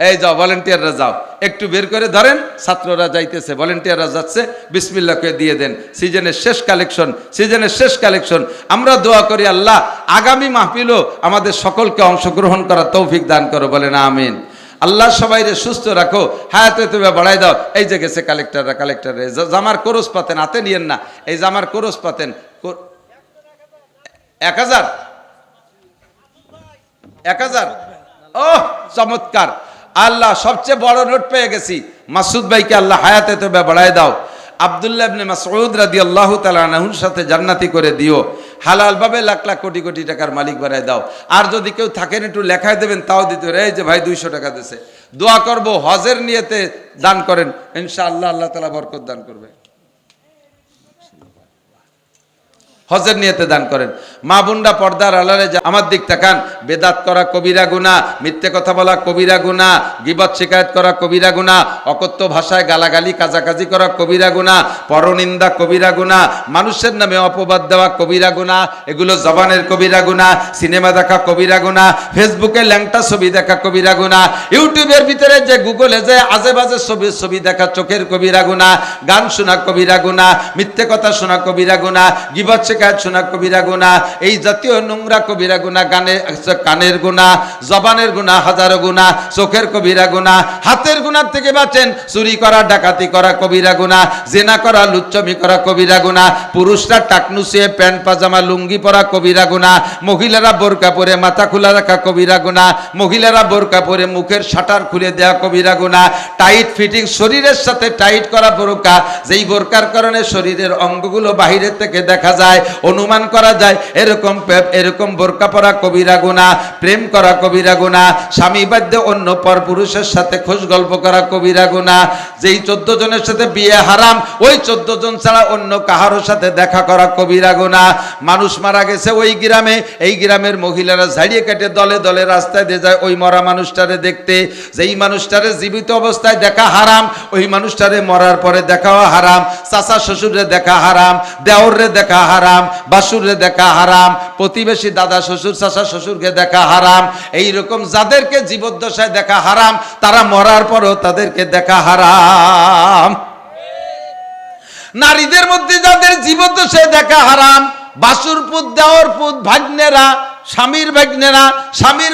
[SPEAKER 1] এই যাও ভলেন্টিয়াররা যাও, একটু বের করে ধরেন, ছাত্ররা যাইতেছে, ভলেন্টিয়াররা যাচ্ছে, বিসমিল্লাহ করে দিয়ে দেন। সিজনের শেষ কালেকশন। আমরা দোয়া করি আল্লাহ আগামী মাহফিলও আমাদের সকলকে অংশগ্রহণ করার তৌফিক দান করো, বলেন আমিন। আল্লাহ সবাইরে সুস্থ রাখো, হায়াতে তুমি বাড়াই দাও। এই যে গেছে কালেক্টররা জামার কোরস পাতেন, হাতে নিয়েন না, এই জামার কোরস পাতেন 1000। ও চমৎকার, আল্লাহ সবচেয়ে বড় নোট পেয়ে গেছি। মাসুদ ভাইকে আল্লাহ হায়াতে তবে বাড়ায় দাও। আব্দুল্লাহ ইবনে মাসউদ রাদিয়াল্লাহু তাআলা আনহুর সাথে জান্নাতি করে দিও। হালাল ভাবে লাখ লাখ কোটি কোটি টাকার মালিক বানায় দাও। আর যদি কেউ থাকেন একটু লেখায় দেবেন, তাও দিতে পারে। এই যে ভাই 200 টাকা দিয়েছে, দোয়া করব হজের নিয়তে দান করেন, ইনশাআল্লাহ আল্লাহ তাআলা বরকত দান করবে। হজের নিয়তে দান করেন। মা বোনরা পর্দার আড়ালে আমার দিক তাকান। বেদাত করা কবিরা গুনাহ, মিথ্যে কথা বলা কবিরা গুনাহ, গীবত শিকায়ত করা কবিরা গুনাহ, অকথ্য ভাষায় গালাগালি কাজাকাজি করা কবিরা গুনাহ, পরনিন্দা কবিরা গুনাহ, মানুষের নামে অপবাদ দেওয়া কবিরা গুনাহ, এগুলো জবানের কবিরা গুনাহ। সিনেমা দেখা কবিরা গুনাহ, ফেসবুকে ল্যাংটা ছবি দেখা কবিরা গুনাহ, ইউটিউবের ভিতরে যে গুগলে যে আজে বাজে ছবি দেখা চোখের কবিরা গুনাহ, গান শোনা কবিরা গুনাহ, মিথ্যে কথা শোনা কবিরা গুনাহ, গীবত শিকায়ত শোনা কবিরা গুনাহ, এই জাতীয় নোংরা কবিরা গুনাহ, কানের গুনাহ, জবানের গুনাহ হাজারো গুনাহ, চোখের কবিরা গুনাহ, হাতের গুনাহ থেকে বাঁচেন। চুরি করা ডাকাতি করা কবিরা গুনাহ, জেনা করা লুচ্চমি করা কবিরা গুনাহ, পুরুষরা টাকনুসে প্যান্ট পাজামা লুঙ্গি পরা কবিরা গুনাহ, মহিলারা বোরকা পরে মাথা খোলা রাখা কবিরা গুনাহ, মহিলারা বোরকা পরে মুখের শাটার খুলে দেওয়া কবিরা গুনাহ, টাইট ফিটিং শরীরের সাথে টাইট করা বোরকা, যেই বোরকার কারণে শরীরের অঙ্গগুলো বাহিরের থেকে দেখা যায়, অনুমান করা যায়, এরকম বোরকা পরা কবিরা গুনাহ, প্রেম করা কবিরা গুনাহ, স্বামী বাধ্যে অন্য পর পুরুষের সাথে খোঁজ গল্প করা কবিরা গুনাহ, যেই 14 জনের সাথে বিয়ে হারাম, ওই 14 জন ছাড়া অন্য কাহারোর সাথে দেখা করা কবিরা গুনাহ। মানুষ মারা গেছে ওই গ্রামে, এই গ্রামের মহিলারা ঝাড়িয়ে কেটে দলে দলে রাস্তায় দিয়ে যায় ওই মরা মানুষটারে দেখতে। যেই মানুষটারে জীবিত অবস্থায় দেখা হারাম, ওই মানুষটারে মরার পরে দেখাও হারাম। চাচা শ্বশুরে দেখা হারাম, দেওরে দেখা হারাম, বাসুরে দেখা হারাম, প্রতিবেশী দাদা শ্বশুর চাচা শ্বশুরকে দেখা হারাম। এইরকম যাদেরকে জীবদ্দশায় দেখা হারাম, তারা মরার পরও তাদেরকে দেখা হারাম। নারীদের মধ্যে যাদের জীবদ্দশায় দেখা হারাম, বাসুর পুত, দেওর পুত, ভাগ্নেরা, স্বামীর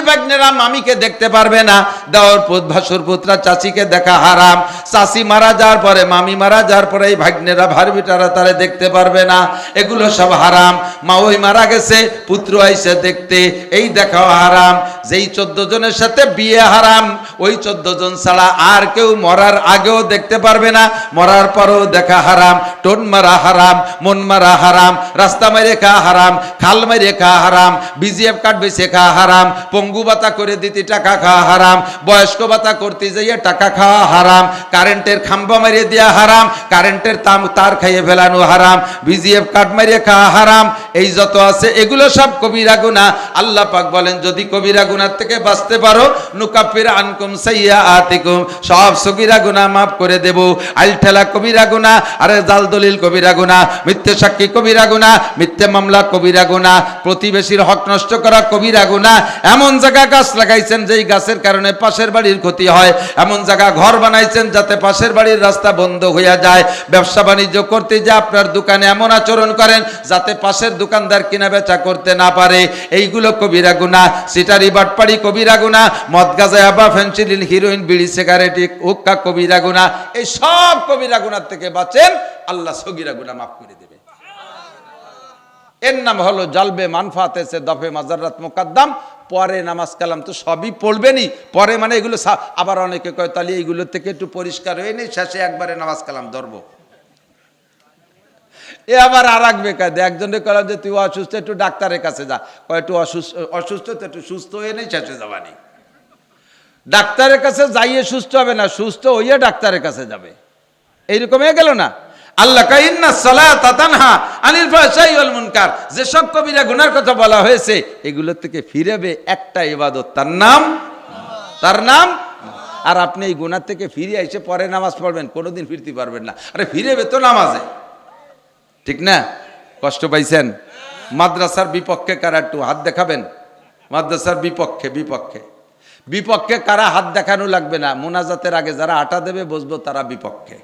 [SPEAKER 1] ভাগ্নেরা মামিকে দেখতে পারবে না, দেওর পুত ভাসুর পুত্রা চাচিকে দেখা হারাম। চাচি মারা যাওয়ার পরে, মামি মারা যাওয়ার পরে এই ভাগ্নেরা ভারবিটারা তারে দেখতে পারবে না, এগুলো সব হারাম। মা ওই মারা গেছে, পুত্র আইসে দেখতে, এই দেখাও হারাম। যেই 14 জনের সাথে বিয়ে হারাম, ওই 14 জন ছাড়া আর কেউ মরার আগেও দেখতে পারবে না, মরার পরেও দেখা হারাম। টোন মারা হারাম, মন মারা হারাম, রাস্তা মেরে খাওয়া হারাম, খাল মেরে খাওয়া হারাম, বিজি বিজিএফ কার্ড বেচে খাওয়া হারাম, পঙ্গু ভাতা করে দিতে টাকা খাওয়া হারাম, বয়স্ক ভাতা করতে যাইয়ে টাকা খাওয়া হারাম, কারেন্টের খাম্বা মারিয়ে দেওয়া হারাম, কারেন্টের তার খাইয়ে ফেলানো হারাম, বিজিএফ কার্ড মারিয়ে খাওয়া হারাম। এই যত আছে এগুলো সব কবিরা গুনাহ। আল্লাহ পাক বলেন যদি কবিরা গুনাহ থেকে বাঁচতে পারো নুকাফির আনকুম সাইয়্যাতিকুম, সব সগীরা গুনাহ মাফ করে দেব। আলঠেলা কবিরা গুনাহ, আরে জাল দলিল কবিরা গুনাহ, মিথ্যে সাক্ষী কবিরা গুনাহ, মিথ্যে মামলা কবিরা গুনাহ, প্রতিবেশীর হক নষ্ট করা কবিরা গুনাহ। এমন জায়গা গাছ লাগাইছেন যেই গাছের কারণে পাশের বাড়ির ক্ষতি হয়, এমন জায়গা ঘর বানাইছেন যাতে পাশের বাড়ির রাস্তা বন্ধ হয়ে যায়, ব্যবসা বাণিজ্য করতে যে আপনার দোকানে এমন আচরণ করেন যাতে পাশের দোকানদার কিনা বেচা করতে না পারে, এইগুলো কবিরা গুনাহ। সিটারি বাটপাড়ি কবিরা গুনাহ, মদ গাঁজা ইয়াবা ফেনসিডিল হিরোইন বিড়ি সিগারেট হুক্কা কবিরা গুনাহ। এই সব কবিরা গুনাহ থেকে বাঁচেন, আল্লাহ সগীরা গুনাহ মাফ করে দেবে। এর নাম হলো জালবে মানফাতে সে দফে মাজারাত মুকদ্দম। পরে নামাজ কালাম তো সবই পড়বেনই, পরে মানে এগুলো আবার অনেকে কয় তাহলে এইগুলো থেকে একটু পরিষ্কার হয়ে নেই, শেষে একবারে নামাজ কালাম ধরবো। এ আবার আর এক বেকায়দা, একজনে কলাম যে তুই অসুস্থ একটু ডাক্তারের কাছে যা, কয় একটু অসুস্থ তো একটু সুস্থ হয়ে নেই, শেষে যাবানি। ডাক্তারের কাছে যাইয়ে সুস্থ হবে না, সুস্থ হইয়া ডাক্তারের কাছে যাবে, এইরকম হয়ে গেল না। আল্লাহ কয় ইন্না সালাতা তানহা আনিল ফাহশাই ওয়াল মুনকার, যেসব কবিরা গুনার কথা বলা হয়েছে এগুলো থেকে ফিরেবে একটা ইবাদত, তার নাম। আর আপনি এই গুনাহ থেকে ফিরে এসে পরে নামাজ পড়বেন, কোনোদিন ফিরতে পারবেন না। আরে ফিরেবে তো নামাজে, ঠিক না? কষ্ট পাইছেন? মাদ্রাসার বিপক্ষে কারা একটু হাত দেখাবেন? মাদ্রাসার বিপক্ষে কারা হাত দেখানো লাগবে না, মোনাজাতের আগে যারা আটা দেবে বসবো তারা বিপক্ষে।